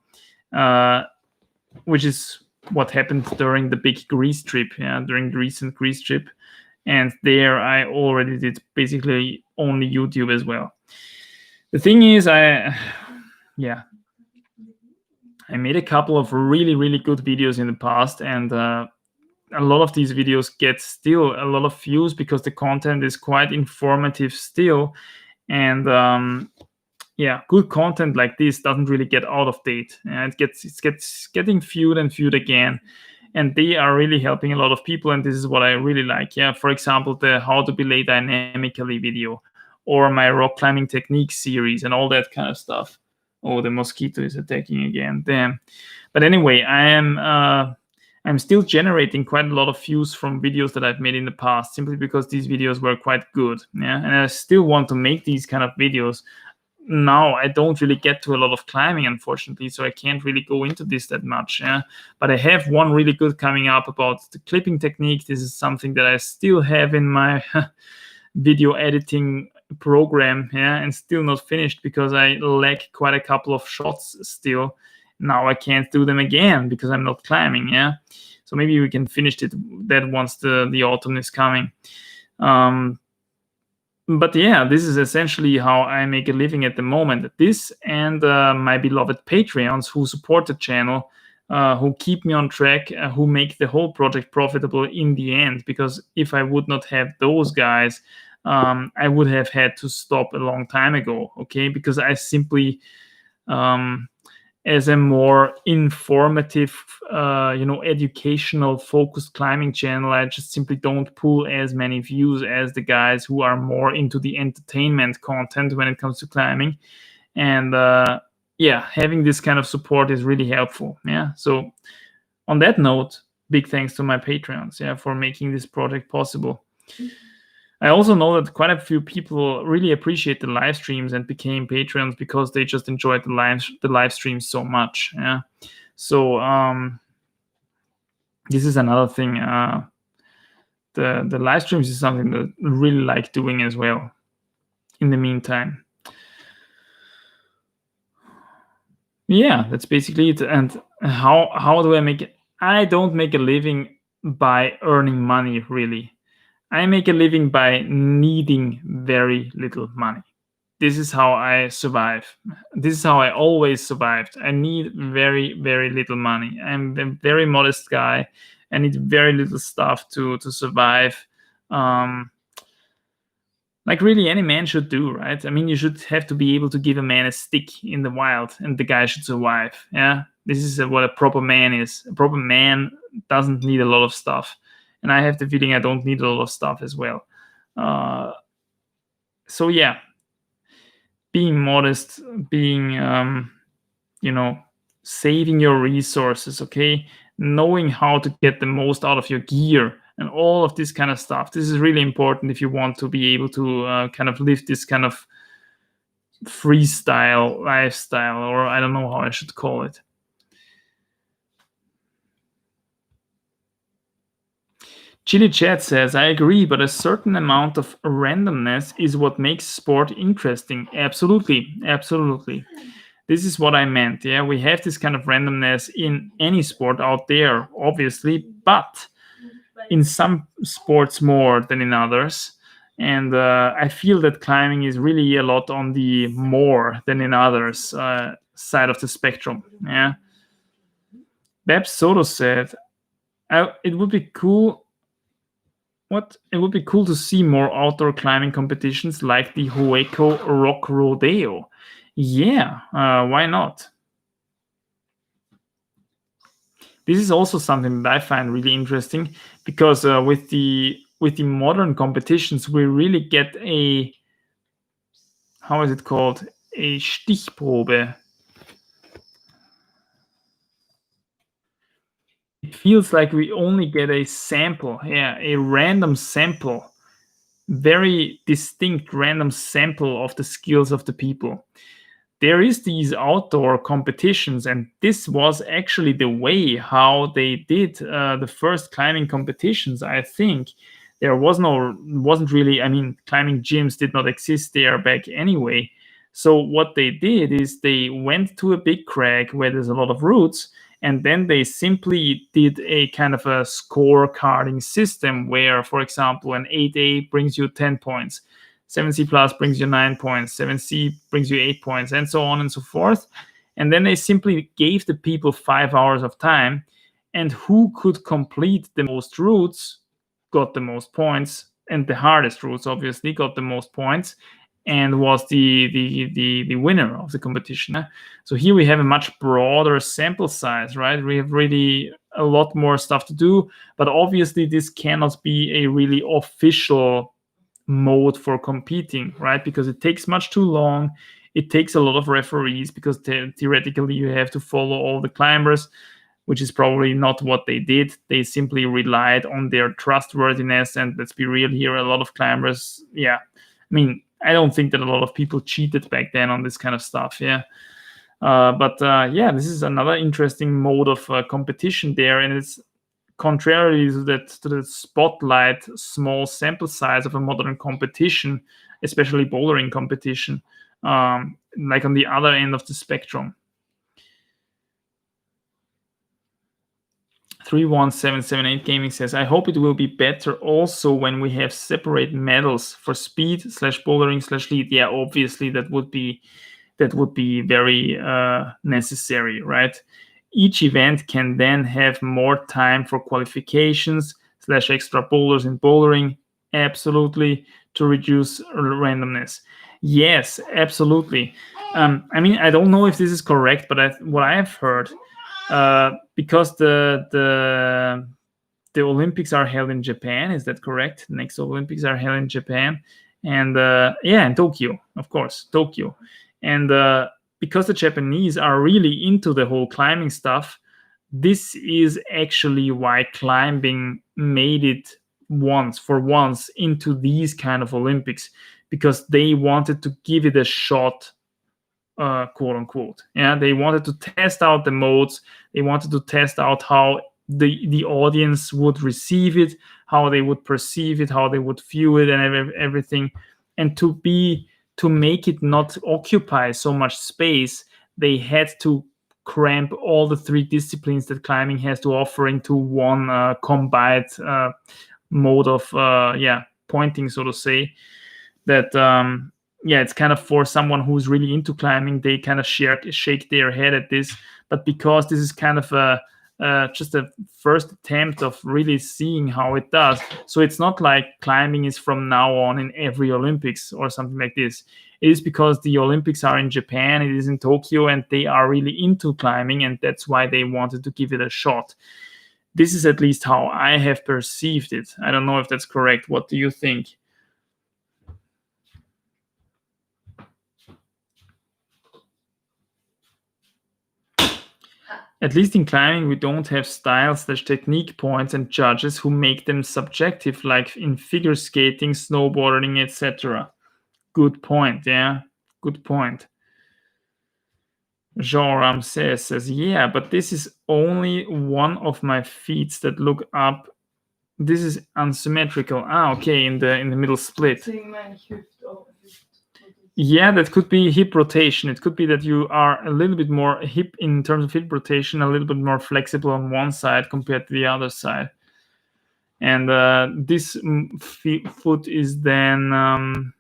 which is what happened during the big Greece trip, during the recent Greece trip. And there I already did basically only YouTube as well. The thing is, I made a couple of really, really good videos in the past, and a lot of these videos get still a lot of views because the content is quite informative still. And good content like this doesn't really get out of date. It's getting viewed and viewed again. And they are really helping a lot of people, and this is what I really like. Yeah, for example, the how to belay dynamically video, or my rock climbing technique series, and all that kind of stuff. Oh, the mosquito is attacking again. Damn. But anyway, I'm still generating quite a lot of views from videos that I've made in the past, simply because these videos were quite good. Yeah, and I still want to make these kind of videos. Now I don't really get to a lot of climbing, unfortunately, so I can't really go into this that much. Yeah, but I have one really good coming up about the clipping technique. This is something that I still have in my video editing program, and still not finished because I lack quite a couple of shots still. Now I can't do them again because I'm not climbing. So maybe we can finish that once the autumn is coming. But yeah, this is essentially how I make a living at the moment. This and my beloved Patreons who support the channel, who keep me on track, who make the whole project profitable in the end. Because if I would not have those guys, I would have had to stop a long time ago, okay? Because I simply, as a more informative, educational focused climbing channel, I just simply don't pull as many views as the guys who are more into the entertainment content when it comes to climbing. And having this kind of support is really helpful. Yeah. So on that note, big thanks to my Patreons, for making this project possible. I also know that quite a few people really appreciate the live streams and became Patreons because they just enjoyed the live streams so much. Yeah. So this is another thing. The live streams is something that I really like doing as well. In the meantime. Yeah, that's basically it. And how do I make it? I don't make a living by earning money, really. I make a living by needing very little money. This is how I survive. This is how I always survived. I need very, very little money. I'm a very modest guy. I need very little stuff to survive. Like really any man should do, right? I mean, you should have to be able to give a man a stick in the wild and the guy should survive. Yeah, this is what a proper man is. A proper man doesn't need a lot of stuff. And I have the feeling I don't need a lot of stuff as well. So yeah, being modest, being, saving your resources, okay? Knowing how to get the most out of your gear and all of this kind of stuff. This is really important if you want to be able to kind of live this kind of freestyle lifestyle, or I don't know how I should call it. Chili Chat says, I agree, but a certain amount of randomness is what makes sport interesting. Absolutely. Absolutely. This is what I meant. Yeah, we have this kind of randomness in any sport out there, obviously, but in some sports more than in others. And I feel that climbing is really a lot on the more than in others side of the spectrum. Yeah. Babs Soto said, it would be cool. It would be cool to see more outdoor climbing competitions like the Hueco Rock Rodeo. Yeah, why not? This is also something that I find really interesting because with the modern competitions, we really get a, how is it called? A Stichprobe. It feels like we only get a sample, a random sample, very distinct random sample of the skills of the people. There is these outdoor competitions, and this was actually the way how they did the first climbing competitions. I think there wasn't really, I mean, climbing gyms did not exist there back anyway. So what they did is they went to a big crag where there's a lot of roots, and then they simply did a kind of a scorecarding system where, for example, an 8A brings you 10 points. 7C plus brings you 9 points, 7C brings you 8 points, and so on and so forth. And then they simply gave the people 5 hours of time, and who could complete the most routes got the most points, and the hardest routes obviously got the most points, and was the winner of the competition. So here we have a much broader sample size, right? We have really a lot more stuff to do, but obviously this cannot be a really official mode for competing, right? Because it takes much too long. It takes a lot of referees because theoretically you have to follow all the climbers, which is probably not what they did. They simply relied on their trustworthiness. And let's be real here, a lot of climbers, I mean, I don't think that a lot of people cheated back then on this kind of stuff, But this is another interesting mode of competition there, and it's contrary to the spotlight small sample size of a modern competition, especially bouldering competition, like on the other end of the spectrum. 31778 Gaming says, I hope it will be better also when we have separate medals for speed / bouldering / lead. Yeah, obviously that would be very necessary, right? Each event can then have more time for qualifications / extra boulders in bouldering. Absolutely, to reduce randomness. Yes, absolutely. I mean, I don't know if this is correct, but what I have heard, because the Olympics are held in Japan, is that correct? The next Olympics are held in Japan, and in Tokyo, of course, Tokyo, and because the Japanese are really into the whole climbing stuff, this is actually why climbing made it for once into these kind of Olympics, because they wanted to give it a shot, quote unquote. Yeah, they wanted to test out the modes. They wanted to test out how the audience would receive it, how they would perceive it, how they would view it, and everything. And to make it not occupy so much space, they had to cramp all the 3 disciplines that climbing has to offer into one combined mode of pointing, so to say. That it's kind of, for someone who's really into climbing, they kind of shake their head at this. But because this is kind of just a first attempt of really seeing how it does, so it's not like climbing is from now on in every Olympics or something like this. It is because the Olympics are in Japan, it is in Tokyo, and they are really into climbing, and that's why they wanted to give it a shot. This is at least how I have perceived it. I don't know if that's correct. What do you think? At least in climbing, we don't have style / technique points and judges who make them subjective, like in figure skating, snowboarding, etc. Good point, yeah. Good point. Jean Ramsey says, yeah, but this is only one of my feet that look up. This is unsymmetrical. Okay, in the middle split. Yeah, that could be hip rotation. It could be that you are a little bit more hip in terms of hip rotation, a little bit more flexible on one side compared to the other side. And this foot is then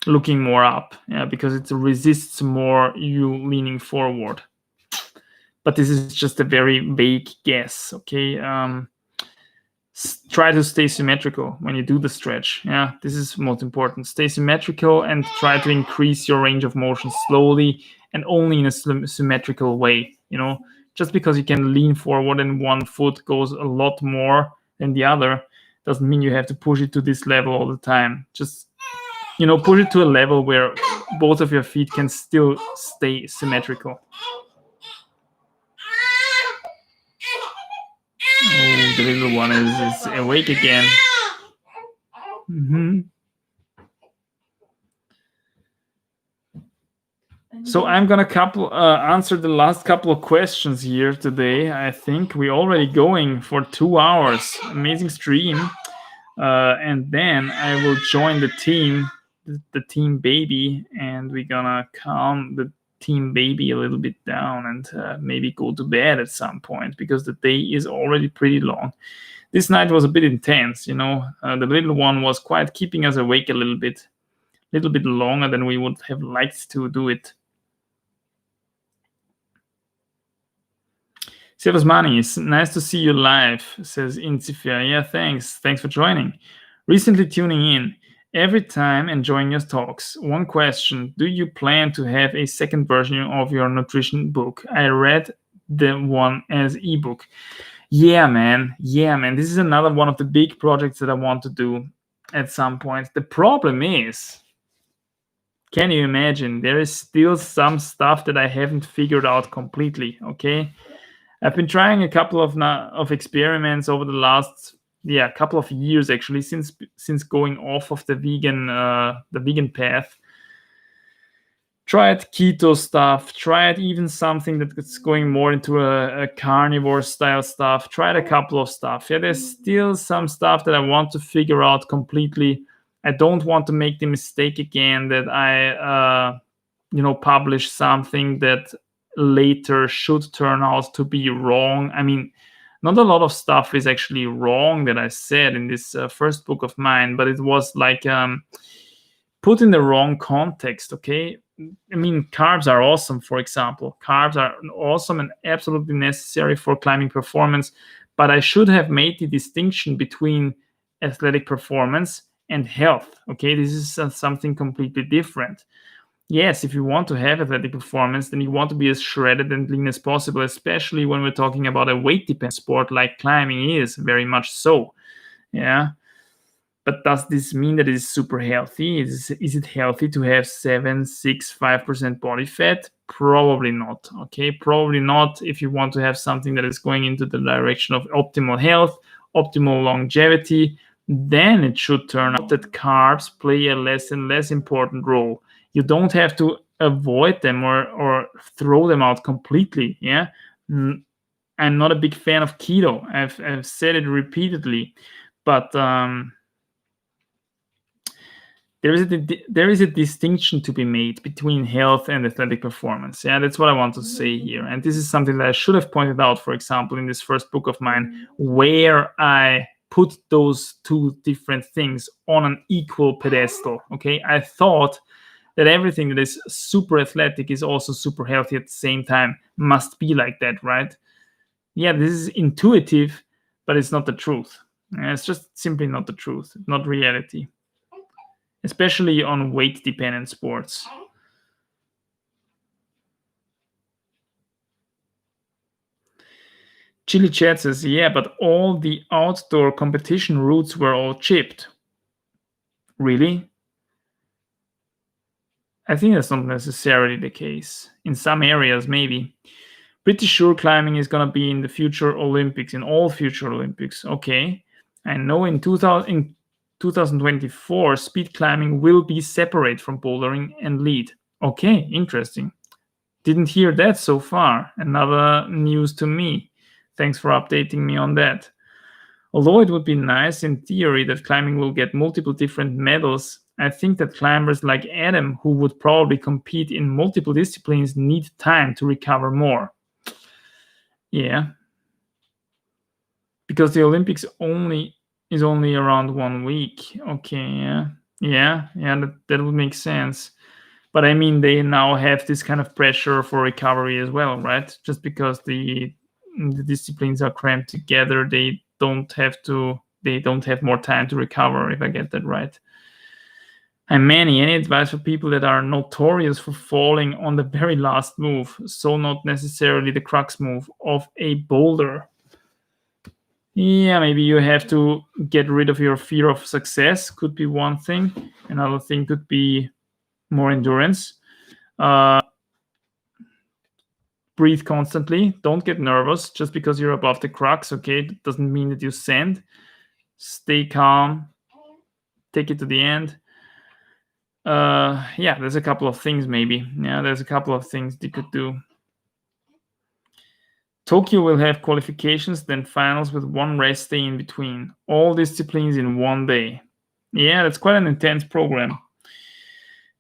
looking more up, because it resists more you leaning forward. But this is just a very vague guess, okay? Try to stay symmetrical when you do the stretch. Yeah, this is most important. Stay symmetrical and try to increase your range of motion slowly and only in a symmetrical way. Just because you can lean forward and one foot goes a lot more than the other doesn't mean you have to push it to this level all the time. Just push it to a level where both of your feet can still stay symmetrical. Oh, the little one is awake again. Mm-hmm. So I'm gonna answer the last couple of questions here today. I think we're already going for 2 hours. Amazing stream. And then I will join the team baby, and we're gonna calm the team baby a little bit down and maybe go to bed at some point, because the day is already pretty long. This night was a bit intense, the little one was quite keeping us awake a little bit longer than we would have liked to do it. Servus Mani, it's nice to see you live, says Incifia. Yeah, thanks for joining. Recently tuning in. Every time enjoying your talks. One question, do you plan to have a second version of your nutrition book? I read the one as ebook. Yeah, man. This is another one of the big projects that I want to do at some point. The problem is, can you imagine, there is still some stuff that I haven't figured out completely, okay? I've been trying a couple of experiments over the last couple of years, actually, since going off of the vegan path. Tried keto stuff, tried even something that's going more into a carnivore style stuff, tried a couple of stuff. Yeah, there's still some stuff that I want to figure out completely. I don't want to make the mistake again that I publish something that later should turn out to be wrong. I mean, not a lot of stuff is actually wrong that I said in this first book of mine, but it was like put in the wrong context, okay? I mean, carbs are awesome, for example. Carbs are awesome and absolutely necessary for climbing performance, but I should have made the distinction between athletic performance and health, okay? This is something completely different. Yes, if you want to have athletic performance, then you want to be as shredded and lean as possible, especially when we're talking about a weight-dependent sport like climbing is, very much so, yeah? But does this mean that it is super healthy? Is it healthy to have 7, 6, 5% body fat? Probably not, okay? Probably not if you want to have something that is going into the direction of optimal health, optimal longevity. Then it should turn out that carbs play a less and less important role. You don't have to avoid them or throw them out completely, yeah? I'm not a big fan of keto. I've said it repeatedly, but there is a distinction to be made between health and athletic performance. Yeah, that's what I want to say here. And this is something that I should have pointed out, for example, in this first book of mine, where I put those two different things on an equal pedestal. Okay, I thought that everything that is super athletic is also super healthy at the same time. Must be like that, right? Yeah, this is intuitive, but it's not the truth. It's just simply not the truth, not reality. Especially on weight-dependent sports. Chili Chat says, yeah, but all the outdoor competition routes were all chipped. Really? I think that's not necessarily the case. In some areas, maybe. Pretty sure climbing is going to be in the future Olympics, in all future Olympics. Okay. I know in 2024, speed climbing will be separate from bouldering and lead. Okay, interesting. Didn't hear that so far. Another news to me. Thanks for updating me on that. Although it would be nice in theory that climbing will get multiple different medals, I think that climbers like Adam, who would probably compete in multiple disciplines, need time to recover more. Yeah. Because the Olympics is only around 1 week. Okay, yeah, that would make sense. But I mean, they now have this kind of pressure for recovery as well, right? Just because the disciplines are cramped together, they don't have more time to recover, if I get that right. And any advice for people that are notorious for falling on the very last move, so not necessarily the crux move of a boulder? Yeah, maybe you have to get rid of your fear of success, could be one thing. Another thing could be more endurance. Breathe constantly. Don't get nervous just because you're above the crux, okay? It doesn't mean that you send. Stay calm. Take it to the end. Yeah, there's a couple of things maybe. Yeah, there's a couple of things you could do. Tokyo will have qualifications, then finals with one rest day in between. All disciplines in one day. Yeah, that's quite an intense program.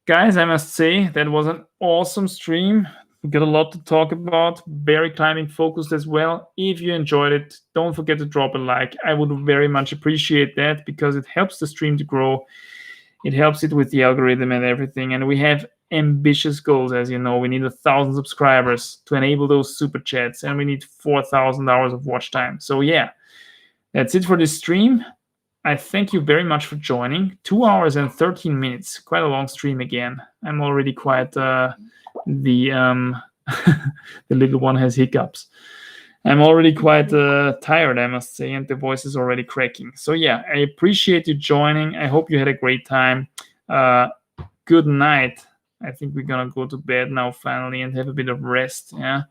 Guys, I must say that was an awesome stream. We got a lot to talk about. Very climbing focused as well. If you enjoyed it, don't forget to drop a like. I would very much appreciate that because it helps the stream to grow. It helps it with the algorithm and everything. And we have ambitious goals, as you know. We need 1,000 subscribers to enable those super chats, and we need 4,000 hours of watch time. So yeah, that's it for this stream. I thank you very much for joining. 2 hours and 13 minutes. Quite a long stream again. I'm already quite the little one has hiccups. I'm already quite tired, I must say, and the voice is already cracking. So yeah, I appreciate you joining. I hope you had a great time. Good night. I think we're gonna go to bed now finally and have a bit of rest. Yeah,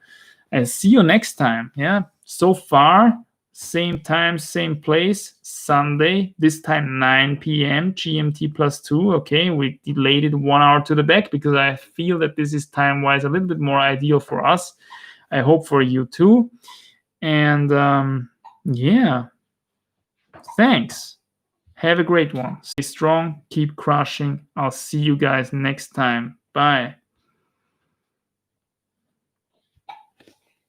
and see you next time. Yeah. So far, same time, same place, Sunday. This time 9 p.m. GMT +2. Okay, we delayed it 1 hour to the back because I feel that this is time-wise a little bit more ideal for us. I hope for you too. And yeah, thanks. Have a great one. Stay strong. Keep crushing. I'll see you guys next time. Bye.